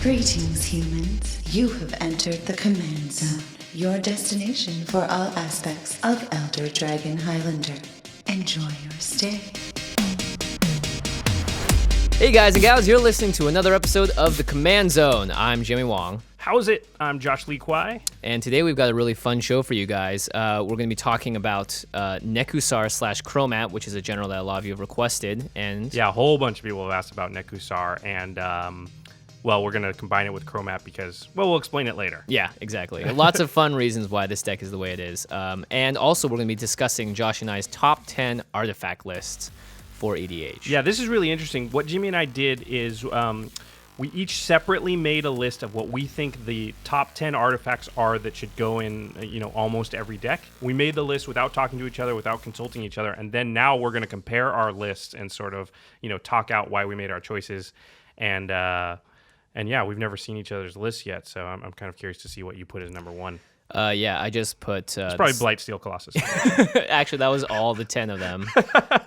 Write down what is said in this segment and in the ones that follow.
Greetings, humans. You have entered the Command Zone, your destination for all aspects of Elder Dragon Highlander. Enjoy your stay. Hey guys and gals, you're listening to another episode of the Command Zone. I'm Jimmy Wong. How's it? I'm Josh Lee Kwai. And today we've got a really fun show for you guys. We're going to be talking about Nekusar / Cromat, which is a general that a lot of you have requested. And yeah, a whole bunch of people have asked about Nekusar, and we're going to combine it with Cromat because, we'll explain it later. Yeah, exactly. Lots of fun reasons why this deck is the way it is. And also we're going to be discussing Josh and I's top 10 artifact lists for EDH. Yeah, this is really interesting. What Jimmy and I did is we each separately made a list of what we think the top 10 artifacts are that should go in, almost every deck. We made the list without talking to each other, without consulting each other, and then now we're going to compare our lists and sort of, talk out why we made our choices. And yeah, we've never seen each other's lists yet, so I'm kind of curious to see what you put as number one. Yeah, I just put... it's probably Blightsteel Colossus. Actually, that was all the 10 of them.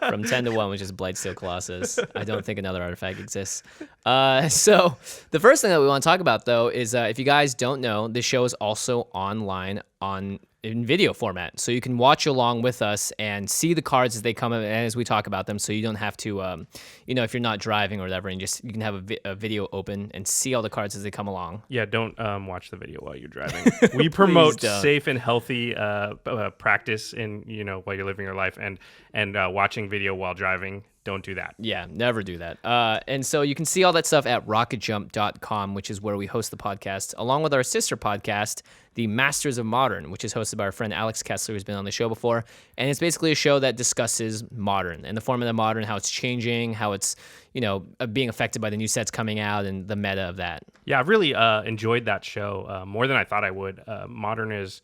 From 10 to 1 was just Blightsteel Colossus. I don't think another artifact exists. So the first thing that we want to talk about, though, is if you guys don't know, this show is also online in video format. So you can watch along with us and see the cards as they come and as we talk about them, so you don't have to, if you're not driving or whatever, and you can have a video open and see all the cards as they come along. Yeah, don't watch the video while you're driving. We promote safe and healthy practice in, while you're living your life, and watching video while driving. Don't do that. Yeah, never do that. And so you can see all that stuff at rocketjump.com, which is where we host the podcast, along with our sister podcast, The Masters of Modern, which is hosted by our friend Alex Kessler, who's been on the show before. And it's basically a show that discusses Modern and the format of Modern, how it's changing, how it's, being affected by the new sets coming out and the meta of that. Yeah, I've really enjoyed that show more than I thought I would. Modern is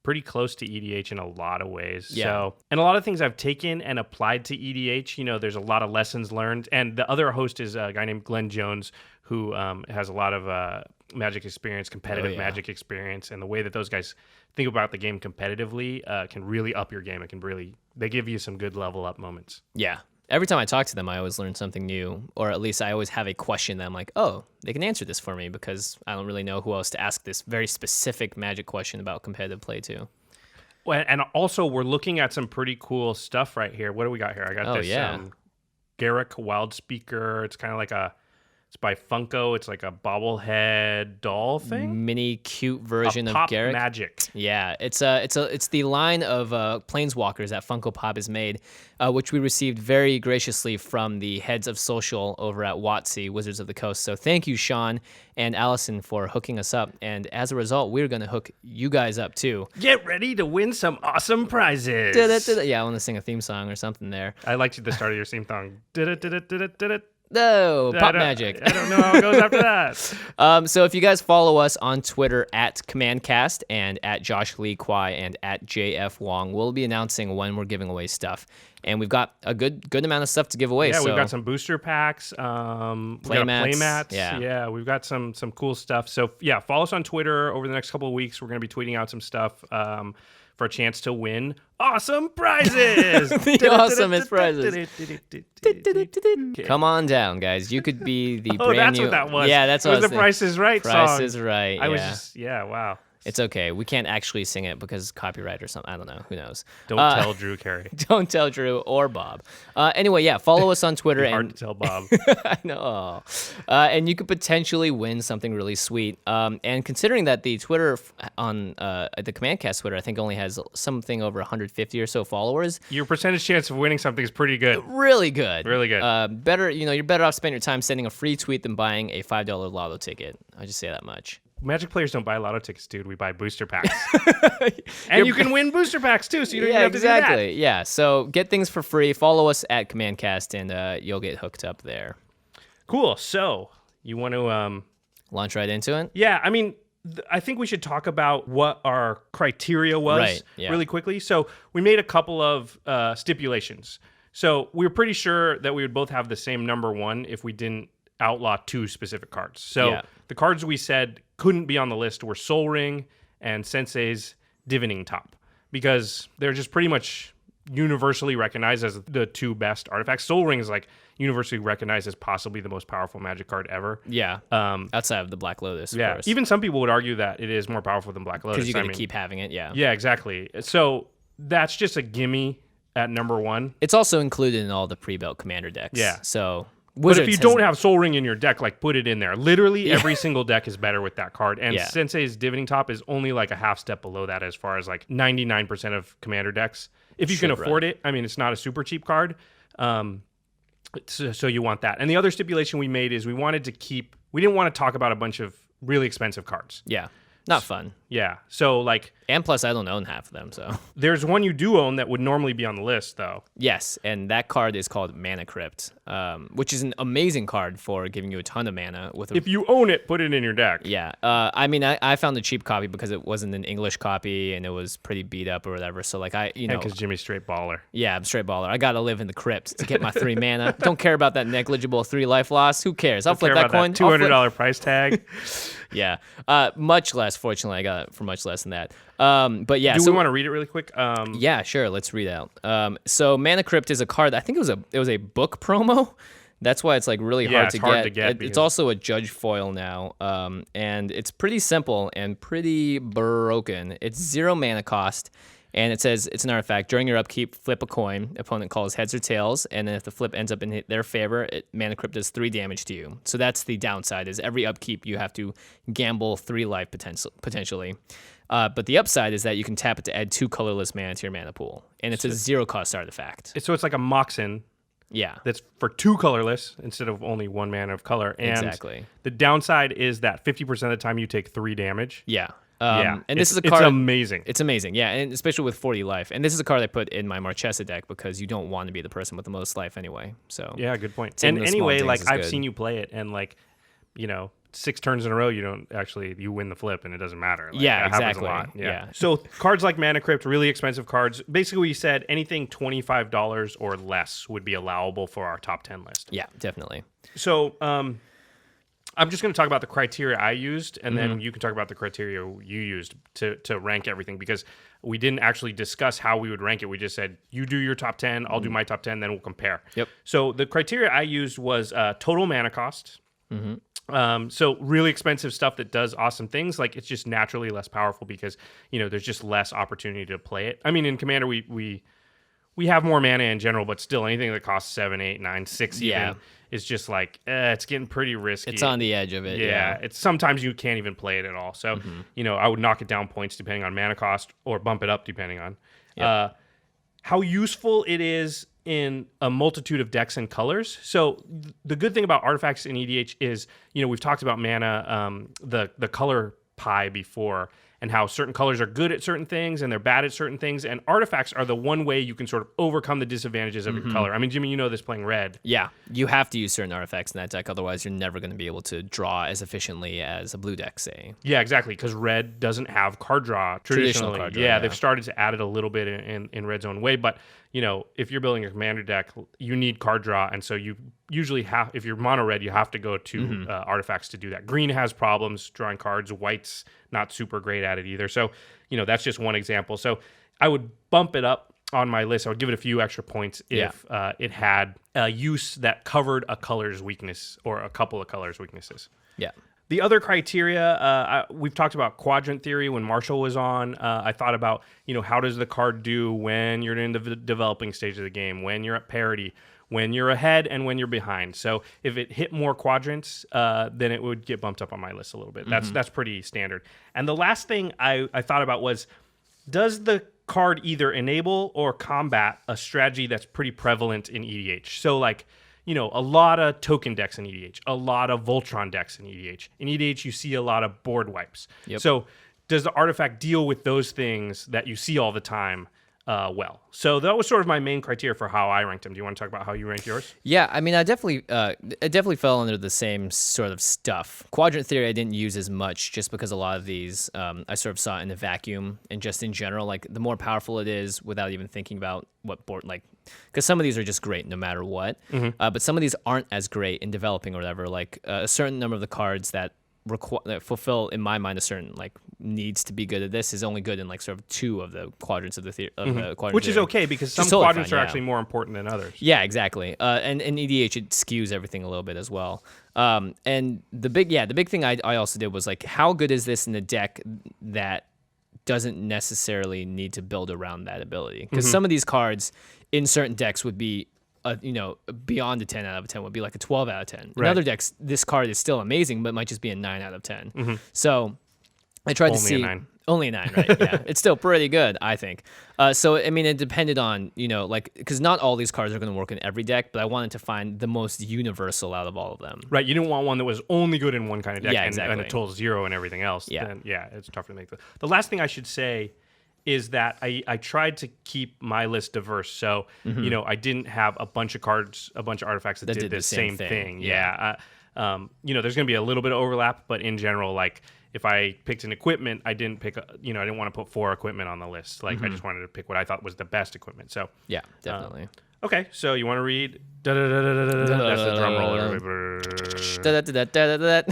pretty close to EDH in a lot of ways. Yeah. So, and a lot of things I've taken and applied to EDH, there's a lot of lessons learned. And the other host is a guy named Glenn Jones, who has a lot of Magic experience, competitive Magic experience. And the way that those guys think about the game competitively can really up your game. They give you some good level up moments. Yeah. Every time I talk to them, I always learn something new, or at least I always have a question that I'm like, oh, they can answer this for me, because I don't really know who else to ask this very specific Magic question about competitive play to. Well, and also we're looking at some pretty cool stuff right here. What do we got here? I got this Garrick Wildspeaker. It's kind of like it's by Funko. It's like a bobblehead doll thing. Mini cute version of Garrick. Magic. Yeah, it's the line of Planeswalkers that Funko Pop has made, which we received very graciously from the heads of social over at WotC, Wizards of the Coast. So thank you, Sean and Allison, for hooking us up. And as a result, we're going to hook you guys up too. Get ready to win some awesome prizes. Yeah, I want to sing a theme song or something there. I liked the start of your theme song. No, Pop Magic. I don't know how it goes after that. So if you guys follow us on Twitter at CommandCast and at Josh Lee Kwai and at JF Wong, we'll be announcing when we're giving away stuff. And we've got a good amount of stuff to give away. Yeah, so. We've got some booster packs, playmats. Yeah, we've got some cool stuff. So yeah, follow us on Twitter over the next couple of weeks. We're going to be tweeting out some stuff for a chance to win awesome prizes. The awesomest prizes. Come on down, guys. You could be the brand new. Oh, that's what that was. Yeah, that's what it was. The Price is Right song. Price is Right. I was just, wow. It's okay. We can't actually sing it because copyright or something. I don't know. Who knows? Don't tell Drew Carey. Don't tell Drew or Bob. Anyway, yeah, follow us on Twitter. Hard to tell Bob. I know. And you could potentially win something really sweet. And considering that the Twitter on the CommandCast Twitter, I think only has something over 150 or so followers. Your percentage chance of winning something is pretty good. Really good. Really good. You're better off spending your time sending a free tweet than buying a $5 lotto ticket. I'll just say that much. Magic players don't buy lotto tickets, dude. We buy booster packs. And you can win booster packs, too, so you don't even have to do that. Yeah, so get things for free. Follow us at CommandCast, and you'll get hooked up there. Cool. So, you want to... launch right into it? Yeah, I mean, I think we should talk about what our criteria was really quickly. So, we made a couple of stipulations. So, we were pretty sure that we would both have the same number one if we didn't outlaw two specific cards. So, the cards we said couldn't be on the list were Sol Ring and Sensei's Divining Top, because they're just pretty much universally recognized as the two best artifacts. Sol Ring is like, universally recognized as possibly the most powerful Magic card ever. Yeah. Outside of the Black Lotus, of Yeah, course. even some people would argue that it is more powerful than Black Lotus. Because you're going to keep having it, yeah. Yeah, exactly. So that's just a gimme at number 1. It's also included in all the pre-built commander decks. Yeah. So But if you Wizards don't have Soul Ring in your deck, like put it in there. Literally every single deck is better with that card. And Yeah. Sensei's Divining Top is only like a half step below that as far as like 99% of commander decks. If you can afford it, I mean, it's not a super cheap card. So you want that. And the other stipulation we made is we didn't want to talk about a bunch of really expensive cards. Yeah. Not fun. Yeah. So like, And plus, I don't own half of them, so. there's one you do own that would normally be on the list though. Yes, and that card is called Mana Crypt, which is an amazing card for giving you a ton of mana. If you own it, put it in your deck. Yeah, I mean, I found a cheap copy because it wasn't an English copy and it was pretty beat up or whatever. So like Because Jimmy's straight baller. Yeah, I'm straight baller. I gotta live in the crypt to get my 3 mana. Don't care about that negligible 3 life loss. Who cares? I'll flip that coin. $200 price tag. Yeah, much less. Fortunately, I got it for much less than that. But yeah, Do we want to read it really quick? Yeah, sure. Let's read out. So Mana Crypt is a card. I think it was a book promo. That's why it's like really hard to get. It's also a judge foil now, and it's pretty simple and pretty broken. It's 0 mana cost, and it says it's an artifact. During your upkeep, flip a coin. Opponent calls heads or tails, and then if the flip ends up in their favor, Mana Crypt does 3 damage to you. So that's the downside. Is every upkeep you have to gamble 3 life potentially. But the upside is that you can tap it to add 2 colorless mana to your mana pool, and it's a 0 cost artifact. So it's like a Moxen. Yeah. That's for 2 colorless instead of only 1 mana of color. And Exactly. the downside is that 50% of the time you take 3 damage. Yeah. And this is a card. It's amazing. It's amazing, yeah, and especially with 40 life. And this is a card I put in my Marchesa deck because you don't want to be the person with the most life anyway. So yeah, good point. taking And the small anyway, things like is I've good. seen you play it, and like, 6 turns in a row, you win the flip, and it doesn't matter. Like, Yeah, that happens exactly. a lot. Yeah. So cards like Mana Crypt, really expensive cards. Basically, we said anything $25 or less would be allowable for our top 10 list. Yeah, definitely. So I'm just going to talk about the criteria I used, and then you can talk about the criteria you used to rank everything, because we didn't actually discuss how we would rank it. We just said, you do your top 10, I'll do my top 10, then we'll compare. Yep. So the criteria I used was total mana cost. So really expensive stuff that does awesome things, like it's just naturally less powerful because, there's just less opportunity to play it. I mean, in Commander, we have more mana in general, but still anything that costs 7, 8, 9, 6 even is just like, it's getting pretty risky. It's on the edge of it. Yeah, it's sometimes you can't even play it at all. So, I would knock it down points depending on mana cost, or bump it up depending on how useful it is in a multitude of decks and colors. So the good thing about artifacts in EDH is, we've talked about mana, the color pie before, and how certain colors are good at certain things and they're bad at certain things. And artifacts are the one way you can sort of overcome the disadvantages of your color. I mean, Jimmy, you know this playing red. Yeah, you have to use certain artifacts in that deck, otherwise you're never going to be able to draw as efficiently as a blue deck, say. Yeah, exactly, because red doesn't have card draw traditionally. Card draw, yeah, they've started to add it a little bit in Red's own way, but if you're building a commander deck, you need card draw, and so you usually have, if you're mono red, you have to go to artifacts to do that. Green has problems drawing cards. White's not super great at it either. So, that's just one example. So I would bump it up on my list. I would give it a few extra points if it had a use that covered a color's weakness or a couple of colors' weaknesses. Yeah. The other criteria, we've talked about quadrant theory when Marshall was on. I thought about, how does the card do when you're in the developing stage of the game, when you're at parity, when you're ahead, and when you're behind. So if it hit more quadrants, then it would get bumped up on my list a little bit. That's pretty standard. And the last thing I thought about was, does the card either enable or combat a strategy that's pretty prevalent in EDH? So like, a lot of token decks in EDH, a lot of Voltron decks in EDH. In EDH, you see a lot of board wipes. Yep. So does the artifact deal with those things that you see all the time well? So that was sort of my main criteria for how I ranked them. Do you want to talk about how you ranked yours? Yeah, I mean, it definitely fell under the same sort of stuff. Quadrant theory I didn't use as much just because a lot of these I sort of saw it in a vacuum, and just in general, like the more powerful it is without even thinking about what board, like, because some of these are just great no matter what, but some of these aren't as great in developing or whatever. Like a certain number of the cards that fulfill, in my mind, a certain like needs to be good at this is only good in like sort of 2 of the quadrants of the quadrant Which is theory. okay because some totally quadrants fine, are yeah. actually more important than others. Yeah, exactly. And in EDH, it skews everything a little bit as well. And the big thing I also did was like, how good is this in a deck that doesn't necessarily need to build around that ability? Because some of these cards in certain decks would be, beyond a 10 out of 10 would be like a 12 out of 10. In other decks, this card is still amazing, but might just be a 9 out of 10. So I tried to see a 9. only a 9, right? Yeah, it's still pretty good, I think. So I mean, it depended on because not all these cards are going to work in every deck, but I wanted to find the most universal out of all of them. Right, you didn't want one that was only good in one kind of deck and a total 0 and everything else. Yeah. Then, it's tougher to make. The last thing I should say is that I tried to keep my list diverse. So, I didn't have a bunch of cards, a bunch of artifacts that did the same thing. Yeah. There's going to be a little bit of overlap, but in general, like if I picked an equipment, I didn't pick, I didn't want to put 4 equipment on the list. Like I just wanted to pick what I thought was the best equipment. So, Yeah, definitely. Okay, so you want to read? That's the drum roller.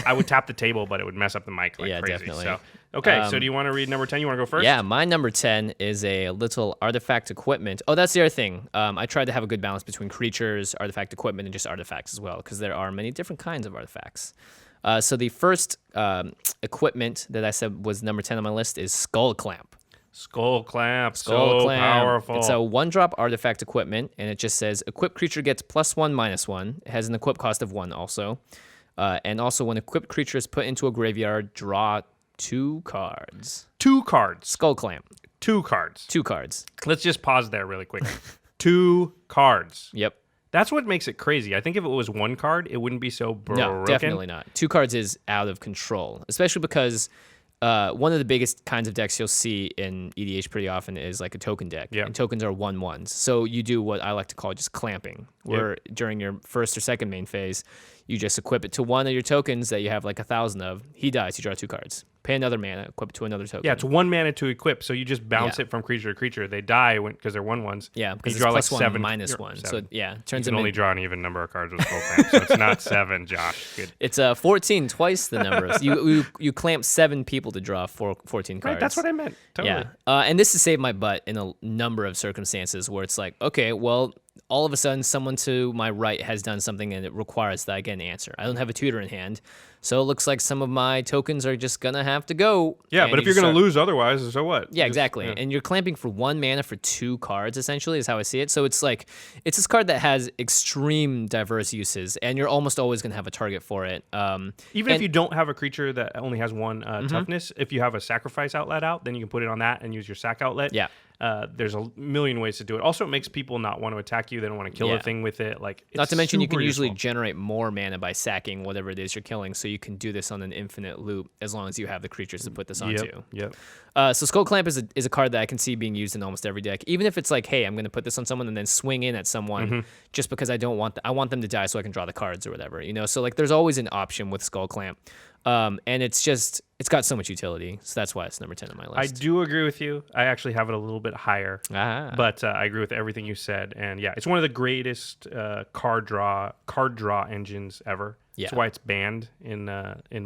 I would tap the table, but it would mess up the mic like crazy. Definitely. So, okay, so do you want to read number 10? You want to go first? Yeah, my number 10 is a little artifact equipment. Oh, that's the other thing. I tried to have a good balance between creatures, artifact equipment, and just artifacts as well, because there are many different kinds of artifacts. So the first equipment that I said was number 10 on my list is Skull Clamp. Skull Clamp, so powerful. It's a 1-drop artifact equipment, and it just says, equipped creature gets +1/-1. It has an equip cost of 1 also. And also, when equipped creature is put into a graveyard, draw 2 cards. 2 cards. Skull Clamp. 2 cards. 2 cards. Let's just pause there really quick. 2 cards. Yep. That's what makes it crazy. I think if it was 1 card, it wouldn't be so broken. No, definitely not. 2 cards is out of control, especially because one of the biggest kinds of decks you'll see in EDH pretty often is like a token deck. Yep. And tokens are 1/1s. So you do what I like to call just clamping, where during your first or second main phase, you just equip it to one of your tokens that you have like 1,000 of. He dies, you draw 2 cards. Pay another mana, equip it to another token. Yeah, it's 1 mana to equip, so you just bounce it from creature to creature. They die because they're 1/1s. Yeah, because you it's draw plus like 1 7 minus 1. 7. So yeah, You turns can them only in. draw an even number of cards with Skull Clamp, so it's not 7, Josh. Good. It's 14, twice the number. You clamp 7 people to draw 14 cards. Right, that's what I meant. Totally. Yeah, and this has saved my butt in a number of circumstances where it's like, okay, well, all of a sudden someone to my right has done something and it requires that I get an answer. I don't have a tutor in hand, so it looks like some of my tokens are just gonna have to go. Yeah, and but if you're going to lose otherwise, so what? Yeah, exactly. And you're clamping for 1 mana for 2 cards, essentially, is how I see it. So it's like, it's this card that has extreme diverse uses, and you're almost always going to have a target for it. Even if you don't have a creature that only has 1 toughness, if you have a sacrifice outlet out, then you can put it on that and use your sack outlet. Yeah. There's a million ways to do it. Also, it makes people not want to attack you. They don't want to kill the thing with it. Like, it's not to mention, you can super usually useful. generate more mana by sacking whatever it is you're killing, so you can do this on an infinite loop as long as you have the creatures to put this onto. Yep. So Skull Clamp is a card that I can see being used in almost every deck, even if it's like, hey, I'm going to put this on someone and then swing in at someone just because I don't want I want them to die so I can draw the cards or whatever, So like, there's always an option with Skull Clamp, and it's got so much utility, so that's why it's number 10 on my list. I do agree with you. I actually have it a little bit higher, but I agree with everything you said. And yeah, it's one of the greatest card draw engines ever. Yeah. That's why it's banned in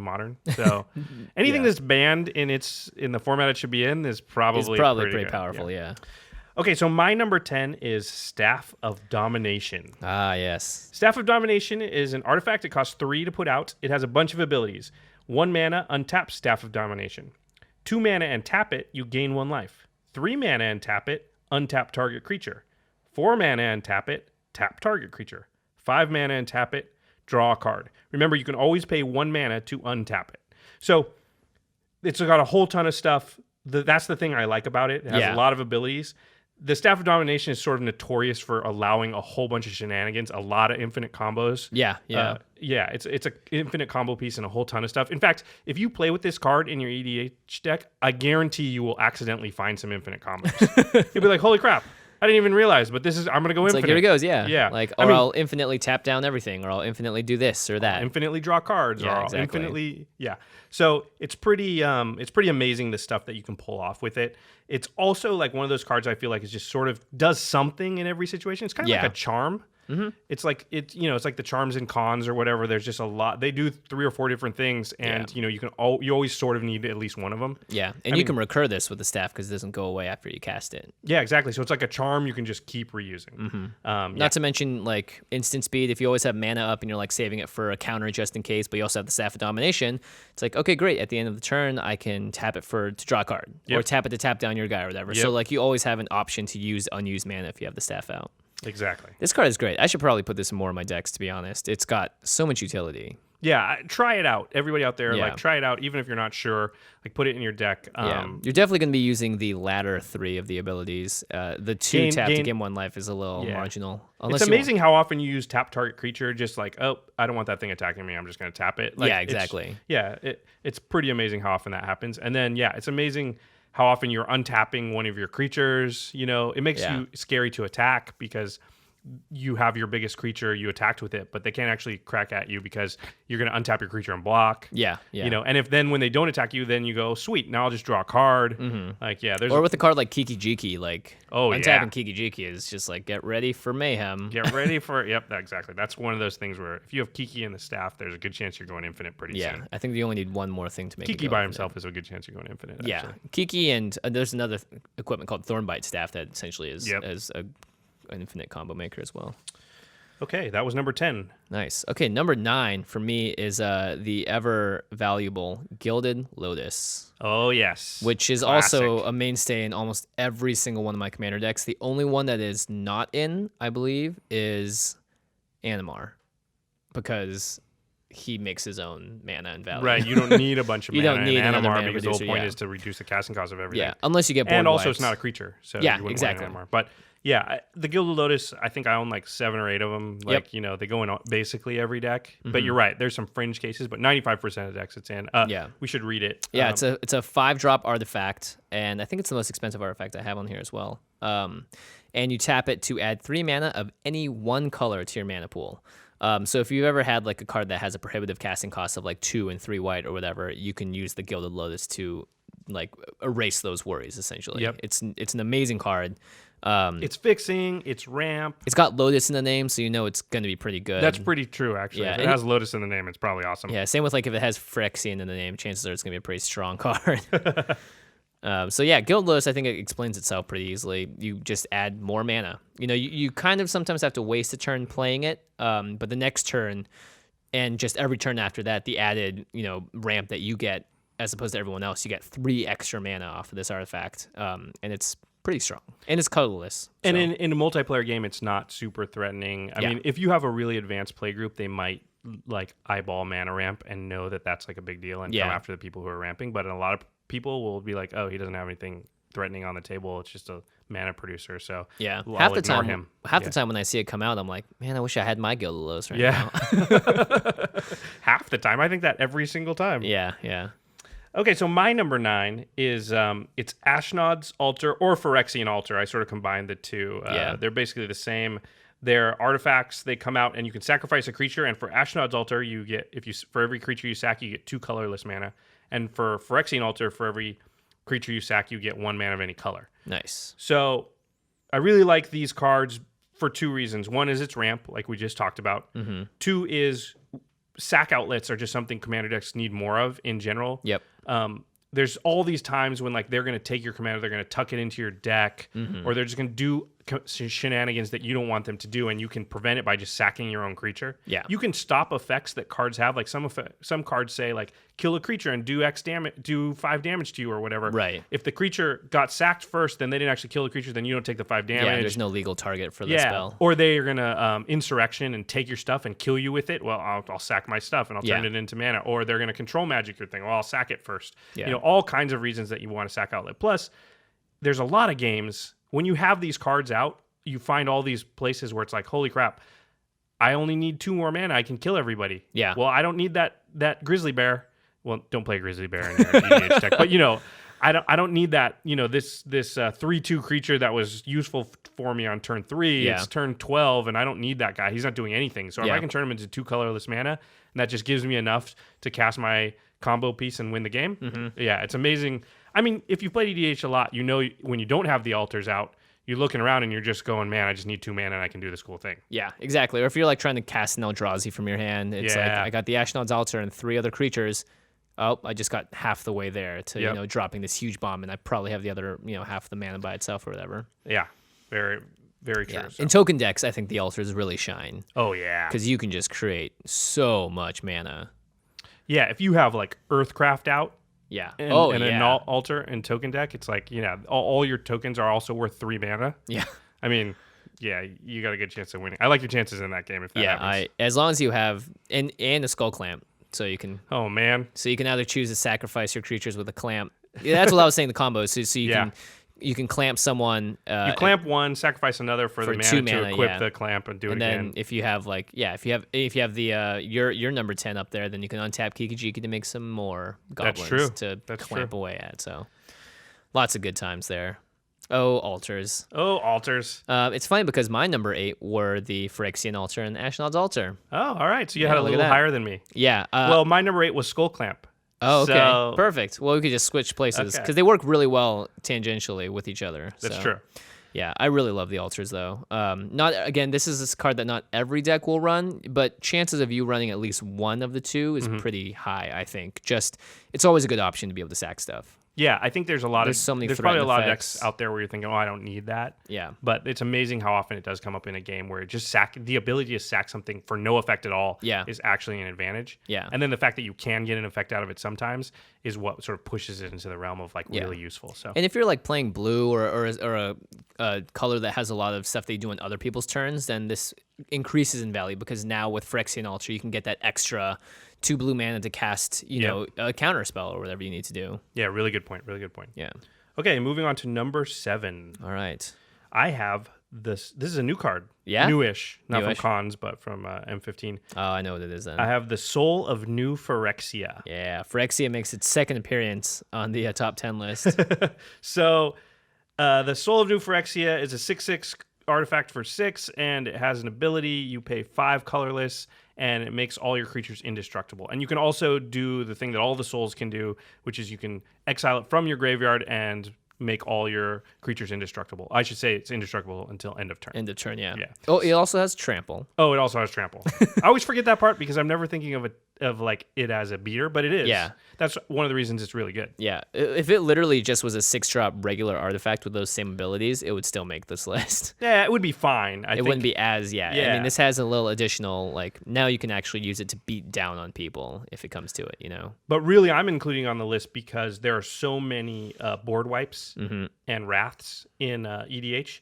modern. So anything that's banned in the format it should be in is probably pretty good. powerful. Yeah. Okay, so my number 10 is Staff of Domination. Ah, yes. Staff of Domination is an artifact. It costs 3 to put out. It has a bunch of abilities. 1 mana, untap Staff of Domination. 2 mana and tap it, you gain 1 life. 3 mana and tap it, untap target creature. 4 mana and tap it, tap target creature. 5 mana and tap it, draw a card. Remember, you can always pay 1 mana to untap it. So it's got a whole ton of stuff. That's the thing I like about it. It has a lot of abilities. The Staff of Domination is sort of notorious for allowing a whole bunch of shenanigans, a lot of infinite combos. Yeah. It's an infinite combo piece and a whole ton of stuff. In fact, if you play with this card in your EDH deck, I guarantee you will accidentally find some infinite combos. You'll be like, holy crap, I didn't even realize, but I'm going to go It's infinite. like, here it goes, yeah. Yeah. Like, I'll infinitely tap down everything, or I'll infinitely do this or that. Infinitely draw cards, or I'll infinitely, So it's pretty amazing the stuff that you can pull off with it. It's also like one of those cards I feel like is just sort of does something in every situation. It's kind of like a charm. It's like it's like the charms and cons or whatever. There's just a lot. They do 3 or 4 different things, and you always sort of need at least one of them. Yeah, and you can recur this with the staff because it doesn't go away after you cast it. Yeah, exactly. So it's like a charm you can just keep reusing. Not to mention like instant speed. If you always have mana up and you're like saving it for a counter just in case, but you also have the Staff of Domination, it's like, okay, great. At the end of the turn, I can tap it to draw a card, or tap it to tap down your guy or whatever. So like you always have an option to use unused mana if you have the staff out. Exactly. This card is great. I should probably put this in more of my decks, to be honest. It's got so much utility. Yeah, try it out. Everybody out there, like try it out. Even if you're not sure, like put it in your deck. You're definitely going to be using the latter 3 of the abilities. The 2 tap to gain 1 life is a little marginal. It's amazing how often you use tap target creature. Just like, oh, I don't want that thing attacking me. I'm just going to tap it. Like, yeah, exactly. It's pretty amazing how often that happens. And then it's amazing how often you're untapping one of your creatures. It makes you scary to attack because you have your biggest creature, you attacked with it, but they can't actually crack at you because you're going to untap your creature and block. Yeah. And if then when they don't attack you, then you go, sweet, now I'll just draw a card. Like, there's with a card like Kiki Jiki, like untapping Kiki Jiki is just like, get ready for mayhem. Get ready for exactly. That's one of those things where if you have Kiki in the staff, there's a good chance you're going infinite pretty soon. I think you only need one more thing to make Kiki it go by infinite. himself is a good chance you're going infinite. Yeah, actually. Kiki and there's another equipment called Thornbite Staff that essentially is an infinite combo maker as well. Okay, that was number 10. Nice. Okay, number 9 for me is the ever valuable Gilded Lotus. Oh, yes. Which is also a mainstay in almost every single one of my commander decks. The only one that is not in, I believe, is Animar. Because he makes his own mana and value. Right, you don't need a bunch of mana. You don't need in another Animar mana because the whole reducer, point is to reduce the casting cost of everything. Yeah, unless you get board and also wipes. it's not a creature, so Yeah, you wouldn't exactly. want an Animar. But the Gilded Lotus, I think I own like 7 or 8 of them. Like, they go in basically every deck. But you're right, there's some fringe cases, but 95% of decks it's in. We should read it. Yeah, it's a 5-drop artifact, and I think it's the most expensive artifact I have on here as well. And you tap it to add 3 mana of any one color to your mana pool. So if you've ever had like a card that has a prohibitive casting cost of like 2 and 3 white or whatever, you can use the Gilded Lotus to like erase those worries essentially. It's an amazing card. It's fixing, it's ramp. It's got Lotus in the name, so you know it's going to be pretty good. That's pretty true, actually. Yeah, if it has Lotus in the name, it's probably awesome. Yeah, same with like if it has Phyrexian in the name, chances are it's going to be a pretty strong card. Gilded Lotus, I think it explains itself pretty easily. You just add more mana. You kind of sometimes have to waste a turn playing it, but the next turn and just every turn after that, the added, ramp that you get as opposed to everyone else, you get 3 extra mana off of this artifact, and it's pretty strong. And it's colorless. So. And in a multiplayer game, it's not super threatening. I mean, if you have a really advanced play group, they might like eyeball mana ramp and know that that's like a big deal and come after the people who are ramping. But a lot of people will be like, oh, he doesn't have anything threatening on the table. It's just a mana producer. So half the time when I see it come out, I'm like, man, I wish I had my Gilded Lotus right now. Half the time. I think that every single time. Yeah. Okay, so my number 9 is it's Ashnod's Altar or Phyrexian Altar. I sort of combined the two. They're basically the same. They're artifacts. They come out and you can sacrifice a creature. And for Ashnod's Altar, you get for every creature you sack, you get 2 colorless mana. And for Phyrexian Altar, for every creature you sack, you get 1 mana of any color. Nice. So I really like these cards for 2 reasons. One is its ramp, like we just talked about. 2 is sack outlets are just something commander decks need more of in general. Yep. There's all these times when like they're going to take your commander, they're going to tuck it into your deck, or they're just going to do shenanigans that you don't want them to do, and you can prevent it by just sacking your own creature. Yeah. You can stop effects that cards have. Like some cards say like kill a creature and do X damage, do 5 damage to you or whatever. Right. If the creature got sacked first, then they didn't actually kill the creature, then you don't take the 5 damage. Yeah, there's no legal target for the spell. Or they are gonna insurrection and take your stuff and kill you with it. Well, I'll sack my stuff and I'll turn it into mana. Or they're gonna control magic your thing. Well, I'll sack it first. Yeah. All kinds of reasons that you want to sack outlet. Plus, there's a lot of games when you have these cards out, you find all these places where it's like, holy crap, I only need 2 more mana. I can kill everybody. Yeah. Well, I don't need that grizzly bear. Well, don't play grizzly bear in your EDH deck. But I don't need that. This 3/2 creature that was useful for me on turn 3. Yeah. It's turn 12, and I don't need that guy. He's not doing anything. So if I can turn him into 2 colorless mana, and that just gives me enough to cast my combo piece and win the game. Yeah, it's amazing. I mean, if you've played EDH a lot, when you don't have the altars out, you're looking around and you're just going, man, I just need 2 mana and I can do this cool thing. Yeah, exactly. Or if you're like trying to cast an Eldrazi from your hand, it's like Yeah. I got the Ashnod's Altar and 3 other creatures. Oh, I just got half the way there to Yep. dropping this huge bomb, and I probably have the other half the mana by itself or whatever. Yeah, very, very true. Yeah. So. In token decks, I think the altars really shine Oh, yeah. because you can just create so much mana. Yeah, if you have like Earthcraft out Yeah. and, and an altar and token deck, it's like, all your tokens are also worth 3 mana. Yeah. I mean, yeah, you got a good chance of winning. I like your chances in that game if that happens. As long as you have and a skull clamp, so you can Oh, man. either choose to sacrifice your creatures with a clamp. Yeah, that's what I was saying. The combos, so you can clamp someone. You clamp one, sacrifice another for the mana 2 to mana, equip yeah. the clamp and do it and again. then if you have if you have the your number 10 up there, then you can untap Kikijiki to make some more goblins true. to That's clamp true. away at. So lots of good times there. Oh, altars. Oh, altars. It's funny because my number 8 were the Phyrexian altar and Ashnod's altar. Oh, all right. So you Yeah, had a look at little that. higher than me. Yeah. Well, my number 8 was Skull Clamp. Oh, okay. So- Perfect. Well, we could just switch places Okay. because they work really well tangentially with each other. That's so. true. Yeah, I really love the altars though. This is this card that not every deck will run, but chances of you running at least one of the two is pretty high. I think. It's always a good option to be able to sack stuff. Yeah, I think there's There's so many there's probably a threat lot of effects. decks out there where you're thinking, oh, I don't need that. Yeah. But it's amazing how often it does come up in a game where it just the ability to sack something for no effect at all Yeah. is actually an advantage. Yeah. And then the fact that you can get an effect out of it sometimes is what sort of pushes it into the realm of like Yeah. really useful. So And if you're like playing blue or a color that has a lot of stuff they do on other people's turns, then this increases in value because now with Phyrexian Altar you can get that extra 2 blue mana to cast, a counter spell or whatever you need to do. yeah, really good point. Really good point. Yeah. Okay, moving on to number 7. All right. I have this. This is a new card. Yeah? Newish. Not Newish. from Cons, but from M15. Oh, I know what it is then. I have the Soul of New Phyrexia. Yeah, Phyrexia makes its second appearance on the top 10 list. So, the Soul of New Phyrexia is a 6/6 artifact for 6, and it has an ability. You pay 5 colorless, and it makes all your creatures indestructible. And you can also do the thing that all the souls can do, which is you can exile it from your graveyard and make all your creatures indestructible. I should say it's indestructible until end of turn. End of turn, yeah. Yeah. Oh, it also has trample. Oh, it also has trample. I always forget that part because I'm never thinking of like it as a beater, but it is. Yeah. That's one of the reasons it's really good. Yeah, if it literally just was a 6-drop regular artifact with those same abilities, it would still make this list. Yeah, it would be fine. I It think. wouldn't be as, I Yeah. mean, this has a little additional, like, now you can actually use it to beat down on people if it comes to it, But really, I'm including on the list because there are so many board wipes and wraths in EDH.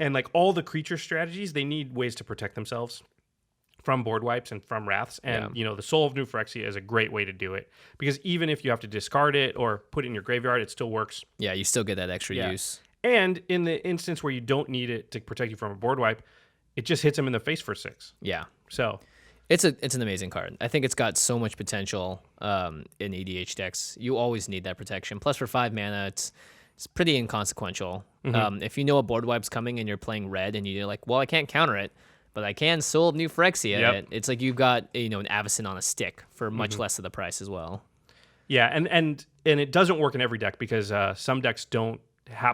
And like all the creature strategies, they need ways to protect themselves from board wipes and from wraths. And, the Soul of New Phyrexia is a great way to do it. Because even if you have to discard it or put it in your graveyard, it still works. Yeah, you still get that extra Yeah. use. And in the instance where you don't need it to protect you from a board wipe, it just hits them in the face for 6. Yeah. So... It's an amazing card. I think it's got so much potential in EDH decks. You always need that protection. Plus, for 5 mana, it's pretty inconsequential. If you know a board wipe's coming and you're playing red and you're like, well, I can't counter it, but I can Soul of New Phyrexia it. It's like you've got an Avacyn on a stick for much less of the price as well. Yeah, and it doesn't work in every deck because some decks don't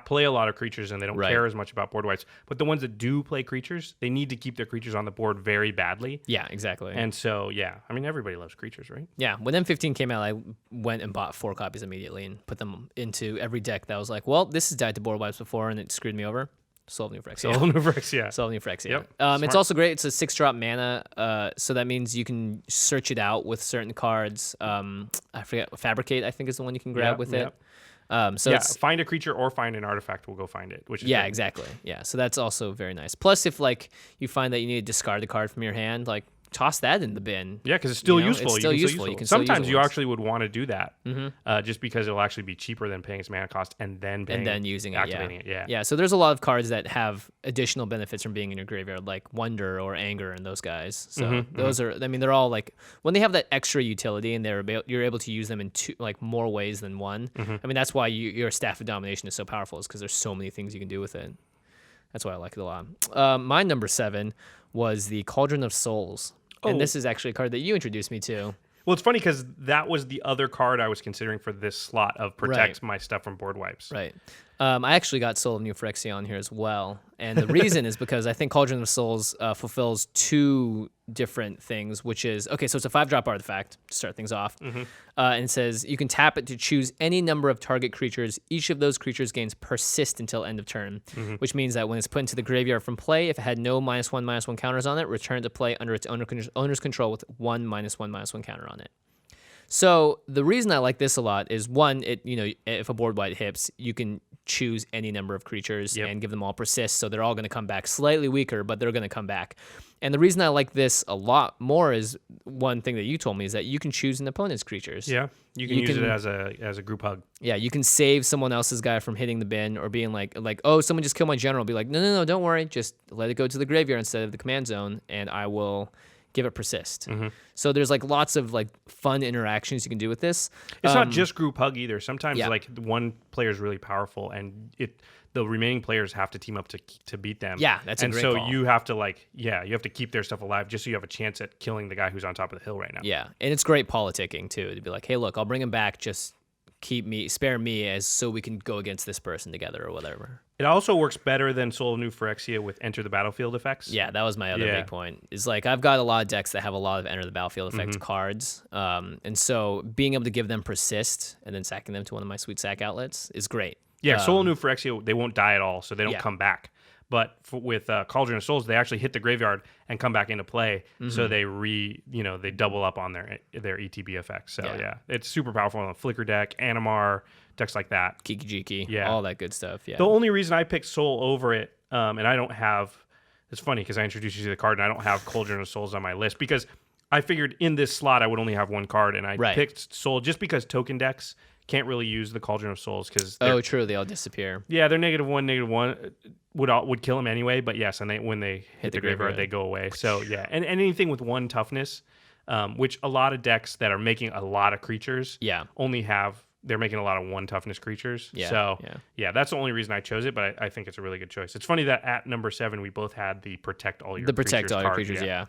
play a lot of creatures and they don't care as much about board wipes. But the ones that do play creatures, they need to keep their creatures on the board very badly. Yeah, exactly. And so, I mean, everybody loves creatures, right? Yeah, when M15 came out, I went and bought 4 copies immediately and put them into every deck that was like, well, this has died to board wipes before and it screwed me over. Soul of New Phyrexia. Soul of New Phyrexia. Soul of New Phyrexia. Yep, It's smart. also great. It's a 6-drop mana, so that means you can search it out with certain cards. I forget, Fabricate, I think, is the one you can grab with it. It's find a creature or find an artifact. We'll go find it, which is yeah, good. exactly. Yeah, so that's also very nice. Plus, if like you find that you need to discard the card from your hand, like toss that in the bin. Yeah, because it's still useful. It's still You can useful. You can still use Sometimes it you once. actually would want to do that, just because it'll actually be cheaper than paying its mana cost and then using it. activating it. Yeah. Yeah. So there's a lot of cards that have additional benefits from being in your graveyard, like Wonder or Anger and those guys. So those are, I mean, they're all like when they have that extra utility and you're able to use them in more ways than one. I mean, that's why your Staff of Domination is so powerful, is because there's so many things you can do with it. That's why I like it a lot. My number 7 was the Cauldron of Souls. And this is actually a card that you introduced me to. Well, it's funny because that was the other card I was considering for this slot of protect Right. my stuff from board wipes. Right. I actually got Soul of New Phyrexia on here as well. And the reason is because I think Cauldron of Souls fulfills two different things, which is, okay, so it's a 5-drop artifact to start things off. And it says you can tap it to choose any number of target creatures. Each of those creatures gains persist until end of turn, which means that when it's put into the graveyard from play, if it had no -1/-1 counters on it, return it to play under its owner's control with 1 -1/-1 counter on it. So the reason I like this a lot is, one, if a board wipe hits, you can choose any number of creatures and give them all persist, so they're all going to come back slightly weaker, but they're going to come back. And the reason I like this a lot more is one thing that you told me is that you can choose an opponent's creatures. Yeah, you can use it as a group hug. Yeah, you can save someone else's guy from hitting the bin or being like, oh, someone just killed my general. Be like, no, don't worry, just let it go to the graveyard instead of the command zone, and I will give it persist. So there's like lots of like fun interactions you can do with this. It's not just group hug either. Sometimes like one player is really powerful and the remaining players have to team up to beat them. Yeah, that's a great call. You have to you have to keep their stuff alive just so you have a chance at killing the guy who's on top of the hill right now. Yeah, and it's great politicking too, to be like, hey, look, I'll bring him back, just spare me so we can go against this person together or whatever. It also works better than Soul of New Phyrexia with enter the battlefield effects. Yeah, that was my other big point. Is like I've got a lot of decks that have a lot of enter the battlefield effect cards, and so being able to give them persist and then sacking them to one of my sweet sack outlets is great. Yeah, Soul of New Phyrexia, they won't die at all, so they don't come back. But with Cauldron of Souls, they actually hit the graveyard and come back into play, so they they double up on their ETB effects. So yeah, it's super powerful on the Flicker deck, Animar, decks like that. Kiki-Jiki, all that good stuff. Yeah. The only reason I picked Soul over it, and I don't have, it's funny because I introduced you to the card and I don't have Cauldron of Souls on my list because I figured in this slot I would only have one card, and I picked Soul just because token decks can't really use the Cauldron of Souls because true, they all disappear. Yeah, they're -1 would kill them anyway. But yes, and when they hit the graveyard, they go away. So yeah, and anything with 1 toughness, which a lot of decks that are making a lot of creatures, they're making a lot of 1 toughness creatures. Yeah. So yeah, that's the only reason I chose it. But I think it's a really good choice. It's funny that at number 7 we both had the protect all your creatures. Yeah.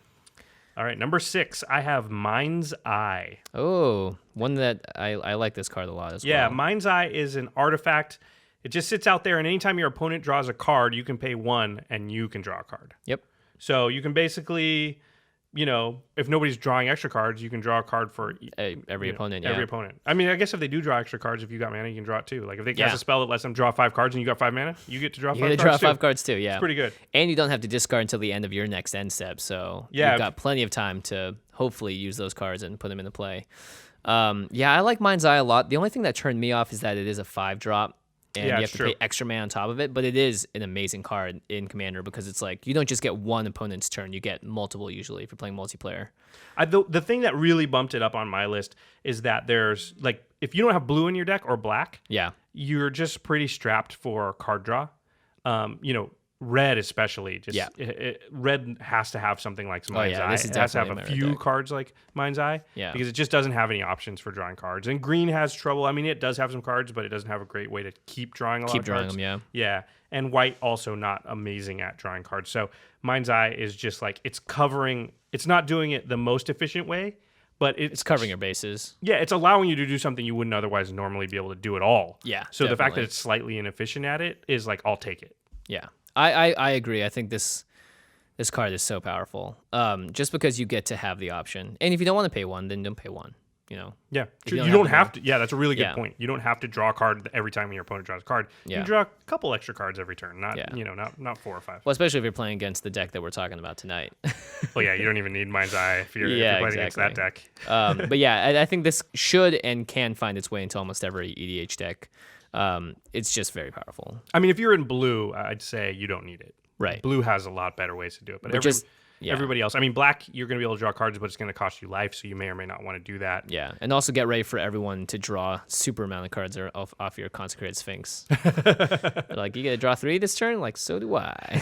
All right, number 6, I have Mind's Eye. Oh, one that I like this card a lot as well. Yeah, Mind's Eye is an artifact. It just sits out there, and anytime your opponent draws a card, you can pay 1, and you can draw a card. Yep. So you can basically, if nobody's drawing extra cards, you can draw a card for every opponent. Yeah. Every opponent. I mean, I guess if they do draw extra cards, if you got mana, you can draw it too. Like if they cast a spell that lets them draw 5 cards and you got 5 mana, you get to draw 5 cards. You get to draw 5 cards too. Yeah, it's pretty good. And you don't have to discard until the end of your next end step. So you've got plenty of time to hopefully use those cards and put them into play. I like Mind's Eye a lot. The only thing that turned me off is that it is a 5-drop. And you have to pay extra mana on top of it, but it is an amazing card in Commander because it's like you don't just get one opponent's turn, you get multiple usually if you're playing multiplayer. The thing that really bumped it up on my list is that there's like if you don't have blue in your deck or black, you're just pretty strapped for card draw. Red especially, red has to have something like Mind's Eye. It has to have a few cards like Mind's Eye because it just doesn't have any options for drawing cards. And green has trouble. I mean, it does have some cards, but it doesn't have a great way to keep drawing a lot of cards. Keep drawing them, Yeah, and white also not amazing at drawing cards. So Mind's Eye is just like it's not doing it the most efficient way, but it's covering your bases. Yeah, it's allowing you to do something you wouldn't otherwise normally be able to do at all. Yeah, so the fact that it's slightly inefficient at it is like, I'll take it. Yeah. I agree. I think this card is so powerful. Just because you get to have the option, and if you don't want to pay 1, then don't pay 1. Yeah, true. You don't have to. Yeah, that's a really good point. You don't have to draw a card every time your opponent draws a card. You can draw a couple extra cards every turn, not 4 or 5. Well, especially if you're playing against the deck that we're talking about tonight. Well, yeah, you don't even need Mind's Eye if you're playing against that deck. But yeah, I think this should and can find its way into almost every EDH deck. It's just very powerful. I mean, if you're in blue, I'd say you don't need it. Right. Blue has a lot better ways to do it. But everybody else, I mean, black, you're going to be able to draw cards, but it's going to cost you life, so you may or may not want to do that. Yeah, and also get ready for everyone to draw super amount of cards off your Consecrated Sphinx. Like, you get to draw 3 this turn? Like, so do I.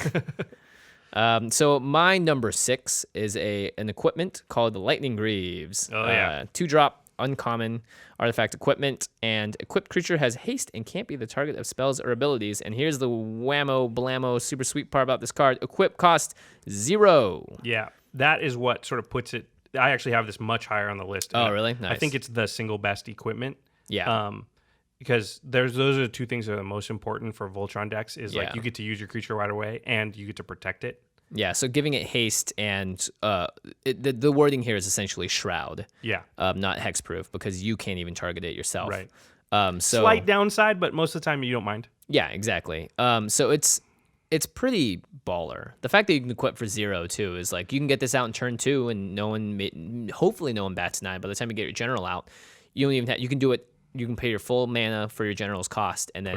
So my number 6 is an equipment called the Lightning Greaves. 2-drop. Uncommon artifact equipment, and equipped creature has haste and can't be the target of spells or abilities. And here's the whammo blammo super sweet part about this card: equip cost 0. Yeah, that is what sort of puts it. I actually have this much higher on the list. Oh, really? Nice. I think it's the single best equipment. Yeah. because those are the two things that are the most important for Voltron decks. Is like Yeah. you get to use your creature right away, and you get to protect it. Yeah, so giving it haste and the wording here is essentially shroud, Yeah, not hexproof, because you can't even target it yourself. right. So Slight downside, but most of the time you don't mind. yeah, exactly. So it's pretty baller. The fact that you can equip for 0 too is like you can get this out in turn 2 and hopefully no one bats an eye. By the time you get your general out, you don't even you can do it. You can pay your full mana for your general's cost and then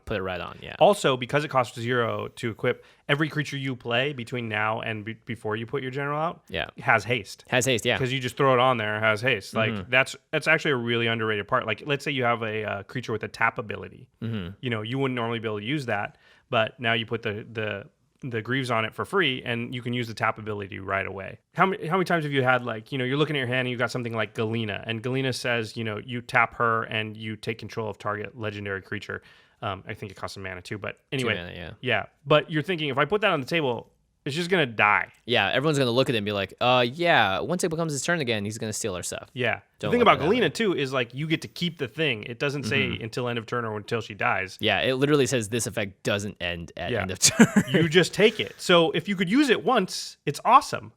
Put it right on. Yeah. Also, because it costs 0 to equip, every creature you play between now and before you put your general out, has haste. Has haste, yeah. Because you just throw it on there, it has haste. Like that's actually a really underrated part. Like let's say you have a creature with a tap ability. You know, you wouldn't normally be able to use that, but now you put the Greaves on it for free, and you can use the tap ability right away. How many times have you had, like, you know, you're looking at your hand and you got something like Galena, and Galena says, you know, you tap her and you take control of target legendary creature. I think it costs some mana too, but anyway, 2 mana, yeah. But you're thinking, if I put that on the table, it's just gonna die. Yeah, everyone's gonna look at it and be like, yeah, once it becomes his turn again, he's gonna steal our stuff. Yeah. Don't The thing look about at it that Galena too is like you get to keep the thing. It doesn't say until end of turn or until she dies. Yeah, it literally says this effect doesn't end at end of turn. You just take it. So if you could use it once, it's awesome.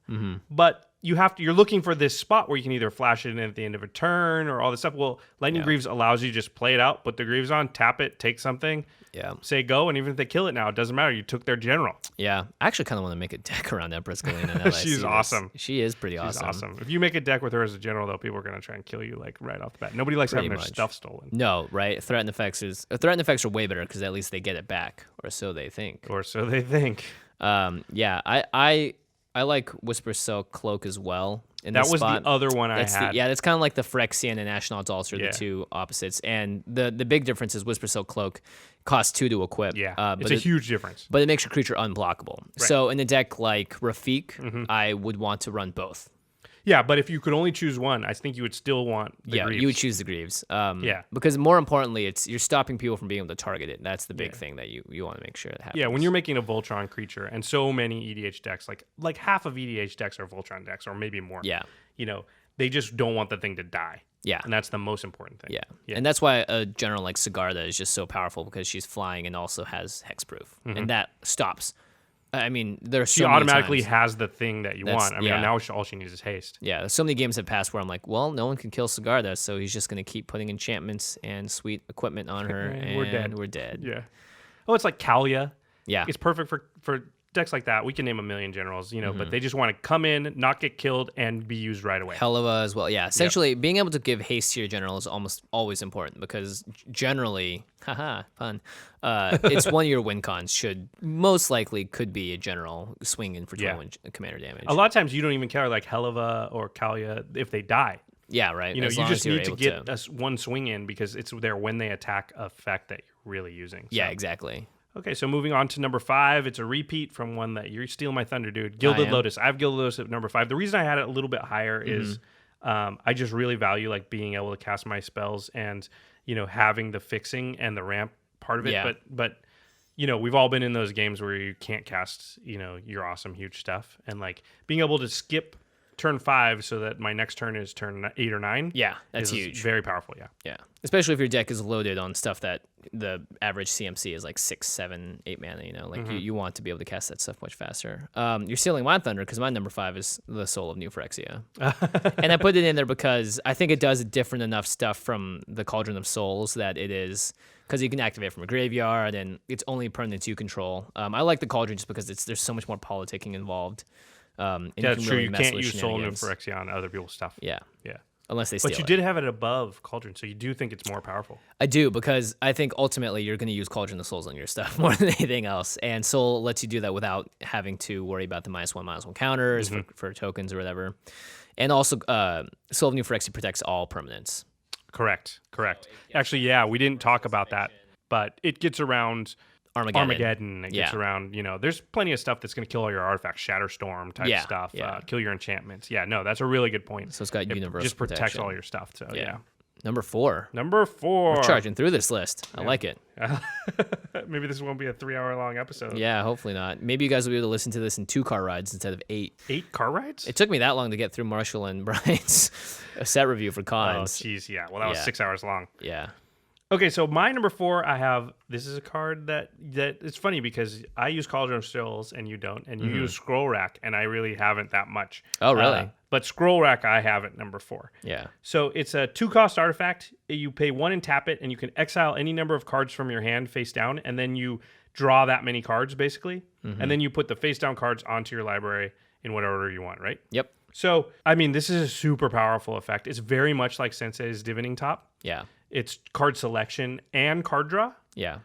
But you're looking for this spot where you can either flash it in at the end of a turn or all this stuff. Well, Lightning Greaves allows you to just play it out, put the Greaves on, tap it, take something, say go, and even if they kill it now, it doesn't matter. You took their general. Yeah, I actually kind of want to make a deck around Empress Galena. Now that I She's see awesome. This. She is pretty She's awesome. awesome. If you make a deck with her as a general, though, people are going to try and kill you like right off the bat. Nobody likes Pretty having their much. stuff stolen. No, right? Threat and effects are way better because at least they get it back, or so they think. Or so they think. Yeah, I like Whisper Silk Cloak as well. That was the other one I had. That's kind of like the Phyrexian and Ashnod's Altar, Yeah. the two opposites. And the big difference is Whisper Silk Cloak costs 2 to equip. Yeah, it's a huge difference. But it makes your creature unblockable. So in a deck like Rafik, I would want to run both. Yeah, but if you could only choose one, I think you would still want the Greaves. You would choose the Greaves. Yeah. Because more importantly, you're stopping people from being able to target it. That's the big thing that you want to make sure that happens. Yeah, when you're making a Voltron creature, and so many EDH decks, like half of EDH decks are Voltron decks, or maybe more. Yeah. You know, they just don't want the thing to die. Yeah. And that's the most important thing. Yeah. And that's why a general like Sigarda is just so powerful, because she's flying and also has hexproof. And that stops. I mean, there's She so many automatically times. has the thing that you want. I mean, now all she needs is haste. Yeah, so many games have passed where I'm like, well, no one can kill Sigarda, so he's just going to keep putting enchantments and sweet equipment on her, and we're dead. Yeah. Oh, it's like Kalia. Yeah. It's perfect for decks like that. We can name a million generals, you know, but they just want to come in, not get killed, and be used right away. Helluva as well. Yeah, essentially, being able to give haste to your general is almost always important, because generally, fun, it's one of your win cons could be a general swinging for 21 commander damage. A lot of times you don't even care, like Helluva or Kalia, if they die. Yeah, right. You know, As you long just as you're need to able get one swing in, because it's there when they attack effect that you're really using. So. Yeah, exactly. Okay, so moving on to number 5. It's a repeat from one that you're stealing my thunder, dude. Gilded Lotus. I have Gilded Lotus at number 5. The reason I had it a little bit higher is I just really value like being able to cast my spells and, you know, having the fixing and the ramp part of it. Yeah. But you know, we've all been in those games where you can't cast, you know, your awesome huge stuff, and like being able to skip turn 5 so that my next turn is turn 8 or 9. Yeah, that's is huge. Very powerful. Yeah. Yeah, especially if your deck is loaded on stuff that the average CMC is like 6, 7, 8 mana. You know, like you want to be able to cast that stuff much faster. You're stealing my thunder, because my number 5 is the Soul of New Phyrexia, and I put it in there because I think it does different enough stuff from the Cauldron of Souls that it is, because you can activate from a graveyard and it's only permanents you control. I like the Cauldron just because there's so much more politicking involved. And That's can true. really You mess can't with use Soul New shenanigans. Phyrexia on other people's stuff. Yeah, Yeah. unless they steal But you it. did have it above Cauldron, so you do think it's more powerful. I do, because I think ultimately you're going to use Cauldron of Souls on your stuff more than anything else. And Soul lets you do that without having to worry about the -1/-1 counters for tokens or whatever. And also, Soul of New Phyrexia protects all permanents. Correct. Actually, yeah, we didn't talk about that, but it gets around Armageddon. It gets around, you know, there's plenty of stuff that's going to kill all your artifacts, Shatterstorm type stuff, kill your enchantments. Yeah, no, that's a really good point. So it's got universal just protects protection. all your stuff. So, yeah. Number 4. Number 4. We're charging through this list. I like it. Maybe this won't be a 3-hour long episode. Yeah, hopefully not. Maybe you guys will be able to listen to this in 2 car rides instead of 8. 8 car rides? It took me that long to get through Marshall and Brian's set review for Oh, cons. jeez, yeah. Well, that was 6 hours long. Yeah. Okay, so my number 4, I have. This is a card that it's funny because I use Cauldron of Souls and you don't, and you use Scroll Rack, and I really haven't that much. Oh, really? But Scroll Rack I have at number 4. Yeah. So it's a 2-cost artifact. You pay 1 and tap it, and you can exile any number of cards from your hand face down, and then you draw that many cards basically, and then you put the face down cards onto your library in what order you want, right? Yep. So I mean, this is a super powerful effect. It's very much like Sensei's Divining Top. Yeah. It's card selection and card draw. Yeah.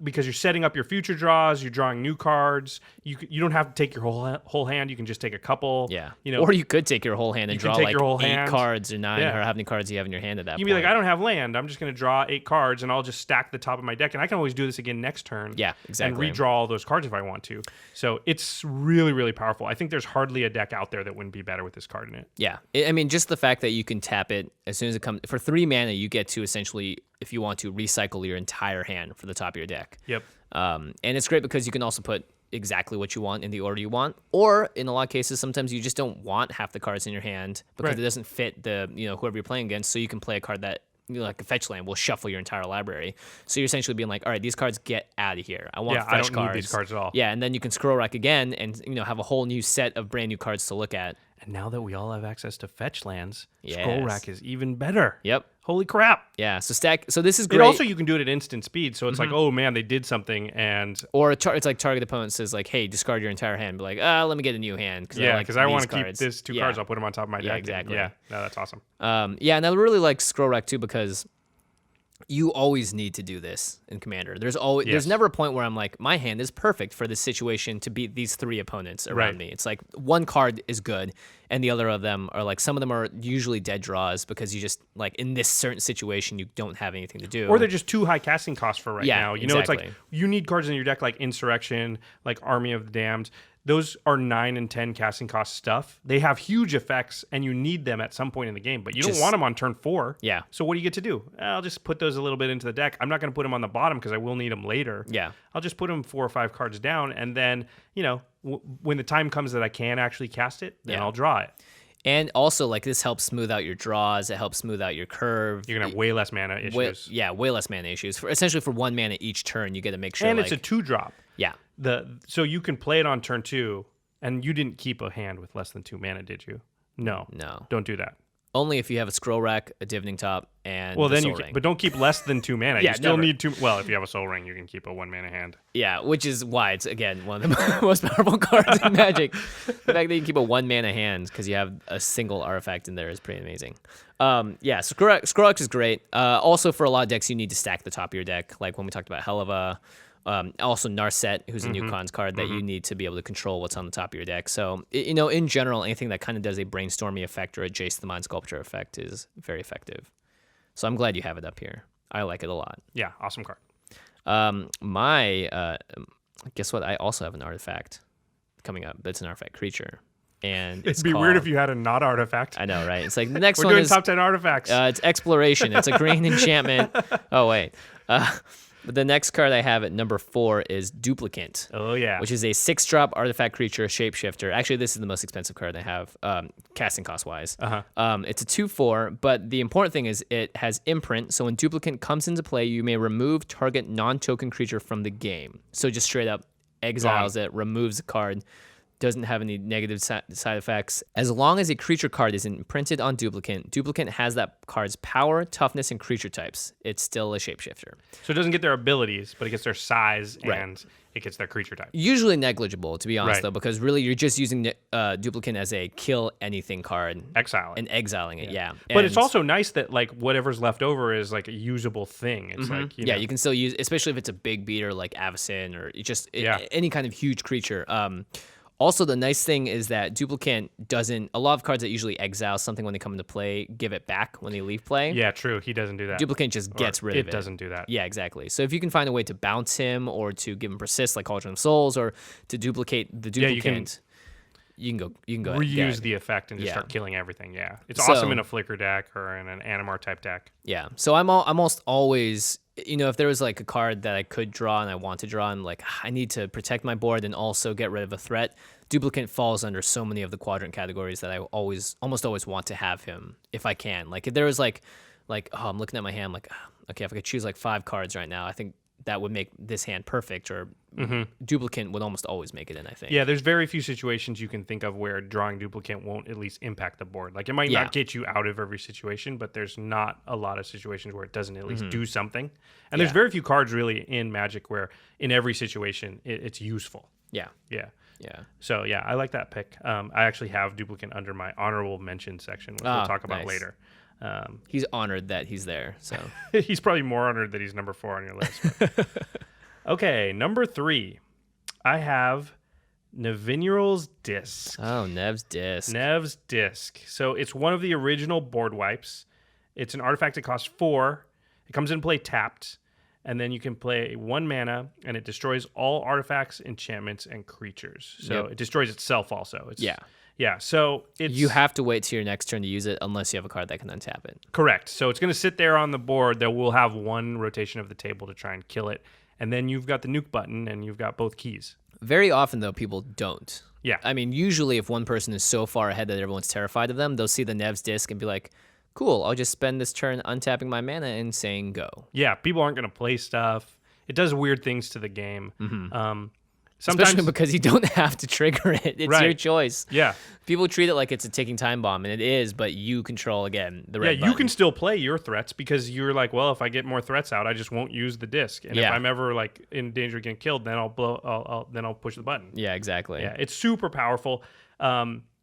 Because you're setting up your future draws, you're drawing new cards. You don't have to take your whole hand. You can just take a couple. Yeah. You know, or you could take your whole hand and draw like 8 cards or 9 Yeah. or how many cards you have in your hand at that point. you'd be like, I don't have land. I'm just going to draw 8 cards, and I'll just stack the top of my deck, and I can always do this again next turn. Yeah, exactly. And redraw all those cards if I want to. So it's really, really powerful. I think there's hardly a deck out there that wouldn't be better with this card in it. Yeah. I mean, just the fact that you can tap it as soon as it comes for 3 mana, you get to essentially, if you want to, recycle your entire hand for the top of your deck. Yep. And it's great because you can also put exactly what you want in the order you want, or in a lot of cases, sometimes you just don't want half the cards in your hand because Right. it doesn't fit the whoever you're playing against. So you can play a card that like a fetch land will shuffle your entire library. So you're essentially being like, all right, these cards get out of here. I want Yeah, I fresh don't cards. need these cards at all. Yeah, and then you can scroll rack again and have a whole new set of brand new cards to look at. And now that we all have access to fetch lands, Yes. Scroll Rack is even better. Yep. Holy crap. Yeah. So this is great. It also, you can do it at instant speed. So it's like, oh man, they did something. And Or it's like target opponent says like, hey, discard your entire hand. Be like, let me get a new hand. yeah, because I want to these keep cards. this 2 Yeah. cards. I'll put them on top of my Yeah, deck. exactly. Yeah, no, that's awesome. Yeah, and I really like Scroll Rack too because you always need to do this in Commander. There's Yes. never a point where I'm like, my hand is perfect for this situation to beat these 3 opponents around Right. me. It's like one card is good, and the other of them are like, some of them are usually dead draws because you just like in this certain situation you don't have anything to do. Or they're just too high casting costs for right Yeah, now. You know, it's like exactly. you need cards in your deck like Insurrection, like Army of the Damned. Those are 9 and 10 casting cost stuff. They have huge effects, and you need them at some point in the game, but you don't want them on turn 4. Yeah. So what do you get to do? I'll just put those a little bit into the deck. I'm not going to put them on the bottom because I will need them later. Yeah. I'll just put them 4 or 5 cards down, and then, when the time comes that I can actually cast it, then Yeah. I'll draw it. And also, like, this helps smooth out your draws. It helps smooth out your curve. You're going to have way less mana issues. Way less mana issues. Essentially, for 1 mana each turn, you get to make sure. And like, it's a 2-drop. Yeah. So you can play it on turn 2, and you didn't keep a hand with less than 2 mana, did you? No. Don't do that. Only if you have a Scroll Rack, a Divining Top, and Well, the then Soul you Ring. but don't keep less than 2 mana. Yeah, You still never. need 2. Well, if you have a Soul Ring, you can keep a 1 mana hand. Yeah, which is why it's, again, one of the most powerful cards in Magic. The fact that you can keep a 1 mana hand because you have a single artifact in there is pretty amazing. Yeah, Scroll Rack is great. Also, for a lot of decks, you need to stack the top of your deck, like when we talked about Helava. Also, Narset, who's a new cons card that you need to be able to control what's on the top of your deck. So, in general, anything that kind of does a brainstormy effect or a Jace the Mind Sculpture effect is very effective. So I'm glad you have it up here. I like it a lot. Yeah, awesome card. Guess what? I also have an artifact coming up. That's an artifact creature. And It'd be weird if you had a not artifact. I know, right? It's like the next We're one doing is top 10 artifacts. it's exploration. It's a green enchantment. Oh wait, but the next card I have at number 4 is Duplicant. Oh yeah. Which is a 6-drop artifact creature shapeshifter. Actually, this is the most expensive card I have, casting cost wise. It's a 2/4, but the important thing is it has imprint. So when Duplicant comes into play, you may remove target non-token creature from the game. So just straight up exiles it, removes the card. Doesn't have any negative side effects. As long as a creature card is imprinted on Duplicant has that card's power, toughness, and creature types. It's still a shapeshifter. So it doesn't get their abilities, but it gets their size Right. and it gets their creature type. Usually negligible, to be honest, Right. though, because really you're just using Duplicant as a kill anything card. Exile it. And exiling it, yeah. But it's And- also nice that like whatever's left over is like a usable thing. It's like you can still use, especially if it's a big beater like Avacyn or just Yeah. any kind of huge creature. Also, the nice thing is that Duplicant doesn't, a lot of cards that usually exile something when they come into play, give it back when they leave play. Yeah, true. He doesn't do that. Duplicant just gets rid of it. It doesn't do that. Yeah, exactly. So if you can find a way to bounce him or to give him persist like Cauldron of Souls or to duplicate the Duplicant, you can go reuse the effect and just Yeah. start killing everything. Yeah, it's So- awesome in a Flicker deck or in an Animar type deck. Yeah. So I'm almost always, if there was like a card that I could draw and I want to draw, and like I need to protect my board and also get rid of a threat, Duplicant falls under so many of the quadrant categories that I almost always want to have him if I can. Like if there was like like, oh, I'm looking at my hand, like, okay, if I could choose like 5 cards right now, I think that would make this hand perfect, or duplicate would almost always make it in, I think. Yeah, there's very few situations you can think of where drawing duplicate won't at least impact the board. Like, it might not get you out of every situation, but there's not a lot of situations where it doesn't at least do something. And there's very few cards really in Magic where in every situation it's useful. Yeah. Yeah. Yeah. So, yeah, I like that pick. I actually have duplicate under my honorable mention section, which we'll talk about later. He's honored that he's there. So he's probably more honored that he's number 4 on your list. Okay, number 3. I have Nevinyrral's Disc. Oh, Nev's Disc. Nev's Disc. So it's one of the original board wipes. It's an artifact that costs 4. It comes in play tapped. And then you can play 1 mana, and it destroys all artifacts, enchantments, and creatures. So it destroys itself also. Yeah, so you have to wait till your next turn to use it unless you have a card that can untap it. Correct. So it's going to sit there on the board. That will have 1 rotation of the table to try and kill it. And then you've got the nuke button, and you've got both keys. Very often, though, people don't. Yeah. I mean, usually if one person is so far ahead that everyone's terrified of them, they'll see the Nev's Disc and be like, cool, I'll just spend this turn untapping my mana and saying go. Yeah, people aren't going to play stuff. It does weird things to the game. Sometimes, especially because you don't have to trigger it. It's your choice. Yeah. People treat it like it's a ticking time bomb, and it is, but you control, again, the red button. You can still play your threats because you're like, well, if I get more threats out, I just won't use the disc. And if I'm ever like in danger of getting killed, then I'll push the button. Yeah, exactly. Yeah, it's super powerful.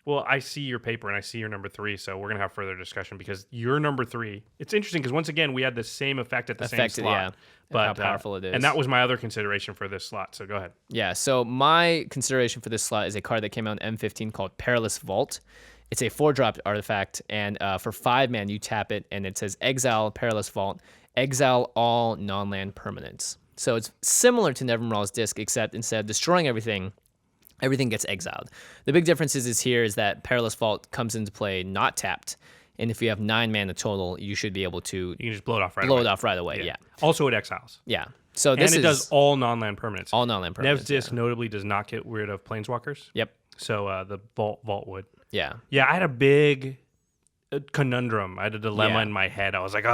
Well, I see your paper and I see your number 3, so we're going to have further discussion because your number 3, it's interesting because once again, we had the same effect at the same slot. Yeah. But how powerful it is. And that was my other consideration for this slot, so go ahead. Yeah, so my consideration for this slot is a card that came out in M15 called Perilous Vault. It's a 4-drop artifact, and for 5 mana, you tap it, and it says Exile Perilous Vault, exile all non-land permanents. So it's similar to Nevinyrral's Disc, except instead of destroying everything gets exiled. The big difference is here is that Perilous Vault comes into play not tapped, and if you have 9 mana total, you should be able to You can just blow it off right away. Blow it off right away, yeah. Also, it exiles. Yeah. So this does all non-land permanents. All non-land permanents. Nev's Disc notably does not get rid of planeswalkers. Yep. So the Vault would. Yeah. Yeah, I had a big conundrum. I had a dilemma in my head. I was like,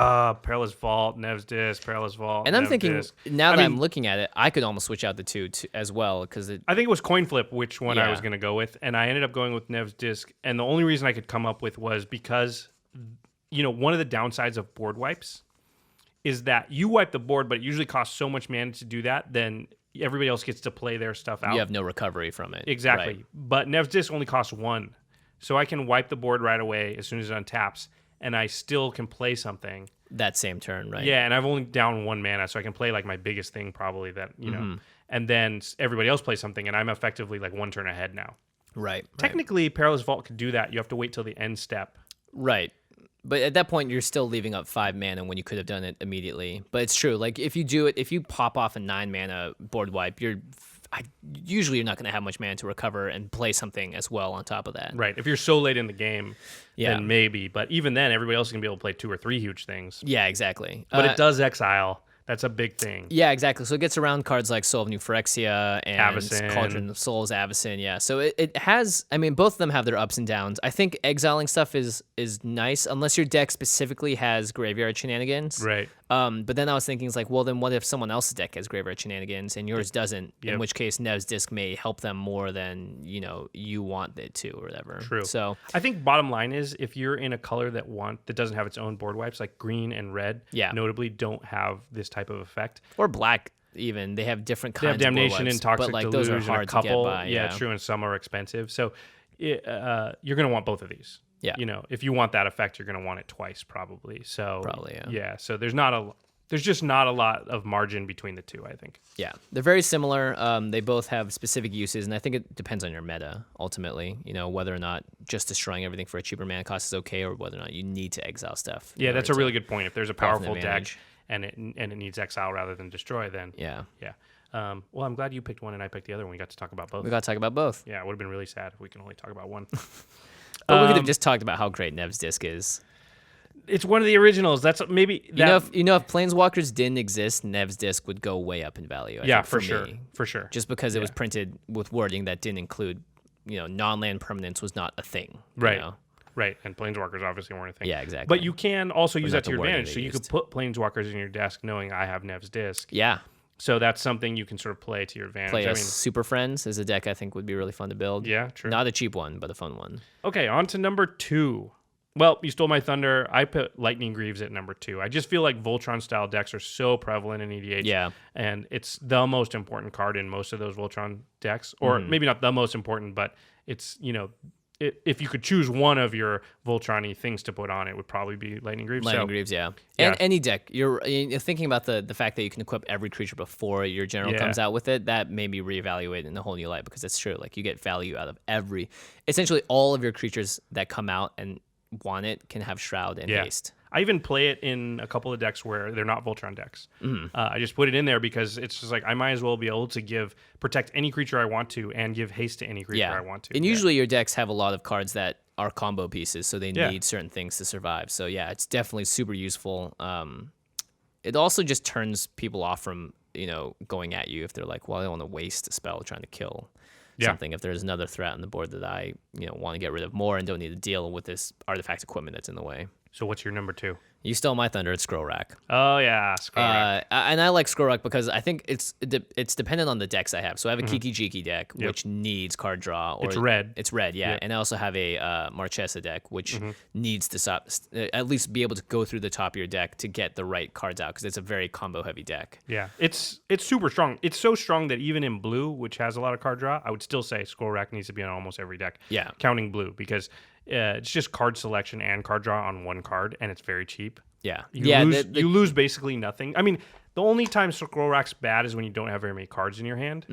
Perilous Vault, Nev's Disc, Perilous Vault. And I'm Nev's thinking, Disc. now that I'm looking at it, I could almost switch out the two as well, because I think it was coin flip which one I was going to go with, and I ended up going with Nev's Disc. And the only reason I could come up with was because, one of the downsides of board wipes is that you wipe the board, but it usually costs so much mana to do that, then everybody else gets to play their stuff out. You have no recovery from it. Exactly. Right. But Nev's Disc only costs 1. So I can wipe the board right away as soon as it untaps, and I still can play something. That same turn, right? Yeah, and I've only down 1 mana, so I can play like my biggest thing probably that, know. And then everybody else plays something, and I'm effectively like 1 turn ahead now. Right. Technically, Perilous Vault could do that. You have to wait till the end step. Right. But at that point, you're still leaving up 5 mana when you could have done it immediately. But it's true. Like, if you do it, if you pop off a 9 mana board wipe, usually you're not going to have much mana to recover and play something as well on top of that. Right. If you're so late in the game, then maybe. But even then, everybody else is going to be able to play 2 or 3 huge things. Yeah, exactly. But it does exile. That's a big thing. Yeah, exactly. So it gets around cards like Soul of New Phyrexia and Avacyn. Cauldron of Souls, Avacyn. Yeah. So it has, both of them have their ups and downs. I think exiling stuff is nice unless your deck specifically has graveyard shenanigans. Right. But then I was thinking, it's like, well, then what if someone else's deck has graveyard shenanigans and yours doesn't? Yep. In which case, Nev's Disc may help them more than you want it to, or whatever. True. So I think bottom line is if you're in a color that doesn't have its own board wipes, like green and red, notably don't have this type of effect, or black. Even they have different kinds. They have of board Damnation wipes, and Toxic but like Deluge, those are hard and a couple. to get by. Yeah, true, and some are expensive. So you're going to want both of these. Yeah. If you want that effect, you're going to want it twice probably. So probably, yeah. Yeah. So there's just not a lot of margin between the two, I think. Yeah, they're very similar. They both have specific uses, and I think it depends on your meta, ultimately. Whether or not just destroying everything for a cheaper mana cost is okay, or whether or not you need to exile stuff. Yeah, that's a really good point. If there's a powerful deck advantage. and it needs exile rather than destroy, then Yeah. Well, I'm glad you picked one and I picked the other one. We got to talk about both. We got to talk about both. Yeah, it would have been really sad if we can only talk about one. But we could have just talked about how great Nev's Disc is. It's one of the originals. That's maybe that. If Planeswalkers didn't exist, Nev's Disc would go way up in value. I think, for me. sure. Just because it was printed with wording that didn't include, non-land permanence was not a thing. Right. Right, and planeswalkers obviously weren't a thing. Yeah, exactly. But you can also use not that to the your wording advantage. they So you could used. put planeswalkers in your desk knowing I have Nev's disc. Yeah. So that's something you can sort of play to your advantage. Play as Super Friends is a deck I think would be really fun to build. Yeah, true. Not a cheap one, but a fun one. Okay, on to number 2. Well, you stole my thunder. I put Lightning Greaves at number 2. I just feel like Voltron-style decks are so prevalent in EDH. Yeah. And it's the most important card in most of those Voltron decks. Or maybe not the most important, but it's, if you could choose one of your Voltron-y things to put on, it would probably be Lightning Greaves. Lightning Greaves, yeah. Yeah. And any deck. You're thinking about the fact that you can equip every creature before your general Yeah. comes out with it. That made me reevaluate in a whole new light because it's true. Like you get value out of essentially all of your creatures that come out and want it can have Shroud and Haste. I even play it in a couple of decks where they're not Voltron decks. I just put it in there because it's just like I might as well be able to protect any creature I want to and give haste to any creature I want to. And usually your decks have a lot of cards that are combo pieces, so they need certain things to survive. So yeah, it's definitely super useful. It also just turns people off from going at you if they're like, well, I don't want to waste a spell trying to kill something. If there's another threat on the board that I want to get rid of more and don't need to deal with this artifact equipment that's in the way. So what's your number 2? You stole my thunder. It's Scroll Rack. Oh yeah, Scroll Rack. And I like Scroll Rack because I think it's dependent on the decks I have. So I have a Kiki Jiki deck, which needs card draw. Or It's red. It's red, yeah. And I also have a Marchesa deck, which needs to at least be able to go through the top of your deck to get the right cards out because it's a very combo heavy deck. Yeah, it's super strong. It's so strong that even in blue, which has a lot of card draw, I would still say Scroll Rack needs to be on almost every deck. Yeah. Counting blue because it's just card selection and card draw on one card, and it's very cheap. Yeah. You lose basically nothing. I mean, the only time Scroll Rack's bad is when you don't have very many cards in your hand.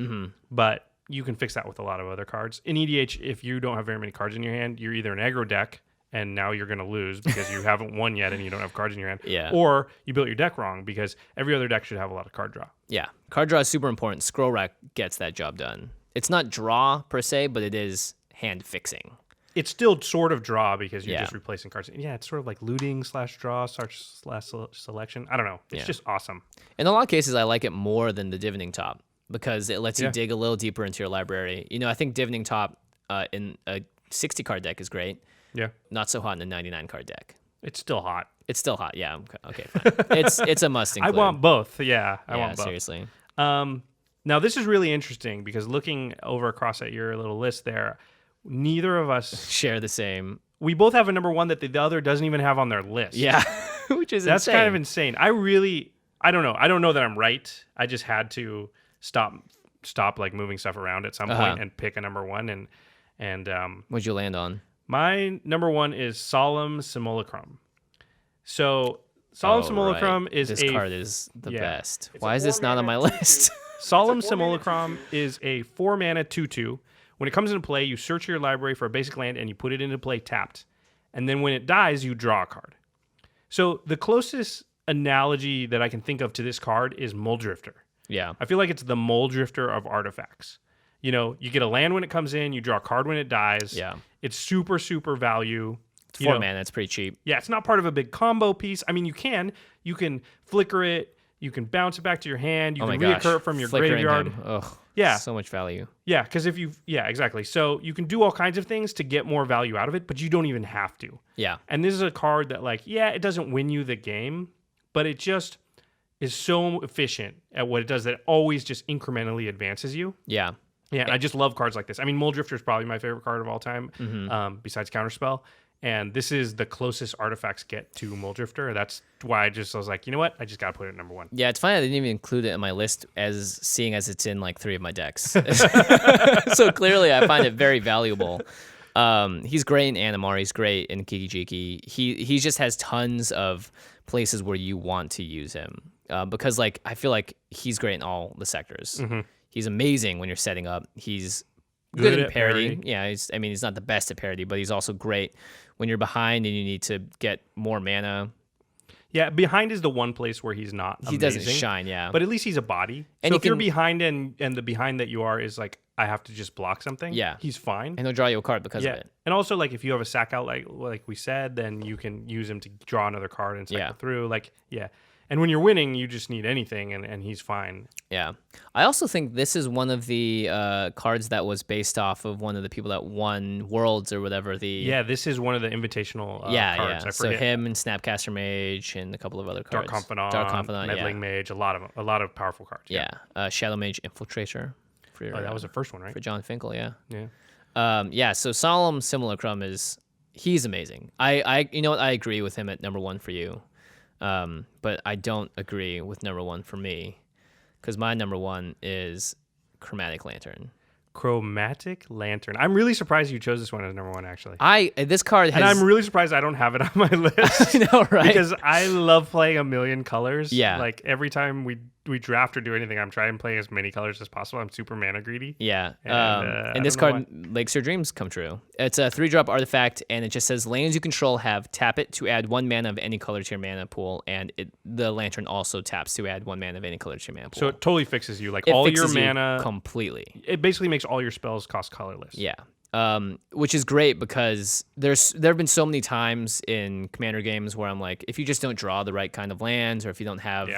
But you can fix that with a lot of other cards. In EDH, if you don't have very many cards in your hand, you're either an aggro deck, and now you're going to lose because you haven't won yet and you don't have cards in your hand. Yeah. Or you built your deck wrong because every other deck should have a lot of card draw. Yeah. Card draw is super important. Scroll Rack gets that job done. It's not draw per se, but it is hand fixing. It's still sort of draw because you're just replacing cards. Yeah, it's sort of like looting / draw / selection. I don't know. It's just awesome. In a lot of cases, I like it more than the Divining Top because it lets you dig a little deeper into your library. I think Divining Top in a 60-card deck is great. Yeah. Not so hot in a 99-card deck. It's still hot. It's still hot. Yeah. Okay, fine. It's a must include. I want both. Yeah, I want both. Seriously. Now, this is really interesting because looking over across at your little list there, neither of us share the same. We both have a number 1 that the other doesn't even have on their list. Yeah, which is That's insane. kind of insane. I don't know. I don't know that I'm right. I just had to stop like moving stuff around at some point and pick a number 1. And what'd you land on? My number 1 is Solemn Simulacrum. So Solemn Simulacrum is this card is the best. It's Why is this not on my list? Solemn Simulacrum is a 4-mana 2/2. When it comes into play, you search your library for a basic land and you put it into play tapped. And then when it dies, you draw a card. So the closest analogy that I can think of to this card is Muldrifter. Yeah. I feel like it's the Muldrifter of artifacts. You get a land when it comes in, you draw a card when it dies. Yeah. It's super, super value. It's 4 mana, it's pretty cheap. Yeah, it's not part of a big combo piece. I mean, you can flicker it, you can bounce it back to your hand, you can reoccur it from your graveyard. Ugh. Yeah. So much value. Yeah, because exactly. So you can do all kinds of things to get more value out of it, but you don't even have to. Yeah. And this is a card that it doesn't win you the game, but it just is so efficient at what it does that it always just incrementally advances you. Yeah. Yeah, and I just love cards like this. I mean, Muldrifter is probably my favorite card of all time, besides Counterspell. And this is the closest artifacts get to Muldrifter. That's why I was like, you know what? I just got to put it at number 1. Yeah, it's funny I didn't even include it in my list seeing as it's in like 3 of my decks. So clearly I find it very valuable. He's great in Animar. He's great in Kiki Jiki. He just has tons of places where you want to use him because I feel like he's great in all the sectors. He's amazing when you're setting up. He's good at parity. Yeah, he's not the best at parity, but he's also great when you're behind and you need to get more mana. Yeah, behind is the one place where he's not amazing. He doesn't shine, yeah. But at least he's a body. And so if you're behind and the behind that you are is like, I have to just block something, he's fine. And he'll draw you a card because of it. And also, if you have a sack out, like we said, then you can use him to draw another card and cycle through. And when you're winning, you just need anything, and he's fine. Yeah. I also think this is one of the cards that was based off of one of the people that won Worlds or whatever. Yeah, this is one of the invitational cards. Yeah. I So forget. him and Snapcaster Mage and a couple of other cards. Dark Confidant, Meddling Mage, a lot of powerful cards. Yeah. Shadow Mage Infiltrator. For your, that was the first one, right? For John Finkel, yeah. Yeah. So Solemn Simulacrum he's amazing. I you know what, I agree with him at number 1 for you. But I don't agree with number 1 for me, because my number 1 is Chromatic Lantern. Chromatic Lantern. I'm really surprised you chose this one as number 1, actually. This card has... And I'm really surprised I don't have it on my list. I know, right? Because I love playing a million colors. Yeah. Like, every time we draft or do anything, I'm trying to play as many colors as possible. I'm super mana greedy. Yeah. And this card makes your dreams come true. It's a 3-drop artifact, and it just says lands you control have tap it to add 1 mana of any color to your mana pool, and the Lantern also taps to add 1 mana of any color to your mana pool. So it totally fixes you. Like, it all fixes your you mana... completely. It basically makes all your spells cost colorless. Yeah. Which is great, because there have been so many times in Commander games where I'm like, if you just don't draw the right kind of lands, or if you don't have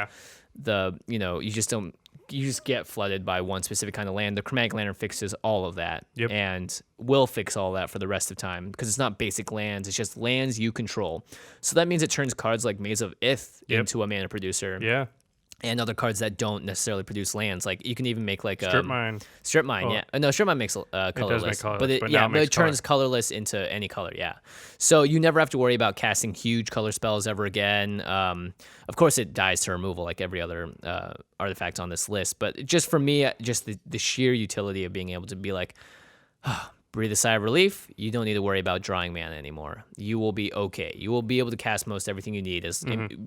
you just get flooded by one specific kind of land. The Chromatic Lantern fixes all of that, and will fix all that for the rest of time, because it's not basic lands, it's just lands you control. So that means it turns cards like Maze of Ith into a mana producer. Yeah. And other cards that don't necessarily produce lands. Like, you can even make like Strip Mine. Strip Mine, yeah. No, Strip Mine makes colorless. It does make colorless, but it turns colorless into any color, yeah. So you never have to worry about casting huge color spells ever again. Of course, it dies to removal like every other artifact on this list. But just for me, just the sheer utility of being able to be like, breathe a sigh of relief. You don't need to worry about drawing mana anymore. You will be okay. You will be able to cast most everything you need,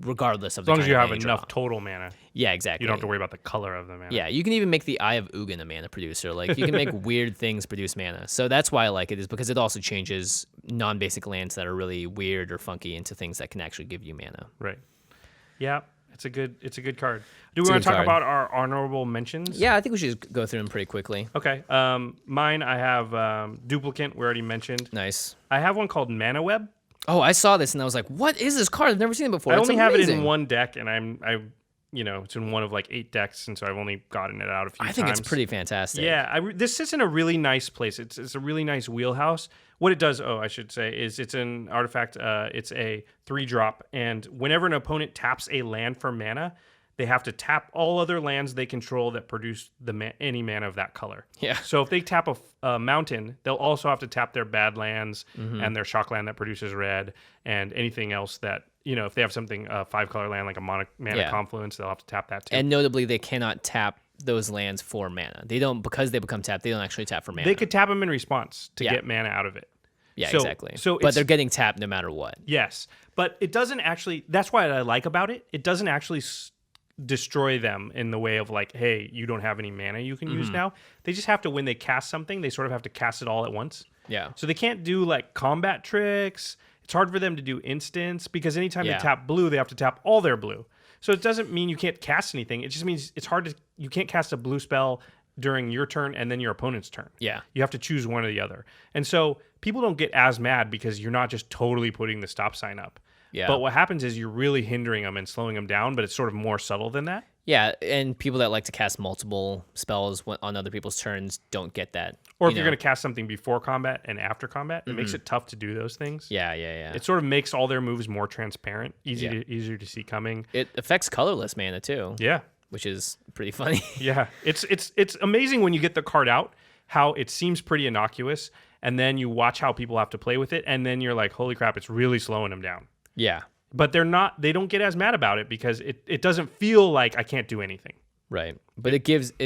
regardless of as long as you have mana enough draw. total mana. Yeah, exactly. You don't have to worry about the color of the mana. Yeah, you can even make the Eye of Ugin a mana producer. Like, you can make weird things produce mana. So that's why I like it, is because it also changes non-basic lands that are really weird or funky into things that can actually give you mana. Right. Yeah. It's a good card. Do we want to talk about our honorable mentions? Yeah, I think we should go through them pretty quickly. Okay. Mine, I have Duplicant, we already mentioned. Nice. I have one called Mana Web. Oh, I saw this and I was like, what is this card? I've never seen it before. I It's only have it amazing. in one deck, and it's in one of like 8 decks, and so I've only gotten it out a few times. I think it's pretty fantastic. Yeah, this sits in a really nice place. It's a really nice wheelhouse. What it does, I should say, is it's an artifact. It's a 3-drop, and whenever an opponent taps a land for mana, they have to tap all other lands they control that produce any mana of that color. Yeah. So if they tap a mountain, they'll also have to tap their bad lands and their shock land that produces red, and anything else that, if they have something, a 5-color land like a mana confluence, they'll have to tap that too. And notably, they cannot tap those lands for mana. They don't, because they become tapped, they don't actually tap for mana. They could tap them in response to get mana out of it. Yeah, exactly. So but they're getting tapped no matter what. Yes. But it doesn't actually, that's what I like about it. It doesn't actually destroy them in the way of like, hey, you don't have any mana you can use now. They just have to, when they cast something, they sort of have to cast it all at once. Yeah. So they can't do like combat tricks. It's hard for them to do instants, because anytime they tap blue, they have to tap all their blue. So it doesn't mean you can't cast anything. It just means it's hard to, you can't cast a blue spell during your turn and then your opponent's turn. Yeah. You have to choose one or the other. And so people don't get as mad because you're not just totally putting the stop sign up. Yeah. But what happens is you're really hindering them and slowing them down, but it's sort of more subtle than that. Yeah, and people that like to cast multiple spells on other people's turns don't get that. Or if you're going to cast something before combat and after combat, it makes it tough to do those things. Yeah. It sort of makes all their moves more transparent, easier to see coming. It affects colorless mana too. Yeah. Which is pretty funny. Yeah. It's amazing when you get the card out, how it seems pretty innocuous, and then you watch how people have to play with it, and then you're like, holy crap, it's really slowing them down. Yeah. But they don't get as mad about it because it doesn't feel like I can't do anything. Right. But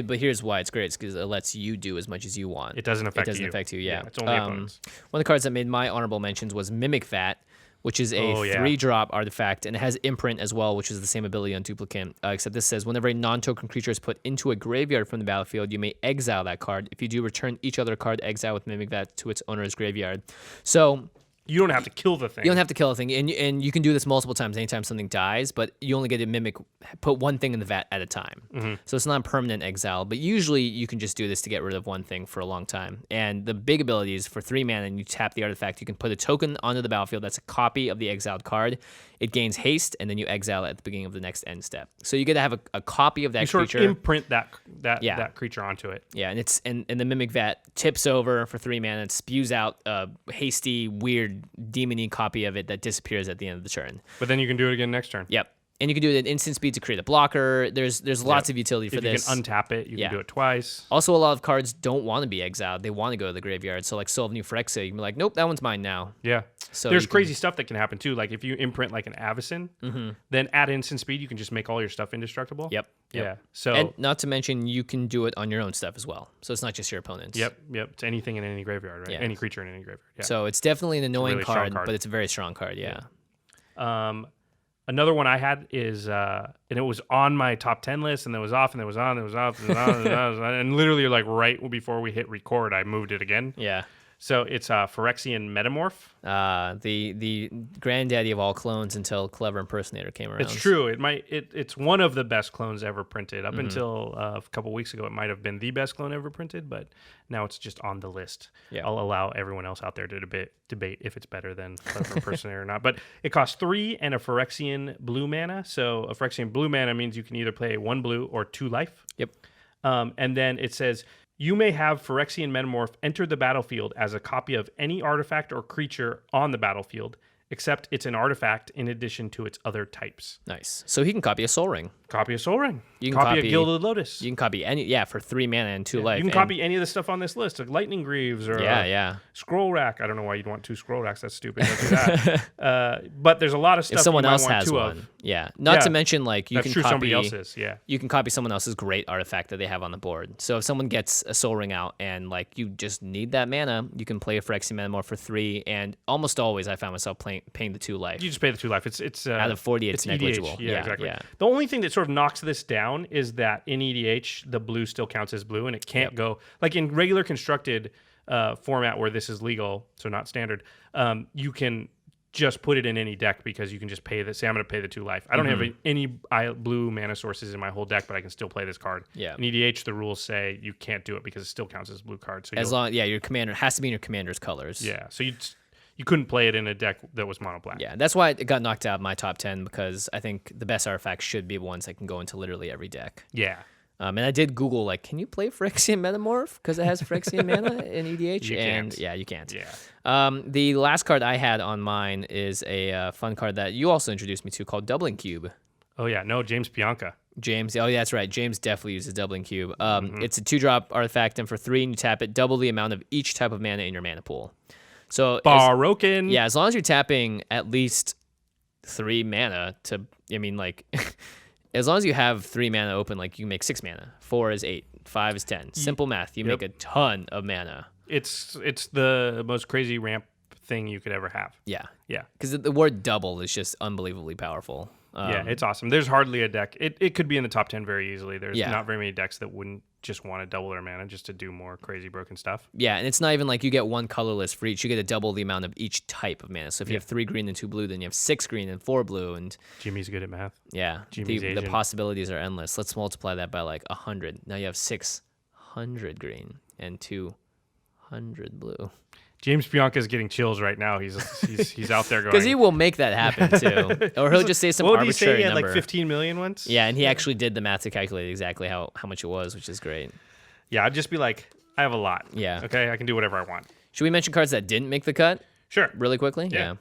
but here's why it's great. It's because it lets you do as much as you want. It doesn't affect you. Yeah. It's only opponents. One of the cards that made my honorable mentions was Mimic Vat, which is a 3-drop artifact, and it has Imprint as well, which is the same ability on Duplicant, except this says, whenever a non-token creature is put into a graveyard from the battlefield, you may exile that card. If you do, return each other card exile with Mimic Vat to its owner's graveyard. So You don't have to kill the thing. You don't have to kill a thing, and you can do this multiple times anytime something dies, but you only get to put one thing in the vat at a time. So it's not a permanent exile, but usually you can just do this to get rid of one thing for a long time. And the big ability is for 3 mana, and you tap the artifact, you can put a token onto the battlefield that's a copy of the exiled card. It gains haste, and then you exile it at the beginning of the next end step. So you get to have a copy of that you creature. Sort of imprint that creature onto it. Yeah, and the Mimic Vat tips over for 3 mana and spews out a hasty, weird, demon-y copy of it that disappears at the end of the turn. But then you can do it again next turn. Yep. And you can do it at instant speed to create a blocker. There's lots of utility for this. If you can untap it, you can do it twice. Also, a lot of cards don't want to be exiled. They want to go to the graveyard. So like Soul of New Phyrexia, you can be like, nope, that one's mine now. Yeah. So there's crazy stuff that can happen too. Like if you imprint like an Avacyn, then at instant speed, you can just make all your stuff indestructible. Yep. Yeah. So and not to mention, you can do it on your own stuff as well. So it's not just your opponent's. Yep. It's anything in any graveyard, right? Yeah. Any creature in any graveyard. Yeah. So it's definitely an annoying really strong card, card. but it's a very strong card. Yeah. Another one I had is, and it was on my top 10 list, and it was off, and it was on, and it was off, and it was on, and it was on, and literally like right before we hit record, I moved it again. Yeah. So it's Phyrexian Metamorph. The granddaddy of all clones until Clever Impersonator came around. It's true. It's one of the best clones ever printed. Up until a couple weeks ago, it might have been the best clone ever printed, but now it's just on the list. Yeah. I'll allow everyone else out there to debate if it's better than Clever Impersonator or not. But it costs 3 and a Phyrexian blue mana. So a Phyrexian blue mana means you can either play 1 blue or 2 life. Yep. And then it says, you may have Phyrexian Metamorph enter the battlefield as a copy of any artifact or creature on the battlefield, except it's an artifact in addition to its other types. Nice. So he can copy a Soul Ring. Copy a Soul Ring. You can copy a Gilded Lotus. You can copy any, for 3 mana and 2 life. You can copy any of the stuff on this list, like Lightning Greaves or Scroll Rack. I don't know why you'd want 2 Scroll Racks. That's stupid. Don't do that. But there's a lot of stuff if someone you might else want has 2 one. of. Yeah. Not to mention, like, you That's can true, copy somebody else's. Yeah. You can copy someone else's great artifact that they have on the board. So if someone gets a Soul Ring out and, like, you just need that mana, you can play a Phyrexian Metamorph for 3. And almost always I found myself paying the 2 life. You just pay the 2 life. It's out of 40, it's EDH. negligible. Yeah, exactly. Yeah. The only thing that sort of knocks this down is that in EDH, the blue still counts as blue, and it can't go like in regular constructed format where this is legal, so not standard. You can just put it in any deck because you can just pay say I'm going to pay the 2 life. I don't have any blue mana sources in my whole deck, but I can still play this card. Yeah. In EDH, the rules say you can't do it because it still counts as a blue card. So As long, your commander has to be in your commander's colors. yeah, so you couldn't play it in a deck that was mono black. Yeah, that's why it got knocked out of my top 10 because I think the best artifacts should be ones that can go into literally every deck. Yeah. And I did Google, like, can you play Phyrexian Metamorph? Because it has Phyrexian mana in EDH. You can't. Yeah, you can't. Yeah. The last card I had on mine is a fun card that you also introduced me to called Doubling Cube. Oh, yeah. No, James Bianca. James, yeah, that's right. James definitely uses Doubling Cube. It's a 2-drop artifact, and for 3, and you tap it, double the amount of each type of mana in your mana pool. So Barokin. as long as you're tapping at least 3 mana as long as you have 3 mana open, like you can make 6 mana. 4 is 8. 5 is 10. Simple math. You make a ton of mana. It's the most crazy ramp thing you could ever have. Yeah. Yeah. Because the word double is just unbelievably powerful. Yeah, it's awesome. There's hardly a deck. It could be in the top 10 very easily. There's Yeah. not very many decks that wouldn't just want to double their mana just to do more crazy broken stuff. Yeah, and it's not even like you get 1 colorless for each. You get to double the amount of each type of mana. So if you have 3 green and 2 blue, then you have 6 green and 4 blue. And Jimmy's good at math. yeah, Jimmy's the Asian. possibilities are endless. Let's multiply that by like 100. Now you have 600 green and 200 blue. James Bianca's getting chills right now. He's out there going. Because he will make that happen too, or he'll just say some what did he say? arbitrary He had number. like 15 million once. Yeah, and he actually did the math to calculate exactly how much it was, which is great. Yeah, I'd just be like, I have a lot. Yeah. Okay, I can do whatever I want. Should we mention cards that didn't make the cut Sure. really quickly? Yeah.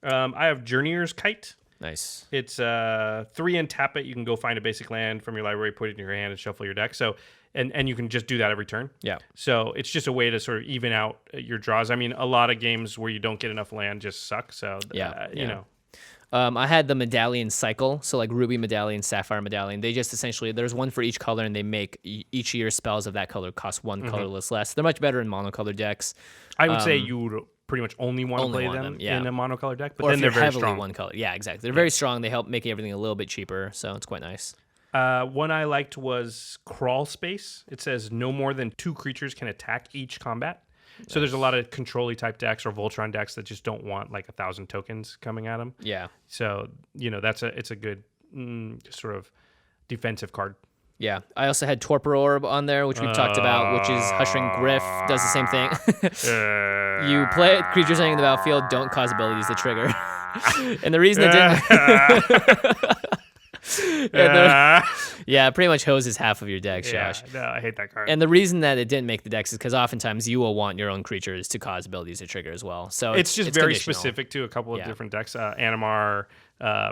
I have Journeyer's Kite. Nice. It's 3 and tap it. You can go find a basic land from your library, put it in your hand, and shuffle your deck. So, and you can just do that every turn. Yeah. So it's just a way to sort of even out your draws. I mean, a lot of games where you don't get enough land just suck. So you know. I had the medallion cycle, so like ruby medallion, sapphire medallion. They just essentially, there's one for each color, and they make each of your spells of that color cost 1 colorless less. They're much better in monocolored decks. I would say you would pretty much only want to play them in a monocolored deck, but or then they're very heavily strong. one color. Yeah, exactly. They're very strong. They help make everything a little bit cheaper, so it's quite nice. One I liked was Crawl Space. It says no more than 2 creatures can attack each combat. So there's a lot of control-y type decks or Voltron decks that just don't want like 1,000 tokens coming at them. Yeah. So, it's a good sort of defensive card. Yeah. I also had Torpor Orb on there, which we've talked about, which is Hushing Griff, does the same thing. You play it, creatures entering the battlefield don't cause abilities to trigger. And the reason it didn't... Yeah, it pretty much hoses half of your deck, Josh. No, I hate that card. And the reason that it didn't make the decks is because oftentimes you will want your own creatures to cause abilities to trigger as well. So it's just very conditional. specific to a couple of different decks. Animar,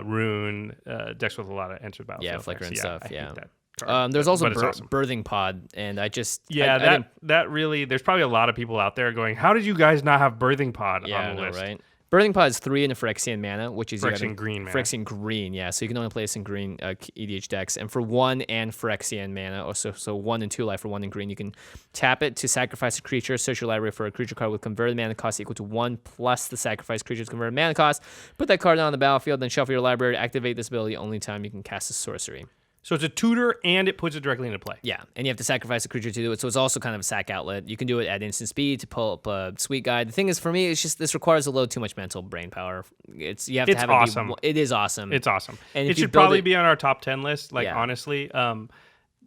Rune, decks with a lot of enter battlefield. Yeah, Flicker and stuff. I hate that card. There's also awesome. Birthing Pod, and I just... that really... There's probably a lot of people out there going, how did you guys not have Birthing Pod on the list? Right? Birthing Pod is 3 in a Phyrexian mana, which is... Phyrexian green mana. Phyrexian green, yeah. So you can only play this in green EDH decks. And for 1 and Phyrexian mana, or so 1 and 2 life for 1 in green, you can tap it to sacrifice a creature, search your library for a creature card with converted mana cost equal to 1 plus the sacrifice creature's converted mana cost. Put that card on the battlefield, then shuffle your library to activate this ability only time you can cast a sorcery. So it's a tutor, and it puts it directly into play. Yeah, and you have to sacrifice a creature to do it, so it's also kind of a sack outlet. You can do it at instant speed to pull up a sweet guide. The thing is, for me, it's just this requires a little too much mental brain power. You have to have awesome. It is awesome. It's awesome. And it should probably be on our top 10 list, honestly.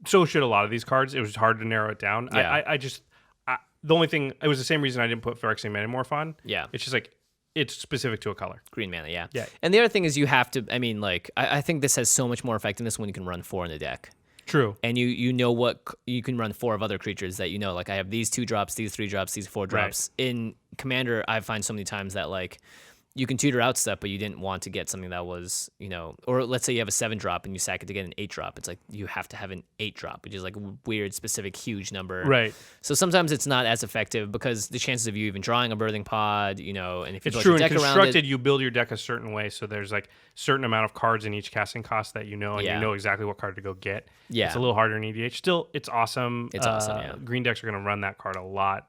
So should a lot of these cards. It was hard to narrow it down. Yeah. The only thing, it was the same reason I didn't put Phyrexian Manamorph on. Yeah. It's just like, it's specific to a color. Green mana, yeah. Yeah. And the other thing is you have to, I think this has so much more effectiveness when you can run 4 in the deck. True. And you know what, you can run 4 of other creatures that you know, like I have these 2 drops, these 3 drops, these 4 drops. Right. In Commander, I find so many times that like you can tutor out stuff, but you didn't want to get something that was, or let's say you have a 7 drop and you sack it to get an 8 drop. It's like you have to have an 8 drop, which is like a weird, specific, huge number. Right. So sometimes it's not as effective because the chances of you even drawing a Birthing Pod, and if you it's build true. your deck In around Constructed, it, you build your deck a certain way, so there's like certain amount of cards in each casting cost that you know, and you know exactly what card to go get. Yeah. It's a little harder in EDH. Still, it's awesome. It's awesome, yeah. Green decks are going to run that card a lot.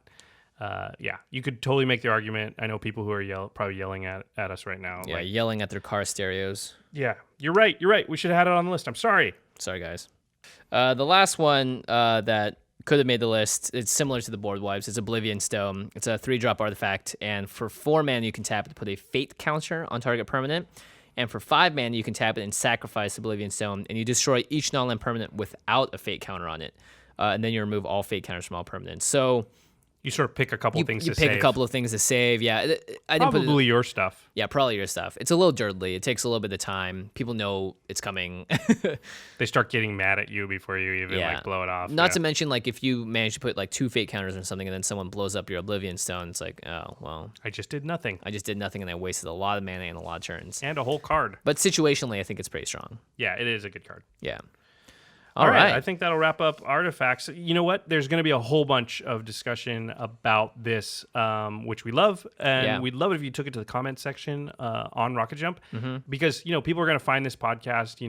You could totally make the argument. I know people who are probably yelling at us right now. Yeah, yelling at their car stereos. Yeah, you're right. We should have had it on the list. I'm sorry. Sorry, guys. The last one that could have made the list, it's similar to the Board Wipes. It's Oblivion Stone. It's a 3-drop artifact, and for 4 mana, you can tap it to put a fate counter on target permanent. And for 5 mana, you can tap it and sacrifice Oblivion Stone, and you destroy each non-land permanent without a fate counter on it. And then you remove all fate counters from all permanents. So you sort of pick a couple things to save. You pick a couple of things to save, yeah. Probably your stuff. Yeah, probably your stuff. It's a little dirtly. It takes a little bit of time. People know it's coming. They start getting mad at you before you even blow it off. Not to mention, like, if you manage to put like 2 fate counters or something and then someone blows up your Oblivion Stone, it's like, oh, well. I just did nothing. And I wasted a lot of mana and a lot of turns. And a whole card. But situationally, I think it's pretty strong. Yeah, it is a good card. Yeah. All right. I think that'll wrap up artifacts. You know what? There's going to be a whole bunch of discussion about this, which we love. And we'd love it if you took it to the comment section on Rocket Jump. Mm-hmm. Because, people are going to find this podcast,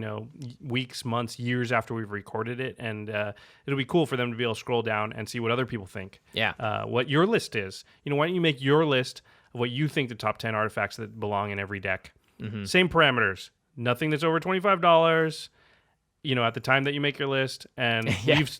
weeks, months, years after we've recorded it. And it'll be cool for them to be able to scroll down and see what other people think. Yeah. What your list is. Why don't you make your list of what you think the top 10 artifacts that belong in every deck. Mm-hmm. Same parameters. Nothing that's over $25. At the time that you make your list, and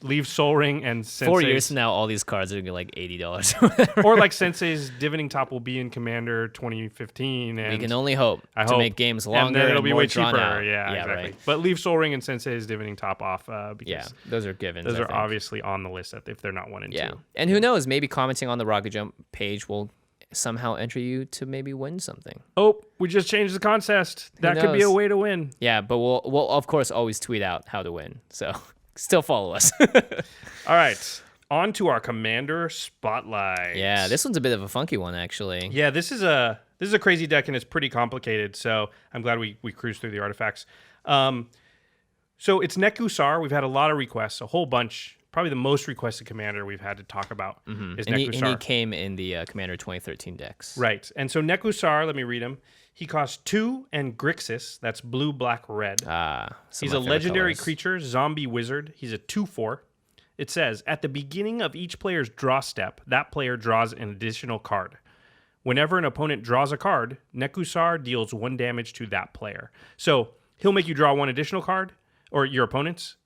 leave Soul Ring and Sensei's. 4 years from now, all these cards are going to be like $80. Or like Sensei's Divining Top will be in Commander 2015. And we can only hope to make games longer and then it'll be way cheaper. Out. Yeah, exactly. Right. But leave Soul Ring and Sensei's Divining Top off because those are givens. Those are obviously on the list if they're not 1 and 2. And who knows? Maybe commenting on the Rocket Jump page will somehow enter you to maybe win something. Oh, we just changed the contest. That could be a way to win. Yeah, but we'll of course always tweet out how to win. So still follow us. All right. On to our Commander Spotlight. Yeah, this one's a bit of a funky one actually. Yeah, this is a crazy deck and it's pretty complicated. So I'm glad we cruised through the artifacts. So it's Nekusar. We've had a lot of requests, a whole bunch. Probably the most requested commander we've had to talk about is Nekusar. And he came in the Commander 2013 decks. Right. And so Nekusar, let me read him. He costs 2 and Grixis. That's blue, black, red. He's a legendary creature, zombie wizard. He's a 2/4. It says, at the beginning of each player's draw step, that player draws an additional card. Whenever an opponent draws a card, Nekusar deals 1 damage to that player. So he'll make you draw 1 additional card, or your opponents.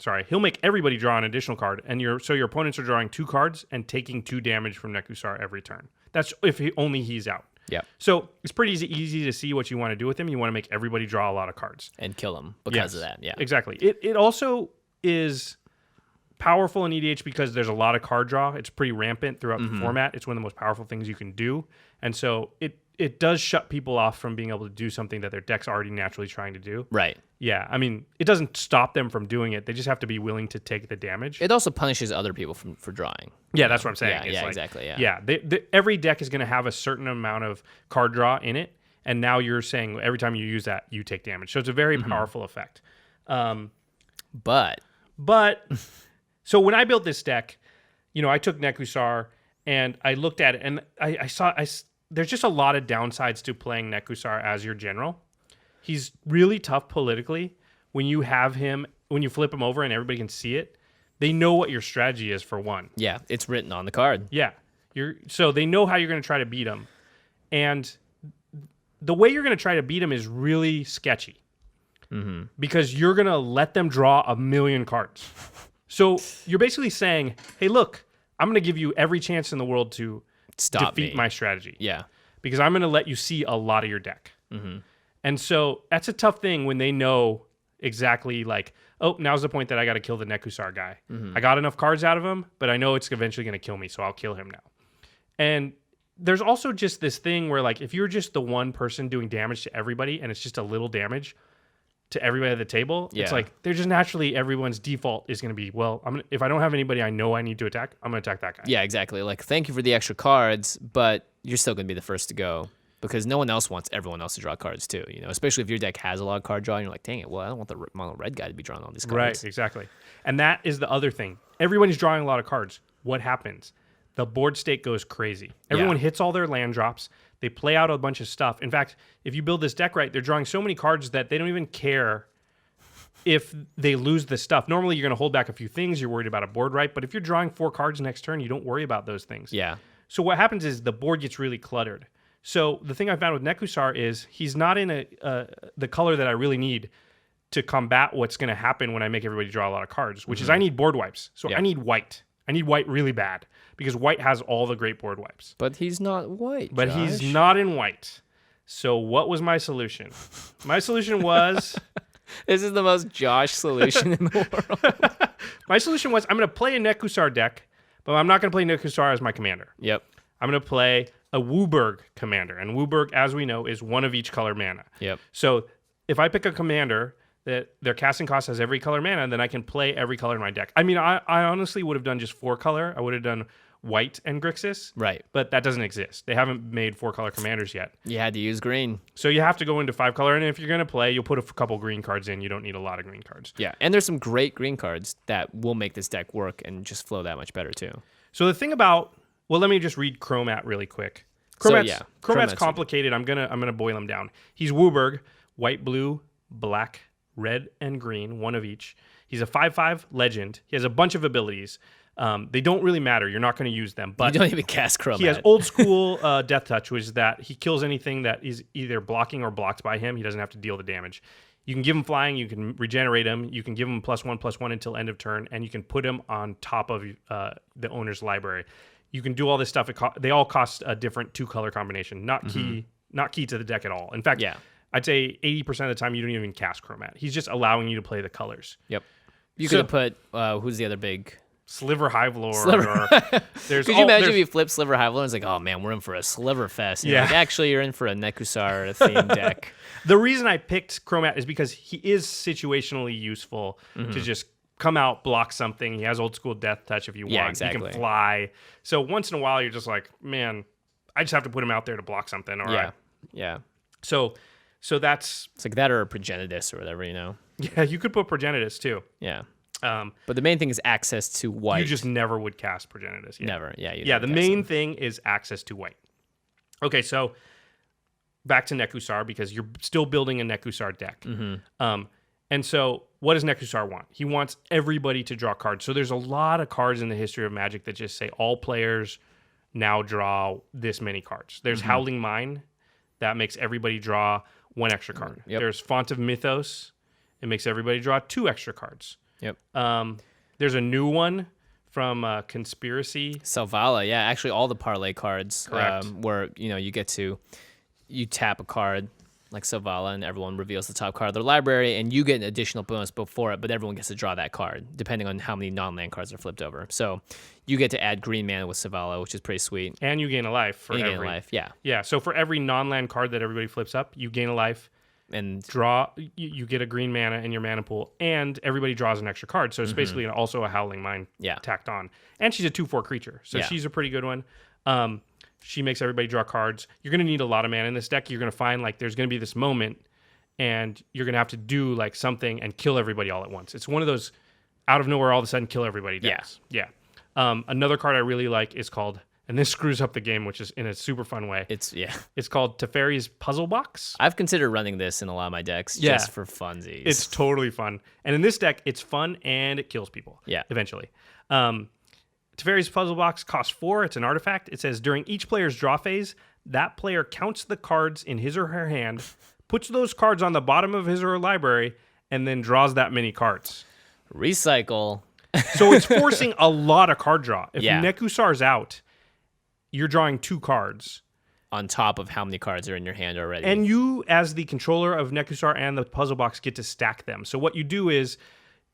Sorry, he'll make everybody draw an additional card, and your opponents are drawing 2 cards and taking 2 damage from Nekusar every turn. That's if he's out. Yeah. So it's pretty easy to see what you want to do with him. You want to make everybody draw a lot of cards And kill him because of that. Yeah. Exactly. It also is powerful in EDH because there's a lot of card draw. It's pretty rampant throughout the format. It's one of the most powerful things you can do, and so it does shut people off from being able to do something that their deck's already naturally trying to do. Right. Yeah, I mean, it doesn't stop them from doing it. They just have to be willing to take the damage. It also punishes other people for drawing. Yeah, that's what I'm saying. Yeah, exactly. Yeah. Yeah, every deck is going to have a certain amount of card draw in it, and now you're saying every time you use that, you take damage. So it's a very powerful effect. But So when I built this deck, I took Nekusar and I looked at it, and I saw there's just a lot of downsides to playing Nekusar as your general. He's really tough politically. When you flip him over and everybody can see it, they know what your strategy is for one. yeah, it's written on the card. Yeah. So they know how you're going to try to beat him. And the way you're going to try to beat him is really sketchy. Because you're going to let them draw 1,000,000 cards. So you're basically saying, hey, look, I'm going to give you every chance in the world to defeat my strategy. Yeah. Because I'm going to let you see a lot of your deck. And so that's a tough thing when they know exactly like, oh, now's the point that I got to kill the Nekusar guy. I got enough cards out of him, but I know it's eventually going to kill me, so I'll kill him now. And there's also just this thing where like if you're just the one person doing damage to everybody and it's just a little damage to everybody at the table, it's like they're just naturally everyone's default is going to be, well, if I don't have anybody I know I need to attack, I'm going to attack that guy. Yeah, exactly. Like, thank you for the extra cards, but you're still going to be the first to go because no one else wants everyone else to draw cards too. Especially if your deck has a lot of card draw, and you're like, dang it, well, I don't want the mono red guy to be drawing all these cards. Right, exactly. And that is the other thing. Everybody's drawing a lot of cards. What happens? The board state goes crazy. Everyone hits all their land drops. They play out a bunch of stuff. In fact, if you build this deck right, they're drawing so many cards that they don't even care if they lose the stuff. Normally, you're going to hold back a few things. You're worried about a board right. But if you're drawing 4 cards next turn, you don't worry about those things. Yeah. So what happens is the board gets really cluttered. So the thing I found with Nekusar is he's not in the color that I really need to combat what's going to happen when I make everybody draw a lot of cards, which is I need board wipes. So I need white. I need white really bad because white has all the great board wipes. But he's not white, But Josh. he's not in white. So what was my solution? My solution was... This is the most Josh solution in the world. My solution was I'm going to play a Nekusar deck, but I'm not going to play Nekusar as my commander. Yep. I'm going to play a Wooburg commander. And Wooburg, as we know, is one of each color mana. Yep. So if I pick a commander that their casting cost has every color mana, then I can play every color in my deck. I mean, I honestly would have done just 4 color. I would have done white and Grixis. Right. But that doesn't exist. They haven't made 4 color commanders yet. You had to use green. So you have to go into 5 color. And if you're going to play, you'll put a couple green cards in. You don't need a lot of green cards. Yeah. And there's some great green cards that will make this deck work and just flow that much better too. So the thing about, well, let me just read Cromat really quick. Cromat's Cromat's complicated. I'm gonna boil him down. He's Wooburg, white, blue, black, red, and green, one of each. He's a 5/5 legend. He has a bunch of abilities. They don't really matter. You're not going to use them. But you don't even cast Cromat. He has old school Death Touch, which is that he kills anything that is either blocking or blocked by him. He doesn't have to deal the damage. You can give him flying. You can regenerate him. You can give him +1/+1 until end of turn, and you can put him on top of the owner's library. You can do all this stuff. They all cost a different 2-color combination. Not key to the deck at all. In fact, I'd say 80% of the time you don't even cast Cromat. He's just allowing you to play the colors. Yep. You could have put who's the other big Sliver Hivlor. Could you imagine if you flip Sliver Hivlor and it's like, oh man, we're in for a Sliver Fest. Like, actually, you're in for a Nekusar themed deck. The reason I picked Cromat is because he is situationally useful to just come out, block something. He has old school Death Touch if you want. Exactly. He can fly. So once in a while, you're just like, man, I just have to put him out there to block something. All right. So that's... It's like that or a Progenitus or whatever, Yeah, you could put Progenitus too. Yeah. But the main thing is access to white. You just never would cast Progenitus. Yeah. Never. Yeah. Yeah, the main thing is access to white. Okay, so back to Nekusar because you're still building a Nekusar deck. And so what does Nekusar want? He wants everybody to draw cards. So there's a lot of cards in the history of Magic that just say all players now draw this many cards. There's Howling Mine that makes everybody draw 1 extra card. There's Font of Mythos, It makes everybody draw 2 extra cards. Yep. There's a new one from Conspiracy. Selvala, yeah. Actually, all the parlay cards, Correct. where you tap a card like Selvala, and everyone reveals the top card of their library, and you get an additional bonus before it, but everyone gets to draw that card, depending on how many non-land cards are flipped over. So you get to add green mana with Selvala, which is pretty sweet. And you gain a life for And you every. gain a life, yeah. Yeah, so for every non-land card that everybody flips up, you gain a life. And Draw, you get a green mana in your mana pool, and everybody draws an extra card. So it's basically also a Howling Mine Yeah. tacked on. And she's a 2/4 creature, so Yeah. she's a pretty good one. She makes everybody draw cards. You're going to need a lot of mana in this deck. You're going to find like there's going to be this moment, and you're going to have to do like something and kill everybody all at once. It's one of those out of nowhere, all of a sudden kill everybody decks. Yeah. Another card I really like is called, and this screws up the game, which is in a super fun way. it's called Teferi's Puzzle Box. I've considered running this in a lot of my decks just for funsies. It's totally fun. And in this deck, it's fun and it kills people. Yeah. Eventually. Teferi's Puzzle Box costs 4. It's an artifact. It says during each player's draw phase, that player counts the cards in his or her hand, puts those cards on the bottom of his or her library, and then draws that many cards. Recycle. So it's forcing a lot of card draw. If Yeah. Nekusar's out, you're drawing 2 cards. On top of how many cards are in your hand already. And you, as the controller of Nekusar and the puzzle box, get to stack them. So what you do is,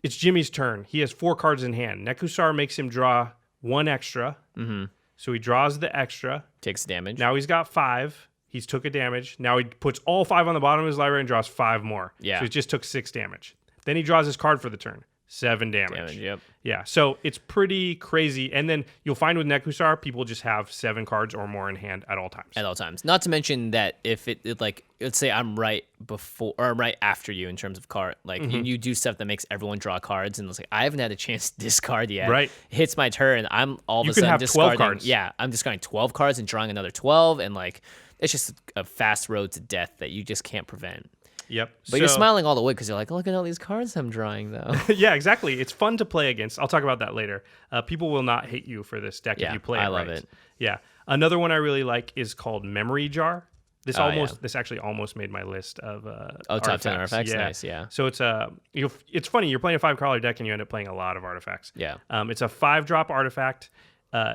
it's Jimmy's turn. He has 4 cards in hand. Nekusar makes him draw 1 extra. Mm-hmm. So he draws the extra. Takes damage. Now he's got 5. He's took a damage. Now he puts all 5 on the bottom of his library and draws 5 more. Yeah. So he just took 6 damage. Then he draws his card for the turn. 7 damage. Yep. Yeah, so it's pretty crazy. And then you'll find with Nekusar, people just have 7 cards or more in hand at all times. At all times. Not to mention that if it like, let's say I'm right before or right after you in terms of card, like Mm-hmm. you do stuff that makes everyone draw cards, and it's like I haven't had a chance to discard yet. Right. Hits my turn, I'm all of You a can sudden have 12 discarding. cards. Yeah, I'm discarding 12 cards and drawing another 12, and like it's just a fast road to death that you just can't prevent. Yep. But you're smiling all the way because you're like, look at all these cards I'm drawing, though. Yeah, exactly. It's fun to play against. I'll talk about that later. People will not hate you for this deck if Yeah, you play it I love right. it. Yeah. Another one I really like is called Memory Jar. This yeah. this actually almost made my list of top 10 artifacts? Nice, yeah. So it's funny. You're playing a 5-color deck and you end up playing a lot of artifacts. Yeah. It's a 5-drop artifact.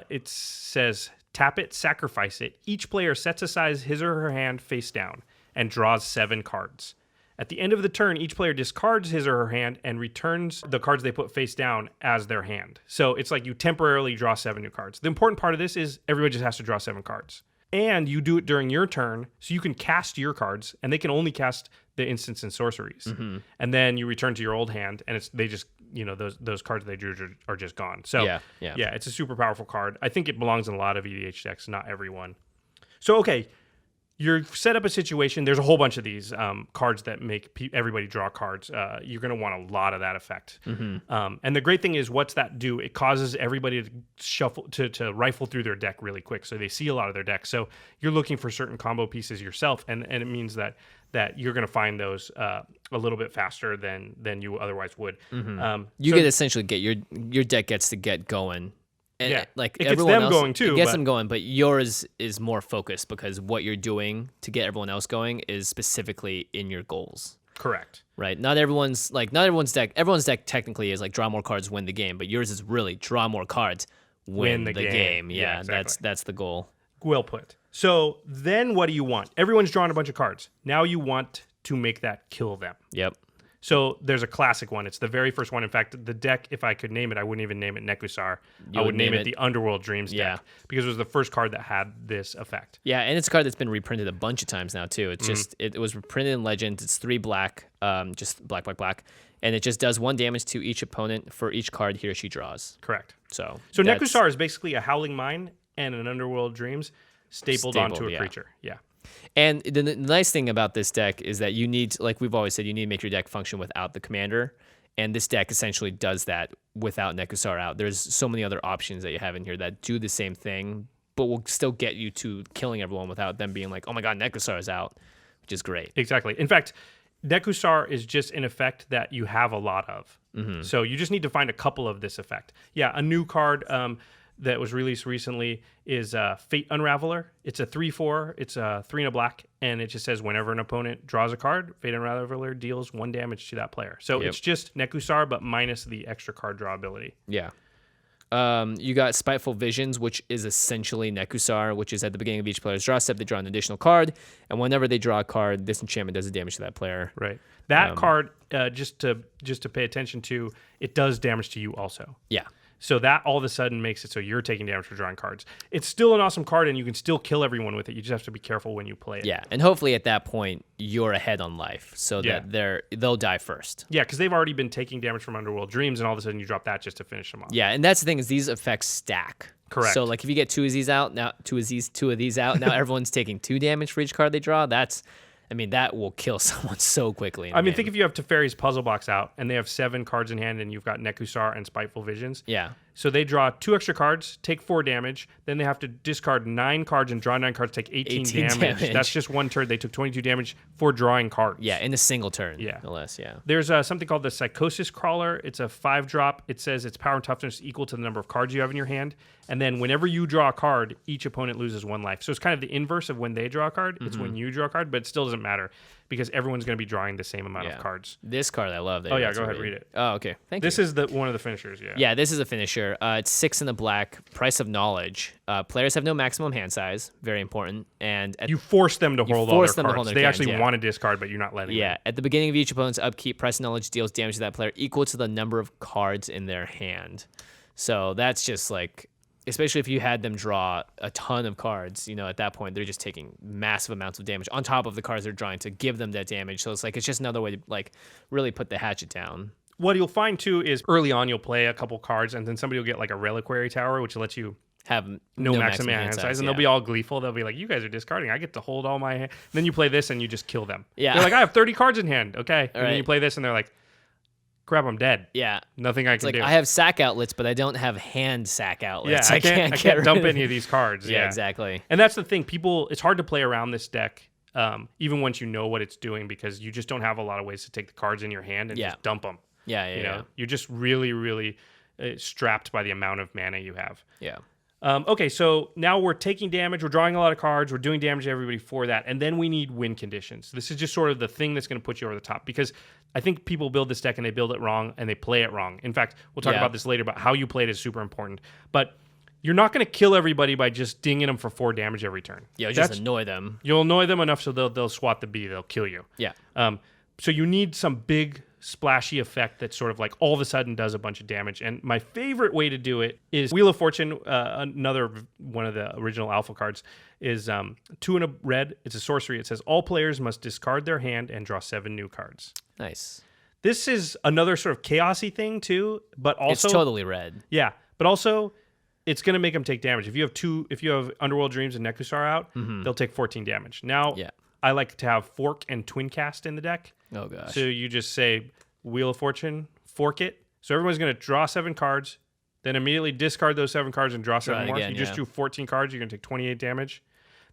It says tap it, sacrifice it. Each player sets aside his or her hand face down and draws 7 cards. At the end of the turn, each player discards his or her hand and returns the cards they put face down as their hand. So it's like you temporarily draw 7 new cards. The important part of this is everybody just has to draw 7 cards. And you do it during your turn, so you can cast your cards, and they can only cast the instants and sorceries. Mm-hmm. And then you return to your old hand, and they just, those cards they drew are just gone. So Yeah. it's a super powerful card. I think it belongs in a lot of EDH decks, not every one. So, okay. You're set up a situation. There's a whole bunch of these cards that make everybody draw cards. You're going to want a lot of that effect. Mm-hmm. And the great thing is, what's that do? It causes everybody to shuffle to rifle through their deck really quick, so they see a lot of their deck. So you're looking for certain combo pieces yourself, and it means that you're going to find those a little bit faster than you otherwise would. Mm-hmm. You get essentially get your deck gets to get going. And yeah, like it gets everyone them else, going too. It gets them going, but yours is more focused because what you're doing to get everyone else going is specifically in your goals. Correct. Right. Not everyone's deck. Everyone's deck technically is like draw more cards, win the game, but yours is really draw more cards, win the game. Yeah, exactly. that's the goal. Well put. So then what do you want? Everyone's drawn a bunch of cards. Now you want to make that kill them. Yep. So there's a classic one. It's the very first one. In fact, the deck, if I could name it, I wouldn't even name it Nekusar. I would name it the Underworld Dreams deck because it was the first card that had this effect. Yeah, and it's a card that's been reprinted a bunch of times now too. It's just it was reprinted in Legends. It's 3 black, just black, and it just does 1 damage to each opponent for each card he or she draws. Correct. So Nekusar is basically a Howling Mine and an Underworld Dreams stapled onto a creature. Yeah. And the nice thing about this deck is that you need, like we've always said, you need to make your deck function without the commander. And this deck essentially does that without Nekusar out. There's so many other options that you have in here that do the same thing, but will still get you to killing everyone without them being like, oh my God, Nekusar is out, which is great. Exactly. In fact, Nekusar is just an effect that you have a lot of. Mm-hmm. So you just need to find a couple of this effect. Yeah, a new card. that was released recently is Fate Unraveler. It's a 3/4. It's a 3 and a black, and it just says whenever an opponent draws a card, Fate Unraveler deals 1 damage to that player. So it's just Nekusar, but minus the extra card draw ability. Yeah. You got Spiteful Visions, which is essentially Nekusar, which is at the beginning of each player's draw step, they draw an additional card, and whenever they draw a card, this enchantment does the damage to that player. Right. That card, just to pay attention to, it does damage to you also. Yeah. So that all of a sudden makes it so you're taking damage for drawing cards. It's still an awesome card, and you can still kill everyone with it. You just have to be careful when you play it. Yeah, and hopefully at that point, you're ahead on life, so that they'll die first. Yeah, because they've already been taking damage from Underworld Dreams, and all of a sudden you drop that just to finish them off. Yeah, and that's the thing is these effects stack. Correct. So like if you get two of these out, now everyone's taking 2 damage for each card they draw. That will kill someone so quickly. Think if you have Teferi's Puzzle Box out and they have 7 cards in hand and you've got Nekusar and Spiteful Visions. Yeah. So they draw 2 extra cards, take 4 damage. Then they have to discard 9 cards and draw 9 cards, take 18 damage. That's just one turn. They took 22 damage for drawing cards. Yeah, in a single turn. Yeah. No less, yeah. There's something called the Psychosis Crawler. It's a 5-drop. It says its power and toughness equal to the number of cards you have in your hand. And then whenever you draw a card, each opponent loses 1 life. So it's kind of the inverse of when they draw a card. It's when you draw a card, but it still doesn't matter because everyone's going to be drawing the same amount of cards. This card I love. Oh, yeah, go ahead, read it. Oh, okay. Thank you. This is one of the finishers, yeah. Yeah, this is a finisher. It's 6 in the black, Price of Knowledge. Players have no maximum hand size, very important. And you force them to hold all their cards. They actually want to discard, but you're not letting them. Yeah, at the beginning of each opponent's upkeep, Price of Knowledge deals damage to that player equal to the number of cards in their hand. So that's just like, especially if you had them draw a ton of cards, at that point, they're just taking massive amounts of damage on top of the cards they're drawing to give them that damage. So it's just another way to really put the hatchet down. What you'll find too is early on you'll play a couple cards and then somebody will get like a Reliquary Tower, which lets you have no maximum hand size, and they'll be all gleeful. They'll be like, "You guys are discarding. I get to hold all my hand." And then you play this and you just kill them. Yeah, they're like, "I have 30 cards in hand." Okay, and then you play this and they're like, "Crap, I'm dead." Yeah, nothing I can do. I have sack outlets, but I don't have hand sack outlets. Yeah, I can't dump any of these cards. Yeah, exactly. And that's the thing. It's hard to play around this deck. Even once you know what it's doing, because you just don't have a lot of ways to take the cards in your hand and just dump them. Yeah. You're just really, really strapped by the amount of mana you have. Yeah. Okay, so now we're taking damage. We're drawing a lot of cards. We're doing damage to everybody for that. And then we need win conditions. This is just sort of the thing that's going to put you over the top, because I think people build this deck and they build it wrong and they play it wrong. In fact, we'll talk about this later, but how you play it is super important. But you're not going to kill everybody by just dinging them for 4 damage every turn. Yeah, just annoy them. You'll annoy them enough so they'll swat the B. They'll kill you. Yeah. So you need some big splashy effect that sort of like all of a sudden does a bunch of damage. And my favorite way to do it is Wheel of Fortune. Another one of the original alpha cards is 2 and a red. It's a sorcery. It says all players must discard their hand and draw 7 new cards. Nice. This is another sort of chaosy thing too, but also it's totally red. Yeah, but also it's going to make them take damage. If you have Underworld Dreams and Nekusar out, they'll take 14 damage. Now, I like to have Fork and Twin Cast in the deck. Oh gosh. So you just say Wheel of Fortune, fork it. So everyone's going to draw 7 cards, then immediately discard those 7 cards and draw 7 more. Again, you just drew 14 cards, you're going to take 28 damage.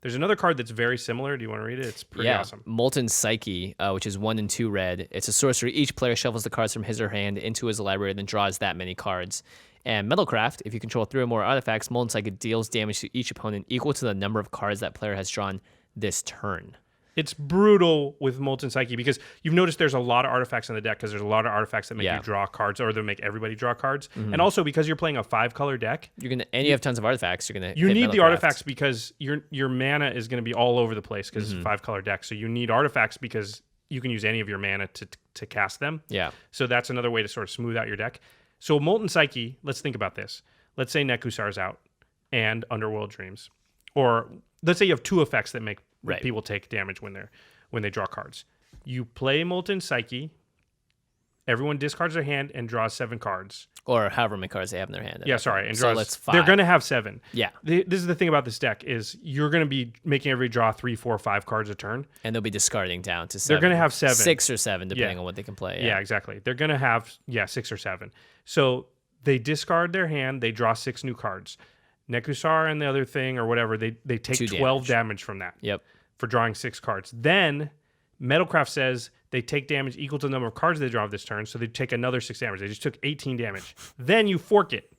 There's another card that's very similar. Do you want to read it? It's pretty awesome. Molten Psyche, which is 1 and 2 red. It's a sorcery. Each player shuffles the cards from his or her hand into his library, then draws that many cards. And Metalcraft, if you control 3 or more artifacts, Molten Psyche deals damage to each opponent equal to the number of cards that player has drawn this turn. It's brutal with Molten Psyche because you've noticed there's a lot of artifacts in the deck because there's a lot of artifacts that make you draw cards or that make everybody draw cards. And also because you're playing a 5-color deck. You have tons of artifacts. You're gonna. You need the artifacts because your mana is going to be all over the place because it's a 5-color deck. So you need artifacts because you can use any of your mana to cast them. Yeah. So that's another way to sort of smooth out your deck. So Molten Psyche, let's think about this. Let's say Nekusar's out and Underworld Dreams. Or let's say you have 2 effects that make people take damage when they draw cards. You play Molten Psyche. Everyone discards their hand and draws 7 cards. Or however many cards they have in their hand. Yeah, sorry. And draws, that's 5. They're going to have 7. Yeah. This is the thing about this deck is you're going to be making everybody draw 3, 4, 5 cards a turn. And they'll be discarding down to 7. They're going to have 7. 6 or 7, depending on what they can play. Yeah, exactly. They're going to have, 6 or 7. So they discard their hand. They draw 6 new cards. Nekusar and the other thing or whatever, they take 12 damage from that. Yep. For drawing 6 cards. Then Metalcraft says they take damage equal to the number of cards they draw this turn, so they take another 6 damage. They just took 18 damage. Then you fork it.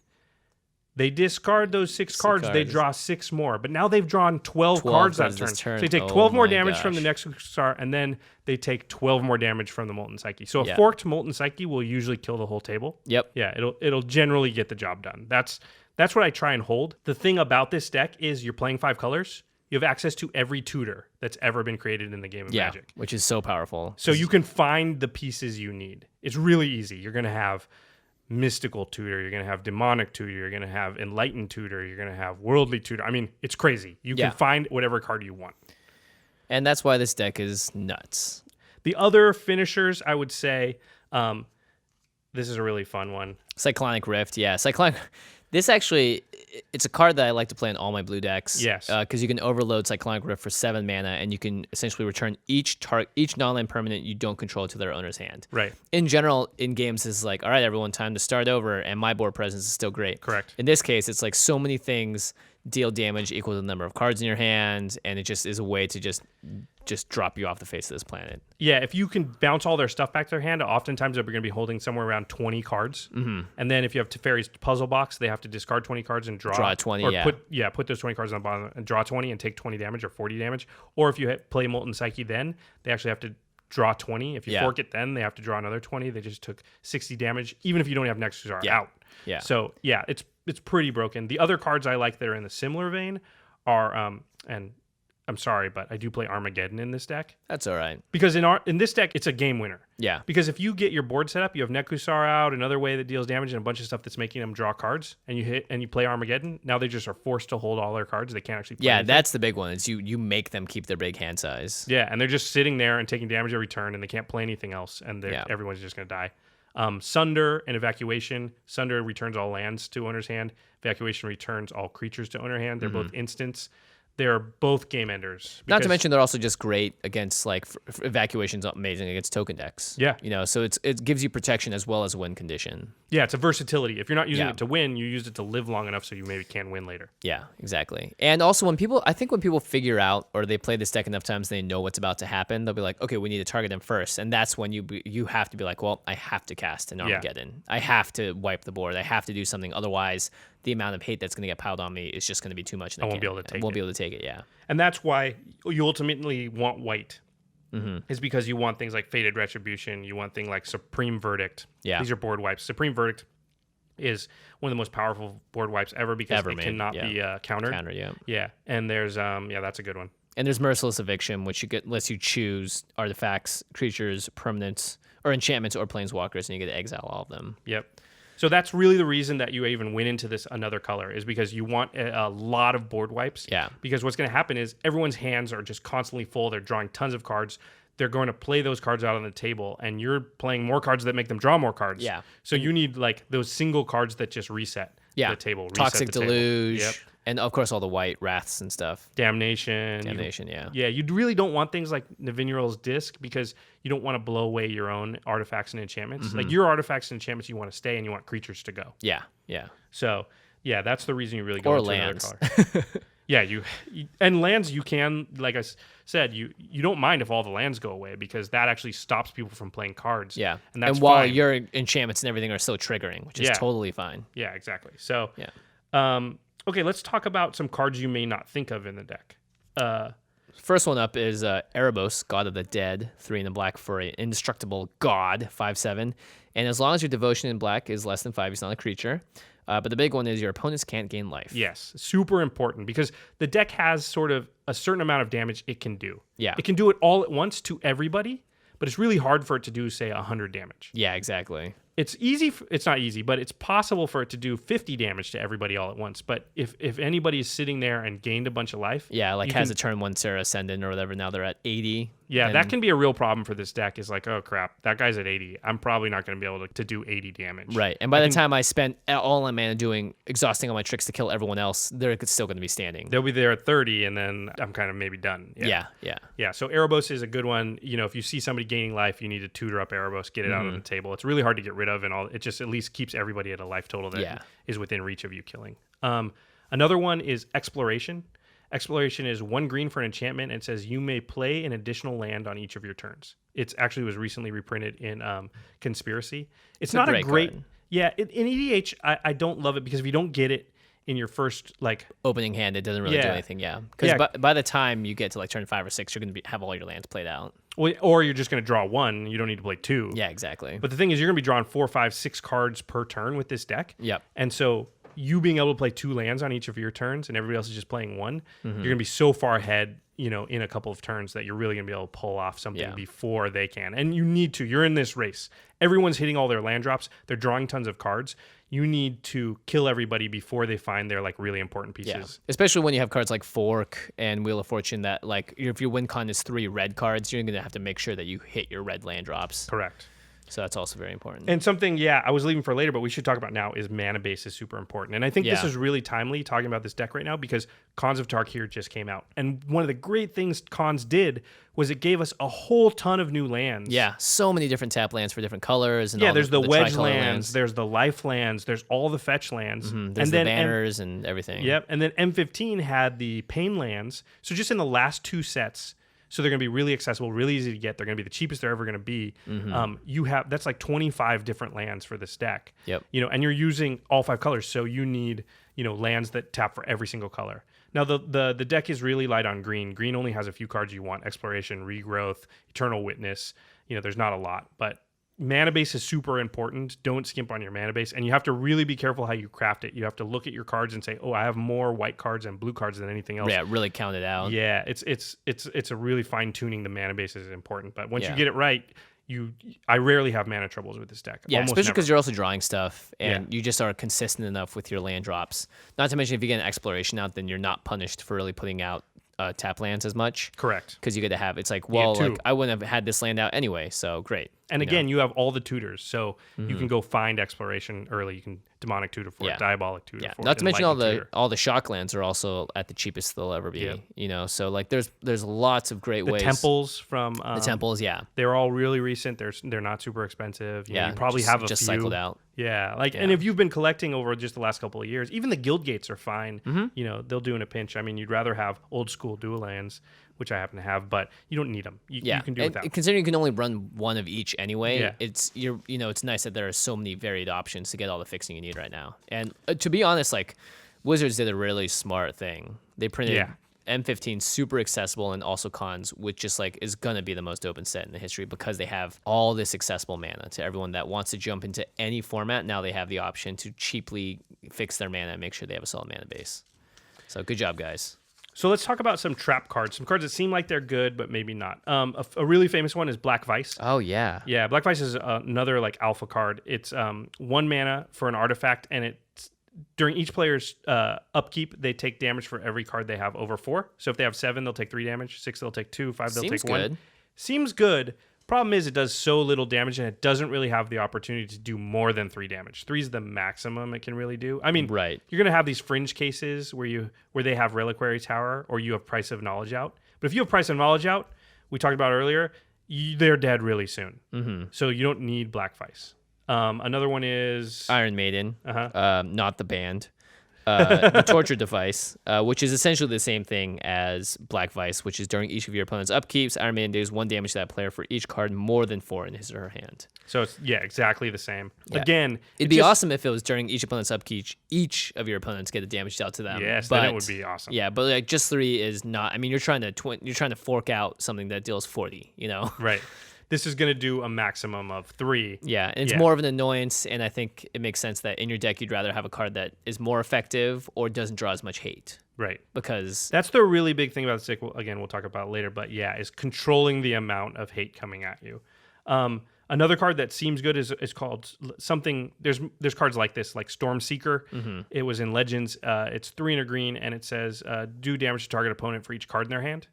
They discard those six cards. They draw 6 more. But now they've drawn 12 cards that turn. So they take 12 more damage from the Nekusar, and then they take 12 more damage from the Molten Psyche. So a forked Molten Psyche will usually kill the whole table. Yep. Yeah, it'll generally get the job done. That's what I try and hold. The thing about this deck is you're playing 5 colors. You have access to every tutor that's ever been created in the game of Magic. Which is so powerful. So you can find the pieces you need. It's really easy. You're going to have mystical tutor, you're going to have demonic tutor, you're going to have enlightened tutor, you're going to have worldly tutor. I mean, it's crazy. You can find whatever card you want. And that's why this deck is nuts. The other finishers, I would say, this is a really fun one. Cyclonic Rift, yeah. This actually, it's a card that I like to play in all my blue decks. Yes. Because you can overload Cyclonic Rift for 7 mana, and you can essentially return each non-land permanent you don't control to their owner's hand. Right. In general, in games, it's like, all right, everyone, time to start over, and my board presence is still great. Correct. In this case, it's like so many things deal damage equal to the number of cards in your hand, and it just is a way to just drop you off the face of this planet. Yeah, if you can bounce all their stuff back to their hand, oftentimes they're going to be holding somewhere around 20 cards. Mm-hmm. And then if you have Teferi's puzzle box, they have to discard 20 cards and draw 20, put those 20 cards on the bottom and draw 20 and take 20 damage or 40 damage. Or if you play Molten Psyche, then they actually have to draw 20. If you fork it, then they have to draw another 20. They just took 60 damage, even if you don't have Nekusar out. Yeah. So, yeah, it's pretty broken. The other cards I like that are in the similar vein are, and I'm sorry, but I do play Armageddon in this deck. That's all right. Because in this deck, it's a game winner. Yeah. Because if you get your board set up, you have Nekusar out, another way that deals damage, and a bunch of stuff that's making them draw cards, and you hit and you play Armageddon, now they just are forced to hold all their cards. They can't actually play anything. That's the big one. Is you make them keep their big hand size. Yeah, and they're just sitting there and taking damage every turn, and they can't play anything else, and everyone's just going to die. Sunder and Evacuation. Sunder returns all lands to owner's hand. Evacuation returns all creatures to owner hand. They're both instants. They're both game enders. Not to mention they're also just great against Evacuation's amazing against token decks. Yeah. So it gives you protection as well as a win condition. Yeah, it's a versatility. If you're not using it to win, you use it to live long enough so you maybe can win later. Yeah, exactly. And also when people figure out or they play this deck enough times, they know what's about to happen. They'll be like, okay, we need to target them first, and that's when you have to be like, well, I have to cast an Armageddon. I have to wipe the board. I have to do something. Otherwise, the amount of hate that's going to get piled on me is just going to be too much. And I won't be able to take it. Yeah. And that's why you ultimately want white. Is because you want things like Fated Retribution. You want things like Supreme Verdict. Yeah. These are board wipes. Supreme Verdict is one of the most powerful board wipes ever because it cannot be countered. Yeah. And there's that's a good one. And there's Merciless Eviction, which lets you choose artifacts, creatures, permanents, or enchantments, or planeswalkers, and you get to exile all of them. Yep. So that's really the reason that you even went into this another color is because you want a lot of board wipes. Yeah. Because what's going to happen is everyone's hands are just constantly full. They're drawing tons of cards. They're going to play those cards out on the table, and you're playing more cards that make them draw more cards. Yeah. So you need like those single cards that just reset the table. Toxic Deluge. Yep. And of course all the white wraths and stuff. Damnation, yeah. Yeah, you really don't want things like Navinural's Disc because you don't want to blow away your own artifacts and enchantments. Like your artifacts and enchantments, you want to stay and you want creatures to go. Yeah. So, yeah, that's the reason you really go into lands. another color. Yeah, and lands you can, like I said, you don't mind if all the lands go away because that actually stops people from playing cards. Yeah, and that's while fine. your enchantments and everything are still triggering, which is totally fine. Yeah, exactly. So, okay, let's talk about some cards you may not think of in the deck. First one up is Erebos, God of the Dead, 3 in the black for an indestructible god, 5/7. And as long as your devotion in black is less than 5, he's not a creature. But the big one is your opponents can't gain life. Yes, super important because the deck has sort of a certain amount of damage it can do. Yeah. It can do it all at once to everybody, but it's really hard for it to do, say, 100 damage. Yeah, exactly. It's easy. It's not easy, but it's possible for it to do 50 damage to everybody all at once. But if anybody is sitting there and gained a bunch of life, has a turn 1 Sarah Ascendant or whatever. Now they're at 80. Yeah, that can be a real problem for this deck. Is like, oh crap, that guy's at 80. I'm probably not going to be able to do 80 damage. Right, and by the time I spent all my mana exhausting all my tricks to kill everyone else, they're still going to be standing. They'll be there at 30, and then I'm kind of maybe done. Yeah. So Erebos is a good one. You know, if you see somebody gaining life, you need to tutor up Erebos, get it out on the table. It's really hard to get rid of, and all. It just at least keeps everybody at a life total that is within reach of you killing. Another one is Exploration. Exploration is 1 green for an enchantment and says you may play an additional land on each of your turns. It actually was recently reprinted in Conspiracy. It's not a great card. Yeah, in EDH, I don't love it because if you don't get it, in your first like Opening hand, it doesn't really do Yeah. anything. Yeah, because by the time you get to like turn 5 or 6, you're gonna have all your lands played out. or you're just going to draw 1. You don't need to play 2. Yeah, exactly. But the thing is, you're going to be drawing 4, 5, 6 cards per turn with this deck. Yep. And so you being able to play 2 lands on each of your turns and everybody else is just playing 1, you're going to be so far ahead, in a couple of turns that you're really going to be able to pull off something before they can. And you need to. You're in this race. Everyone's hitting all their land drops. They're drawing tons of cards. You need to kill everybody before they find their like really important pieces. Yeah. Especially when you have cards like Fork and Wheel of Fortune that like if your win con is 3 red cards, you're going to have to make sure that you hit your red land drops. Correct. So that's also very important. And something, I was leaving for later, but we should talk about now is mana base is super important. And I think this is really timely talking about this deck right now because Khans of Tarkir just came out. And one of the great things Khans did was it gave us a whole ton of new lands. Yeah, so many different tap lands for different colors. And there's the wedge tricolor lands, there's the life lands, there's all the fetch lands. There's the banners and everything. Yep, and then M15 had the pain lands. So just in the last 2 sets, so they're going to be really accessible, really easy to get. They're going to be the cheapest they're ever going to be. That's like 25 different lands for this deck. Yep. And you're using all 5 colors, so you need lands that tap for every single color. Now the deck is really light on green. Green only has a few cards you want: Exploration, Regrowth, Eternal Witness. There's not a lot, but mana base is super important. Don't skimp on your mana base, and you have to really be careful how you craft it. You have to look at your cards and say, "Oh, I have more white cards and blue cards than anything else." Yeah, really count it out. Yeah, it's a really fine tuning. The mana base is important, but once you get it right, I rarely have mana troubles with this deck. Yeah, Almost especially never. because you're also drawing stuff, and you just are consistent enough with your land drops. Not to mention, if you get an exploration out, then you're not punished for really putting out tap lands as much. Correct. Because you get to have it's like, well, like I wouldn't have had this land out anyway, so great. And again, you have all the tutors, so you can go find exploration early. You can demonic tutor for it, diabolic tutor for it. Not to mention tutor. all the shock lands are also at the cheapest they'll ever be. So like there's lots of great ways. The temples from the temples, they're all really recent. They're not super expensive. You probably have a just few. cycled out. Yeah, and if you've been collecting over just the last couple of years, even the guild gates are fine. They'll do in a pinch. I mean, you'd rather have old school dual lands, which I happen to have, but you don't need them. You can do without. Considering you can only run one of each anyway, it's nice that there are so many varied options to get all the fixing you need right now. And to be honest, like Wizards did a really smart thing. They printed M15 super accessible and also Khans, which just like is gonna be the most open set in the history because they have all this accessible mana to everyone that wants to jump into any format. Now they have the option to cheaply fix their mana and make sure they have a solid mana base. So good job, guys. So let's talk about some trap cards. Some cards that seem like they're good, but maybe not. A really famous one is Black Vice. Oh, yeah. Yeah, Black Vice is another like alpha card. It's 1 mana for an artifact, and it's during each player's upkeep, they take damage for every card they have over 4. So if they have 7, they'll take 3 damage. 6, they'll take 2. 5, they'll take 1. Good. Seems good. Problem is, it does so little damage, and it doesn't really have the opportunity to do more than 3 damage. 3 is the maximum it can really do. I mean, right. You're going to have these fringe cases where they have Reliquary Tower or you have Price of Knowledge out. But if you have Price of Knowledge out, we talked about earlier, they're dead really soon. So you don't need Black Vice. Another one is Iron Maiden, not the band. The torture device, which is essentially the same thing as Black Vice, which is during each of your opponent's upkeeps, Iron Maiden deals 1 damage to that player for each card more than 4 in his or her hand. So it's exactly the same. Yeah. Again, it'd be awesome if it was during each opponent's upkeep, each of your opponents get the damage dealt to them. Yes, then it would be awesome. Yeah, but like just 3 is not. I mean, you're trying to fork out something that deals 40. Right. This is going to do a maximum of 3. Yeah, and it's more of an annoyance, and I think it makes sense that in your deck you'd rather have a card that is more effective or doesn't draw as much hate. Right. Because that's the really big thing about the stick. Again, we'll talk about it later, but is controlling the amount of hate coming at you. Another card that seems good is called something. There's cards like this, like Storm Seeker. It was in Legends. It's 3 and a green, and it says do damage to target opponent for each card in their hand,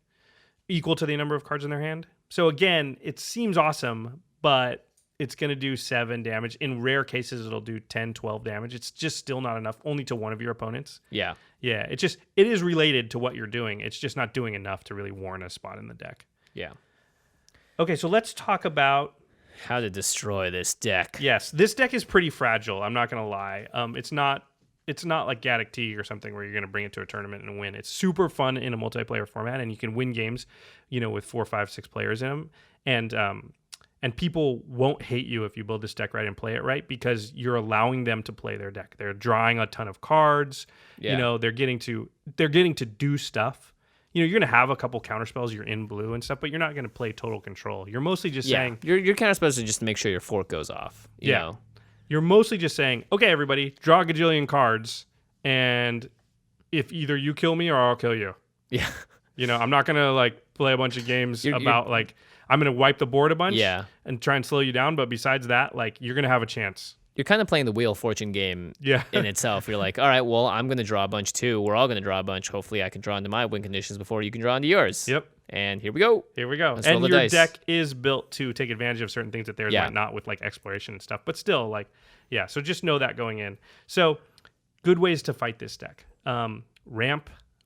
equal to the number of cards in their hand. So again, it seems awesome, but it's going to do 7 damage. In rare cases, it'll do 10, 12 damage. It's just still not enough, only to one of your opponents. Yeah. Yeah, it is related to what you're doing. It's just not doing enough to really warrant a spot in the deck. Yeah. Okay, so let's talk about how to destroy this deck. Yes, this deck is pretty fragile, I'm not going to lie. It's not like Gaddock T or something where you're going to bring it to a tournament and win. It's super fun in a multiplayer format, and you can win games, with 4, 5, 6 players in them. And And people won't hate you if you build this deck right and play it right, because you're allowing them to play their deck. They're drawing a ton of cards. Yeah. You know, they're getting to do stuff. You know, you're gonna have a couple counter spells. You're in blue and stuff, but you're not gonna play total control. You're mostly just saying you're kind of supposed to just make sure your fork goes off. You know? You're mostly just saying, okay, everybody, draw a gajillion cards, and if either you kill me or I'll kill you. Yeah. You know, I'm not gonna like play a bunch of games about like I'm going to wipe the board a bunch and try and slow you down. But besides that, like, you're going to have a chance. You're kind of playing the Wheel of Fortune game in itself. You're like, all right, well, I'm going to draw a bunch too. We're all going to draw a bunch. Hopefully I can draw into my win conditions before you can draw into yours. Yep. And here we go. And your deck is built to take advantage of certain things that theirs might not, with like exploration and stuff. But still, like, so just know that going in. So good ways to fight this deck.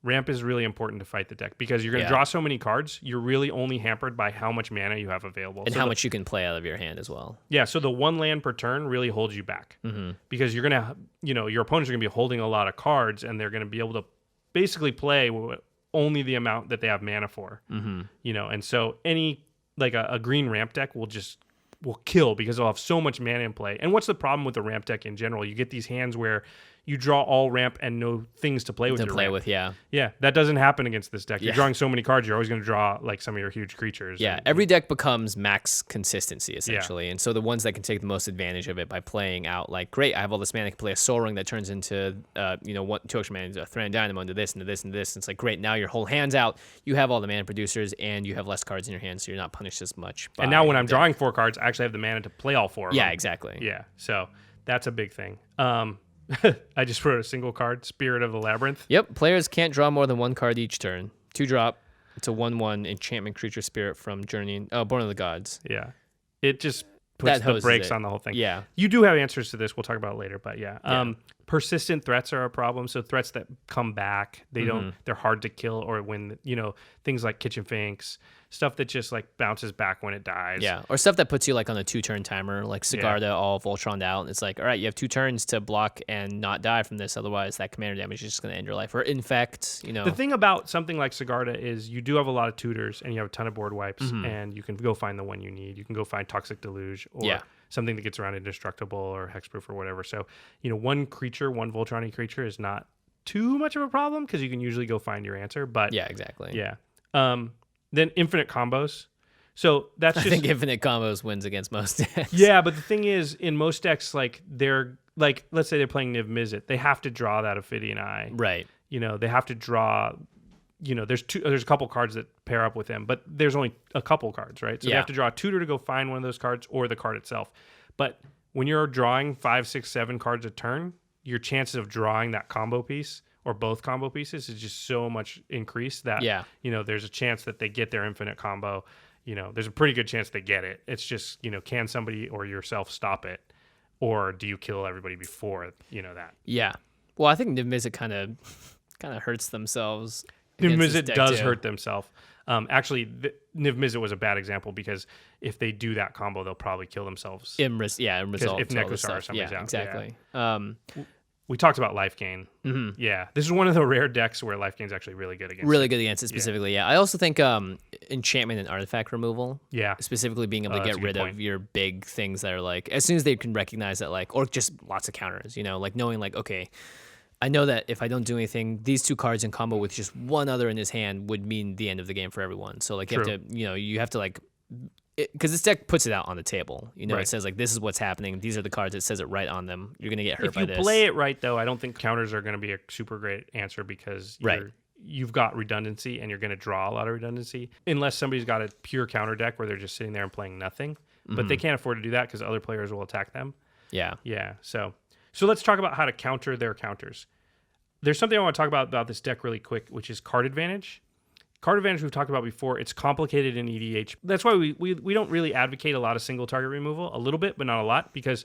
Ramp is really important to fight the deck, because you're going to draw so many cards. You're really only hampered by how much mana you have available. And how much you can play out of your hand as well. Yeah, so the one land per turn really holds you back. Because you're going to, your opponents are going to be holding a lot of cards, and they're going to be able to basically play only the amount that they have mana for. And so any, like a green ramp deck will kill, because they'll have so much mana in play. And what's the problem with the ramp deck in general? You get these hands where you draw all ramp and no things to play with. Yeah, that doesn't happen against this deck. You're drawing so many cards, you're always going to draw like some of your huge creatures. Yeah, every deck becomes max consistency essentially, and so the ones that can take the most advantage of it by playing out like, great, I have all this mana, I can play a Soul Ring that turns into 2 extra mana, a Threat and Dynamo, into this, into this, and this. And it's like, great, now your whole hand's out. You have all the mana producers, and you have less cards in your hand, so you're not punished as much. And now when I'm drawing 4 cards, I actually have the mana to play all 4 of them. Yeah, exactly. Yeah, so that's a big thing. I just wrote a single card, Spirit of the Labyrinth. Yep, players can't draw more than 1 card each turn. 2-drop. It's a 1/1 enchantment creature spirit from Journey. Born of the Gods. Yeah, it just puts the brakes on the whole thing. Yeah, you do have answers to this. We'll talk about it later, but persistent threats are a problem. So threats that come back, they're hard to kill, or when things like Kitchen Finks, stuff that just like bounces back when it dies. Yeah, or stuff that puts you like on a 2-turn timer, like Sigarda all Voltroned out. And it's like, all right, you have 2 turns to block and not die from this. Otherwise, that commander damage is just going to end your life. Or Infect, The thing about something like Sigarda is you do have a lot of tutors, and you have a ton of board wipes, and you can go find the one you need. You can go find Toxic Deluge, or something that gets around Indestructible or Hexproof or whatever. So, one Voltron creature is not too much of a problem, because you can usually go find your answer. But yeah, exactly. Yeah. Then infinite combos. So that's just, I think infinite combos wins against most decks. Yeah, but the thing is, in most decks, like they're like, let's say they're playing Niv Mizzet, they have to draw that Ophidian Eye. Right. They have to draw. There's a couple cards that pair up with him, but there's only a couple cards, right? So they have to draw a tutor to go find one of those cards, or the card itself. But when you're drawing 5, 6, 7 cards a turn, your chances of drawing that combo piece, or both combo pieces, is just so much increased that there's a chance that they get their infinite combo. There's a pretty good chance they get it. It's just, can somebody or yourself stop it, or do you kill everybody before that? Yeah. Well, I think Niv Mizzet kind of hurts themselves. Niv Mizzet does hurt themselves. Actually, Niv Mizzet was a bad example, because if they do that combo, they'll probably kill themselves. In result, if Nekusar or somebody's out. Exactly. Yeah. We talked about life gain. Yeah, this is one of the rare decks where life gain is actually really good against. Really good against it specifically. Yeah. I also think enchantment and artifact removal. Yeah. Specifically being able to get rid of your big things that are like, as soon as they can recognize that, like, or just lots of counters. Like knowing like, okay, I know that if I don't do anything, these 2 cards in combo with just one other in his hand would mean the end of the game for everyone. So like you have to like, because this deck puts it out on the table. It says like, this is what's happening. These are the cards. It says it right on them. You're gonna get hurt by this. If you play it right, though, I don't think counters are going to be a super great answer, because you've got redundancy, and you're going to draw a lot of redundancy, unless somebody's got a pure counter deck where they're just sitting there and playing nothing. But they can't afford to do that, because other players will attack them. Yeah. Yeah. So let's talk about how to counter their counters. There's something I want to talk about this deck really quick, which is card advantage. Card advantage we've talked about before. It's complicated in EDH. That's why we don't really advocate a lot of single target removal. A little bit, but not a lot, because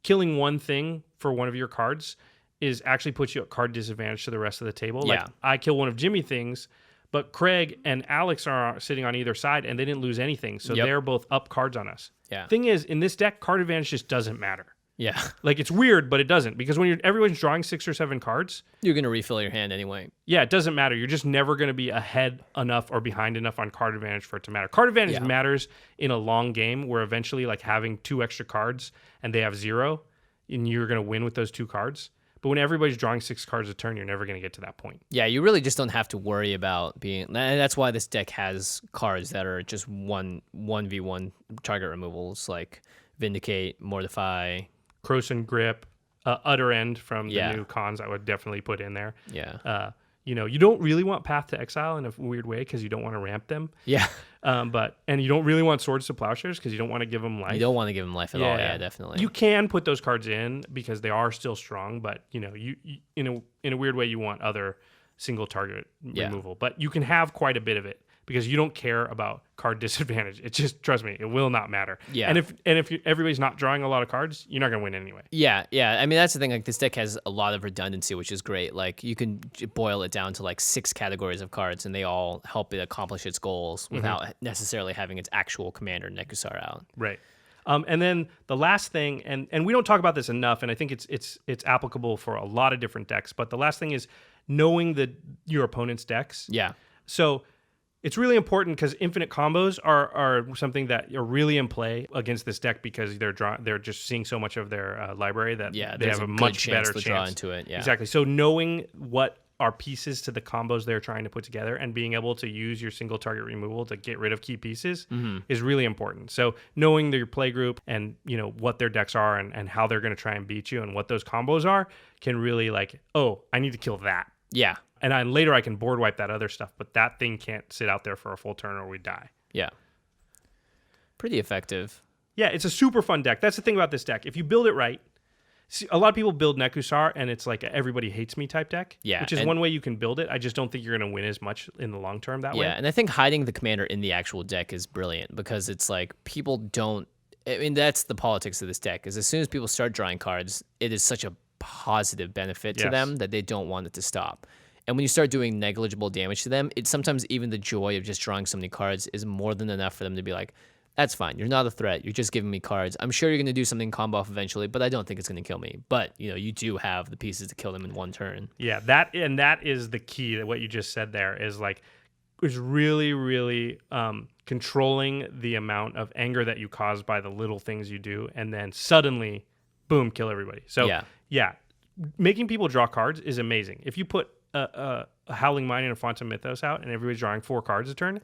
killing one thing for one of your cards is actually puts you at card disadvantage to the rest of the table. Yeah. Like, I kill one of Jimmy things, but Craig and Alex are sitting on either side, and they didn't lose anything, so they're both up cards on us. Yeah. Thing is, in this deck, card advantage just doesn't matter. Yeah. Like, it's weird, but it doesn't, because when everyone's drawing 6 or 7 cards, You're going to refill your hand anyway. yeah, it doesn't matter. You're just never going to be ahead enough or behind enough on card advantage for it to matter. Card advantage matters in a long game where eventually, like, having 2 extra cards and they have 0, and you're going to win with those 2 cards. But when everybody's drawing 6 cards a turn, you're never going to get to that point. Yeah, you really just don't have to worry about being... And that's why this deck has cards that are just 1v1 target removals, like Vindicate, Mortify... Croson Grip, Utter End from the new cons I would definitely put in there. Yeah. You don't really want Path to Exile in a weird way because you don't want to ramp them. Yeah. And you don't really want Swords to Plowshares because you don't want to give them life. You don't want to give them life at all. Yeah, definitely. You can put those cards in because they are still strong, but you in a weird way you want other single target removal. But you can have quite a bit of it because you don't care about card disadvantage. It just, trust me, it will not matter. Yeah. And if everybody's not drawing a lot of cards, you're not going to win anyway. Yeah. I mean, that's the thing. Like, this deck has a lot of redundancy, which is great. Like, you can boil it down to like 6 categories of cards, and they all help it accomplish its goals without necessarily having its actual commander Nekusar out. Right. And then the last thing, and we don't talk about this enough, and I think it's applicable for a lot of different decks. But the last thing is knowing your opponent's decks. Yeah. So it's really important because infinite combos are something that are really in play against this deck because they're just seeing so much of their library that they have a much better chance to draw into it. Yeah. Exactly. So knowing what are pieces to the combos they're trying to put together and being able to use your single target removal to get rid of key pieces is really important. So knowing your play group and what their decks are and how they're going to try and beat you and what those combos are can really I need to kill that. Yeah. And later I can board wipe that other stuff, but that thing can't sit out there for a full turn or we die. Yeah. Pretty effective. Yeah, it's a super fun deck. That's the thing about this deck. If you build it right, a lot of people build Nekusar and it's like everybody hates me type deck, which is one way you can build it. I just don't think you're going to win as much in the long term that way. Yeah, and I think hiding the commander in the actual deck is brilliant because it's like people don't... I mean, that's the politics of this deck, is as soon as people start drawing cards, it is such a positive benefit to them that they don't want it to stop. And when you start doing negligible damage to them, it's sometimes even the joy of just drawing so many cards is more than enough for them to be like, that's fine. You're not a threat. You're just giving me cards. I'm sure you're going to do something combo off eventually, but I don't think it's going to kill me. But, you do have the pieces to kill them in one turn. Yeah, that is the key that what you just said there is really, really controlling the amount of anger that you cause by the little things you do, and then suddenly, boom, kill everybody. So, making people draw cards is amazing. If you put a Howling Mine and a Font of Mythos out and everybody's drawing 4 cards a turn,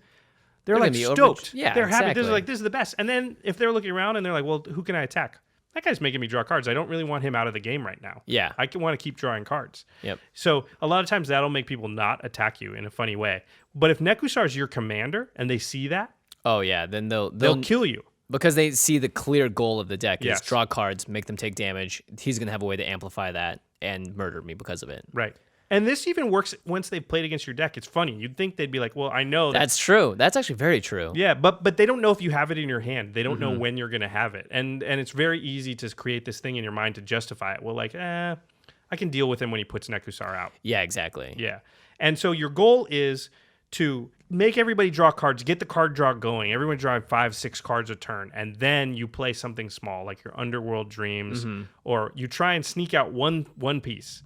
they're like stoked. They're happy. This is the best. And then if they're looking around and they're like, well, who can I attack? That guy's making me draw cards. I don't really want him out of the game right now. Yeah. I want to keep drawing cards. Yep. So a lot of times that'll make people not attack you in a funny way. But if Nekusar is your commander and they see that, then they'll kill you. Because they see the clear goal of the deck is draw cards, make them take damage. He's going to have a way to amplify that and murder me because of it. Right. And this even works once they've played against your deck. It's funny. You'd think they'd be like, well, I know. That's true. That's actually very true. Yeah, but they don't know if you have it in your hand. They don't know when you're going to have it. And it's very easy to create this thing in your mind to justify it. Well, I can deal with him when he puts Nekusar out. Yeah, exactly. Yeah. And so your goal is to make everybody draw cards, get the card draw going. Everyone drawing 5-6 cards a turn. And then you play something small like your Underworld Dreams, or you try and sneak out one piece.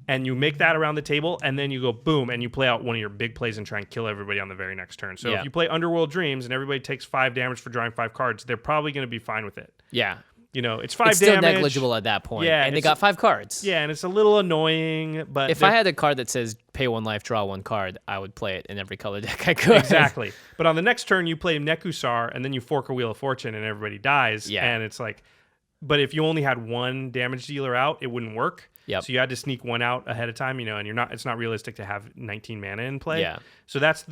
And you make that around the table, and then you go boom, and you play out one of your big plays and try and kill everybody on the very next turn. So if you play Underworld Dreams and everybody takes 5 damage for drawing 5 cards, they're probably going to be fine with it. Yeah. It's 5 damage. It's still negligible at that point. Yeah, and they got 5 cards. Yeah, and it's a little annoying, but if I had a card that says pay 1 life, draw 1 card, I would play it in every color deck I could. Exactly. But on the next turn, you play Nekusar, and then you fork a Wheel of Fortune, and everybody dies. Yeah. And it's like, but if you only had 1 damage dealer out, it wouldn't work. Yep. So you had to sneak 1 out ahead of time, and it's not realistic to have 19 mana in play. Yeah. So that's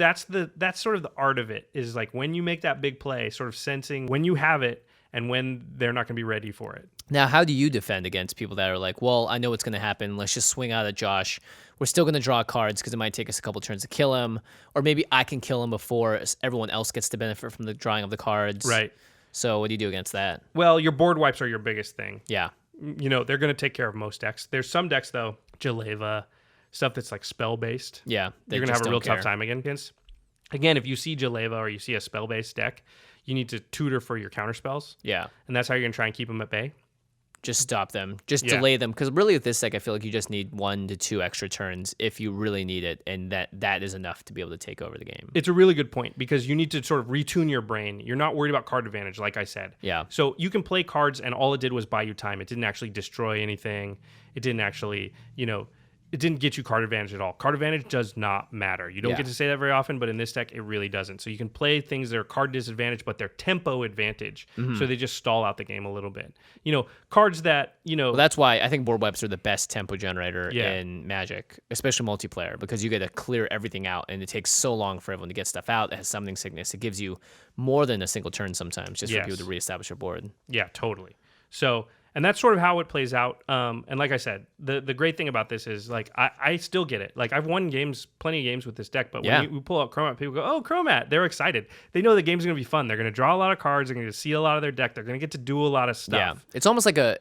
sort of the art of it, is like when you make that big play, sort of sensing when you have it and when they're not going to be ready for it. Now, how do you defend against people that are like, well, I know what's going to happen. Let's just swing out at Josh. We're still going to draw cards because it might take us a couple turns to kill him. Or maybe I can kill him before everyone else gets to benefit from the drawing of the cards. Right. So what do you do against that? Well, your board wipes are your biggest thing. Yeah. They're going to take care of most decks. There's some decks, though, Jaleva, stuff that's like spell-based. Yeah. You're going to have a real tough time against. Again, if you see Jaleva or you see a spell-based deck, you need to tutor for your counterspells. Yeah. And that's how you're going to try and keep them at bay. just stop them, just Yeah. delay them. Because really, with this deck, I feel like you just need 1 to 2 extra turns if you really need it, and that is enough to be able to take over the game. It's a really good point because you need to sort of retune your brain. You're not worried about card advantage, like I said. Yeah. So you can play cards, and all it did was buy you time. It didn't actually destroy anything. It didn't actually, it didn't get you card advantage at all. Card advantage does not matter. You don't get to say that very often, but in this deck, it really doesn't. So you can play things that are card disadvantage, but they're tempo advantage. So they just stall out the game a little bit. Cards that, Well, that's why I think board wipes are the best tempo generator in Magic, especially multiplayer, because you get to clear everything out, and it takes so long for everyone to get stuff out. It has summoning sickness. It gives you more than a single turn sometimes, just for people to reestablish your board. Yeah, totally. So, and that's sort of how it plays out. And like I said, the great thing about this is, like, I still get it. Like, I've won plenty of games with this deck, but when we pull out Cromat, people go, oh, Cromat. They're excited. They know the game's going to be fun. They're going to draw a lot of cards. They're going to see a lot of their deck. They're going to get to do a lot of stuff. Yeah, it's almost like a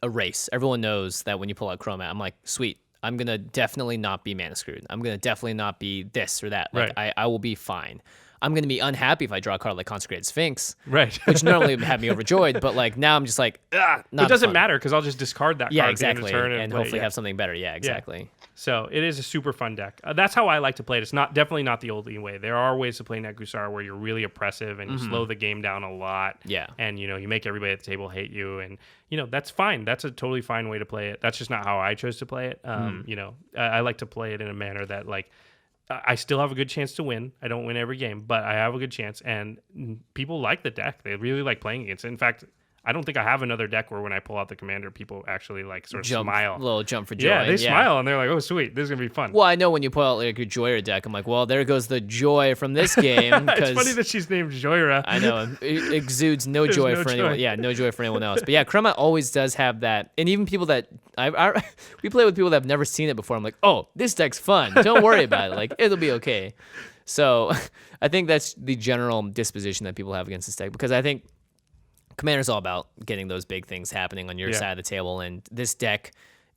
race. Everyone knows that when you pull out Cromat, I'm like, sweet. I'm going to definitely not be mana screwed. I'm going to definitely not be this or that. Like, I will be fine. I'm going to be unhappy if I draw a card like Consecrated Sphinx, right? Which normally would have me overjoyed, but like now I'm just like, not it doesn't fun. matter because I'll just discard that card exactly, at the end of the turn and play, hopefully have something better. Yeah, exactly. Yeah. So it is a super fun deck. That's how I like to play it. It's definitely not the old way. There are ways to play Nekusar where you're really oppressive and you slow the game down a lot. Yeah. And you make everybody at the table hate you, and that's fine. That's a totally fine way to play it. That's just not how I chose to play it. I like to play it in a manner that, like, I still have a good chance to win. I don't win every game, but I have a good chance, and people like the deck. They really like playing against it. In fact, I don't think I have another deck where when I pull out the commander, people actually like sort of smile. A little jump for joy. Yeah, they smile, and they're like, oh, sweet, this is going to be fun. Well, I know when you pull out like your Joyer deck, I'm like, well, there goes the joy from this game. It's funny that she's named Joyra. I know. It exudes no joy for anyone. Yeah, no joy for anyone else. But yeah, Cromat always does have that. And even people that we play with people that have never seen it before. I'm like, oh, this deck's fun. Don't worry about it. Like, it'll be okay. So I think that's the general disposition that people have against this deck, because I think Commander's all about getting those big things happening on your side of the table, and this deck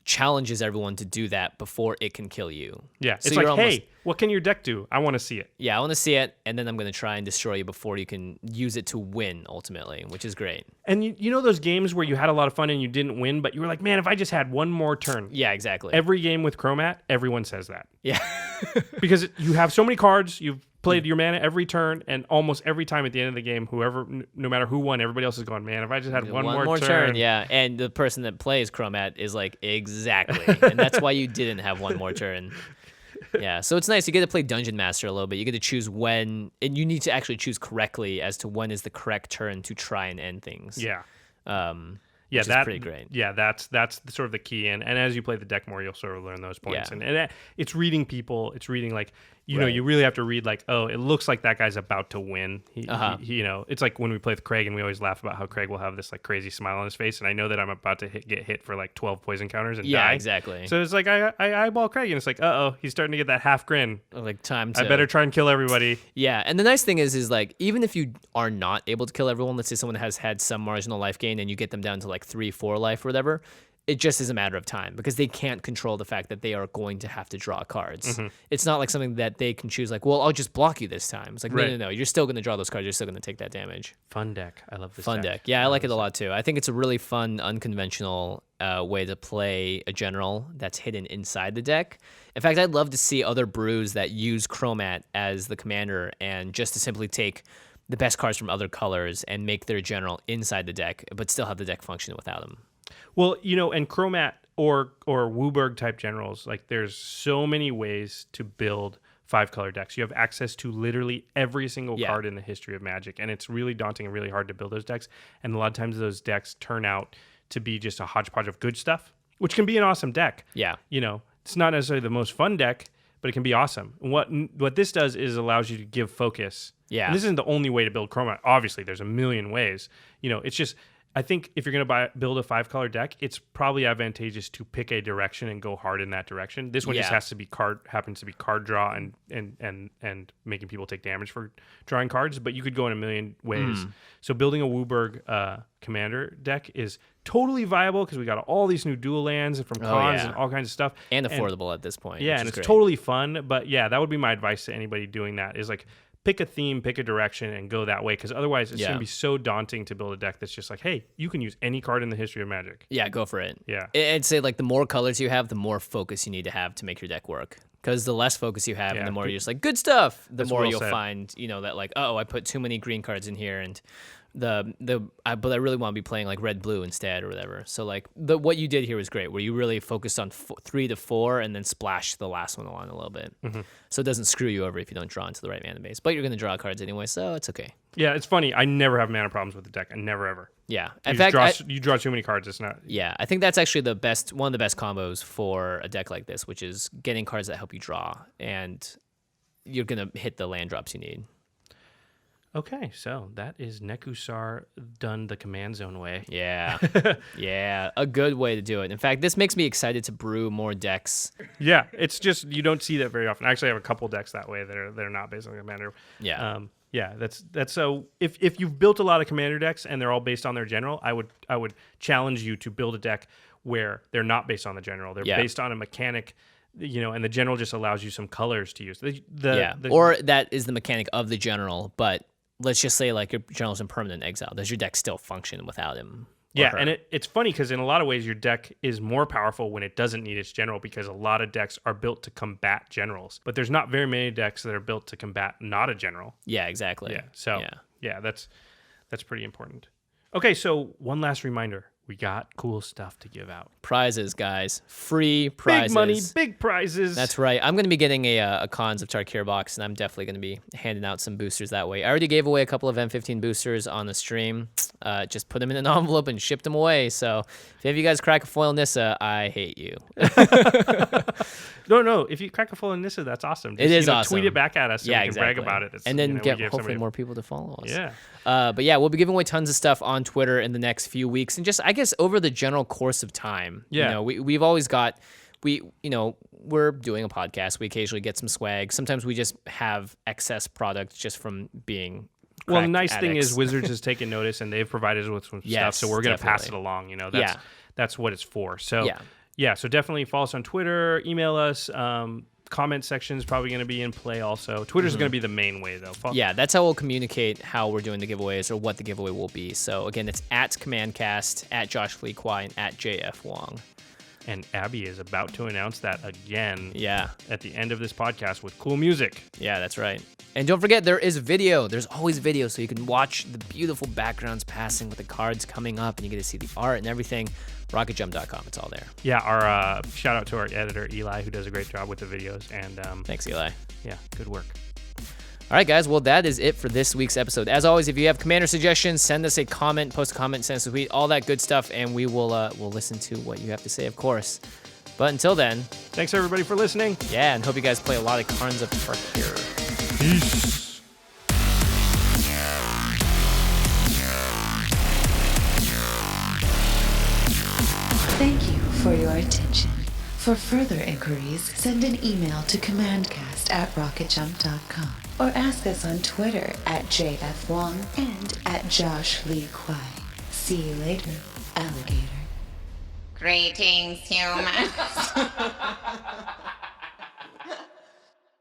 challenges everyone to do that before it can kill you. Yeah, so it's like, hey, what can your deck do? I want to see it. Yeah, I want to see it, and then I'm going to try and destroy you before you can use it to win, ultimately, which is great. And you know those games where you had a lot of fun and you didn't win, but you were like, man, if I just had one more turn. Yeah, exactly. Every game with Cromat, everyone says that. Yeah. Because you have so many cards, you've played your mana every turn, and almost every time at the end of the game, no matter who won, everybody else is going, man, if I just had one more turn. Yeah, and the person that plays Cromat is like, exactly. And that's why you didn't have one more turn. Yeah, so it's nice. You get to play Dungeon Master a little bit. You get to choose when, and you need to actually choose correctly as to when is the correct turn to try and end things. Yeah. Which is pretty great. Yeah, that's sort of the key. And as you play the deck more, you'll sort of learn those points. Yeah. And it's reading people. It's reading, like, you really have to read, like, oh, it looks like that guy's about to win. He it's like when we play with Craig, and we always laugh about how Craig will have this, like, crazy smile on his face, and I know that I'm about to get hit for, like, 12 poison counters and die. Yeah, exactly. So it's like I eyeball Craig, and it's like, uh-oh, he's starting to get that half grin. Like, time to... I better try and kill everybody. Yeah, and the nice thing is like, even if you are not able to kill everyone, let's say someone has had some marginal life gain, and you get them down to, like, 3-4 life or whatever, it just is a matter of time, because they can't control the fact that they are going to have to draw cards. Mm-hmm. It's not like something that they can choose, like, well, I'll just block you this time. It's like, no, you're still going to draw those cards. You're still going to take that damage. Fun deck. I love this Fun deck. Yeah, I like it a lot too. I think it's a really fun, unconventional way to play a general that's hidden inside the deck. In fact, I'd love to see other brews that use Cromat as the commander, and just to simply take the best cards from other colors and make their general inside the deck, but still have the deck function without them. Well, and Cromat or Wooburg type generals, like, there's so many ways to build 5-color decks. You have access to literally every single card in the history of Magic, and it's really daunting and really hard to build those decks. And a lot of times those decks turn out to be just a hodgepodge of good stuff, which can be an awesome deck. Yeah. It's not necessarily the most fun deck, but it can be awesome. And what this does is allows you to give focus. Yeah. And this isn't the only way to build Cromat. Obviously, there's a million ways. It's just, I think if you're going to build a 5-color deck, it's probably advantageous to pick a direction and go hard in that direction. This one just happens to be card draw and making people take damage for drawing cards, but you could go in a million ways. So building a Wooburg commander deck is totally viable, because we got all these new dual lands from cons and all kinds of stuff. And affordable at this point. Yeah, and it's totally fun. But yeah, that would be my advice to anybody doing that, is like, pick a theme, pick a direction, and go that way. Because otherwise, it's Yeah. going to be so daunting to build a deck that's just like, hey, you can use any card in the history of Magic. Yeah, go for it. Yeah. I'd say like the more colors you have, the more focus you need to have to make your deck work. Because the less focus you have, Yeah, and the more good- you're just like, good stuff, the That's more well you'll said. find, that like, oh, I put too many green cards in here, and but I really want to be playing like red blue instead or whatever. So like what you did here was great, where you really focused on 3 to 4 and then splashed the last one along a little bit, so it doesn't screw you over if you don't draw into the right mana base. But you're gonna draw cards anyway, so it's okay. Yeah, it's funny. I never have mana problems with the deck. I never ever. Yeah, You in just fact, you draw too many cards. It's not. yeah, I think that's actually one of the best combos for a deck like this, which is getting cards that help you draw, and you're gonna hit the land drops you need. Okay, so that is Nekusar done the command zone way. Yeah, yeah, a good way to do it. In fact, this makes me excited to brew more decks. Yeah, it's just you don't see that very often. I actually have a couple decks that way that are not based on commander. Yeah. Yeah, that's so. If you've built a lot of commander decks and they're all based on their general, I would challenge you to build a deck where they're not based on the general. They're based on a mechanic, and the general just allows you some colors to use. Or that is the mechanic of the general, but let's just say like your general's in permanent exile. Does your deck still function without him? Yeah, and it's funny because in a lot of ways your deck is more powerful when it doesn't need its general, because a lot of decks are built to combat generals, but there's not very many decks that are built to combat not a general. Yeah, exactly. Yeah, so yeah, that's pretty important. Okay, so one last reminder. We got cool stuff to give out. Prizes, guys. Free prizes. Big money, big prizes. That's right. I'm going to be getting a Cons of Tarkir box, and I'm definitely going to be handing out some boosters that way. I already gave away a couple of M15 boosters on the stream. Just put them in an envelope and shipped them away. So if any of you guys crack a foil Nissa, I hate you. No. If you crack a foil in Nissa, that's awesome. Just, It is awesome. Tweet it back at us so we can exactly. brag about it. And then we get gave hopefully somebody- more people to follow us. Yeah. But yeah, we'll be giving away tons of stuff on Twitter in the next few weeks, and just I guess over the general course of time. Yeah. We've always got we're doing a podcast. We occasionally get some swag. Sometimes we just have excess product just from being. Well, the nice thing addicts. is Wizards has taken notice and they've provided us with some stuff, so we're going to pass it definitely. along. That's what it's for. So Yeah. So definitely follow us on Twitter, email us. Comment section is probably going to be in play also. Twitter's going to be the main way though. Yeah, that's how we'll communicate how we're doing the giveaways or what the giveaway will be. So again, it's at CommandCast, at Josh Lee Kwai, and at JF Wong. And Abby is about to announce that again. Yeah. At the end of this podcast with cool music. Yeah, that's right. And don't forget, there is video. There's always video, so you can watch the beautiful backgrounds passing with the cards coming up, and you get to see the art and everything. RocketJump.com. It's all there. Yeah, our shout out to our editor Eli, who does a great job with the videos. And Thanks, Eli. yeah, good work. All right, guys. Well, that is it for this week's episode. As always, if you have commander suggestions, send us a comment, post a comment, send us a tweet, all that good stuff, and we will we'll listen to what you have to say, of course. But until then, Thanks everybody for listening. yeah, and hope you guys play a lot of Cards of Tarkir. Peace. Thank you for your attention. For further inquiries, send an email to commandcast@rocketjump.com or ask us on Twitter at JFWong and at Josh Lee Kwai. See you later, alligator. Greetings, humans.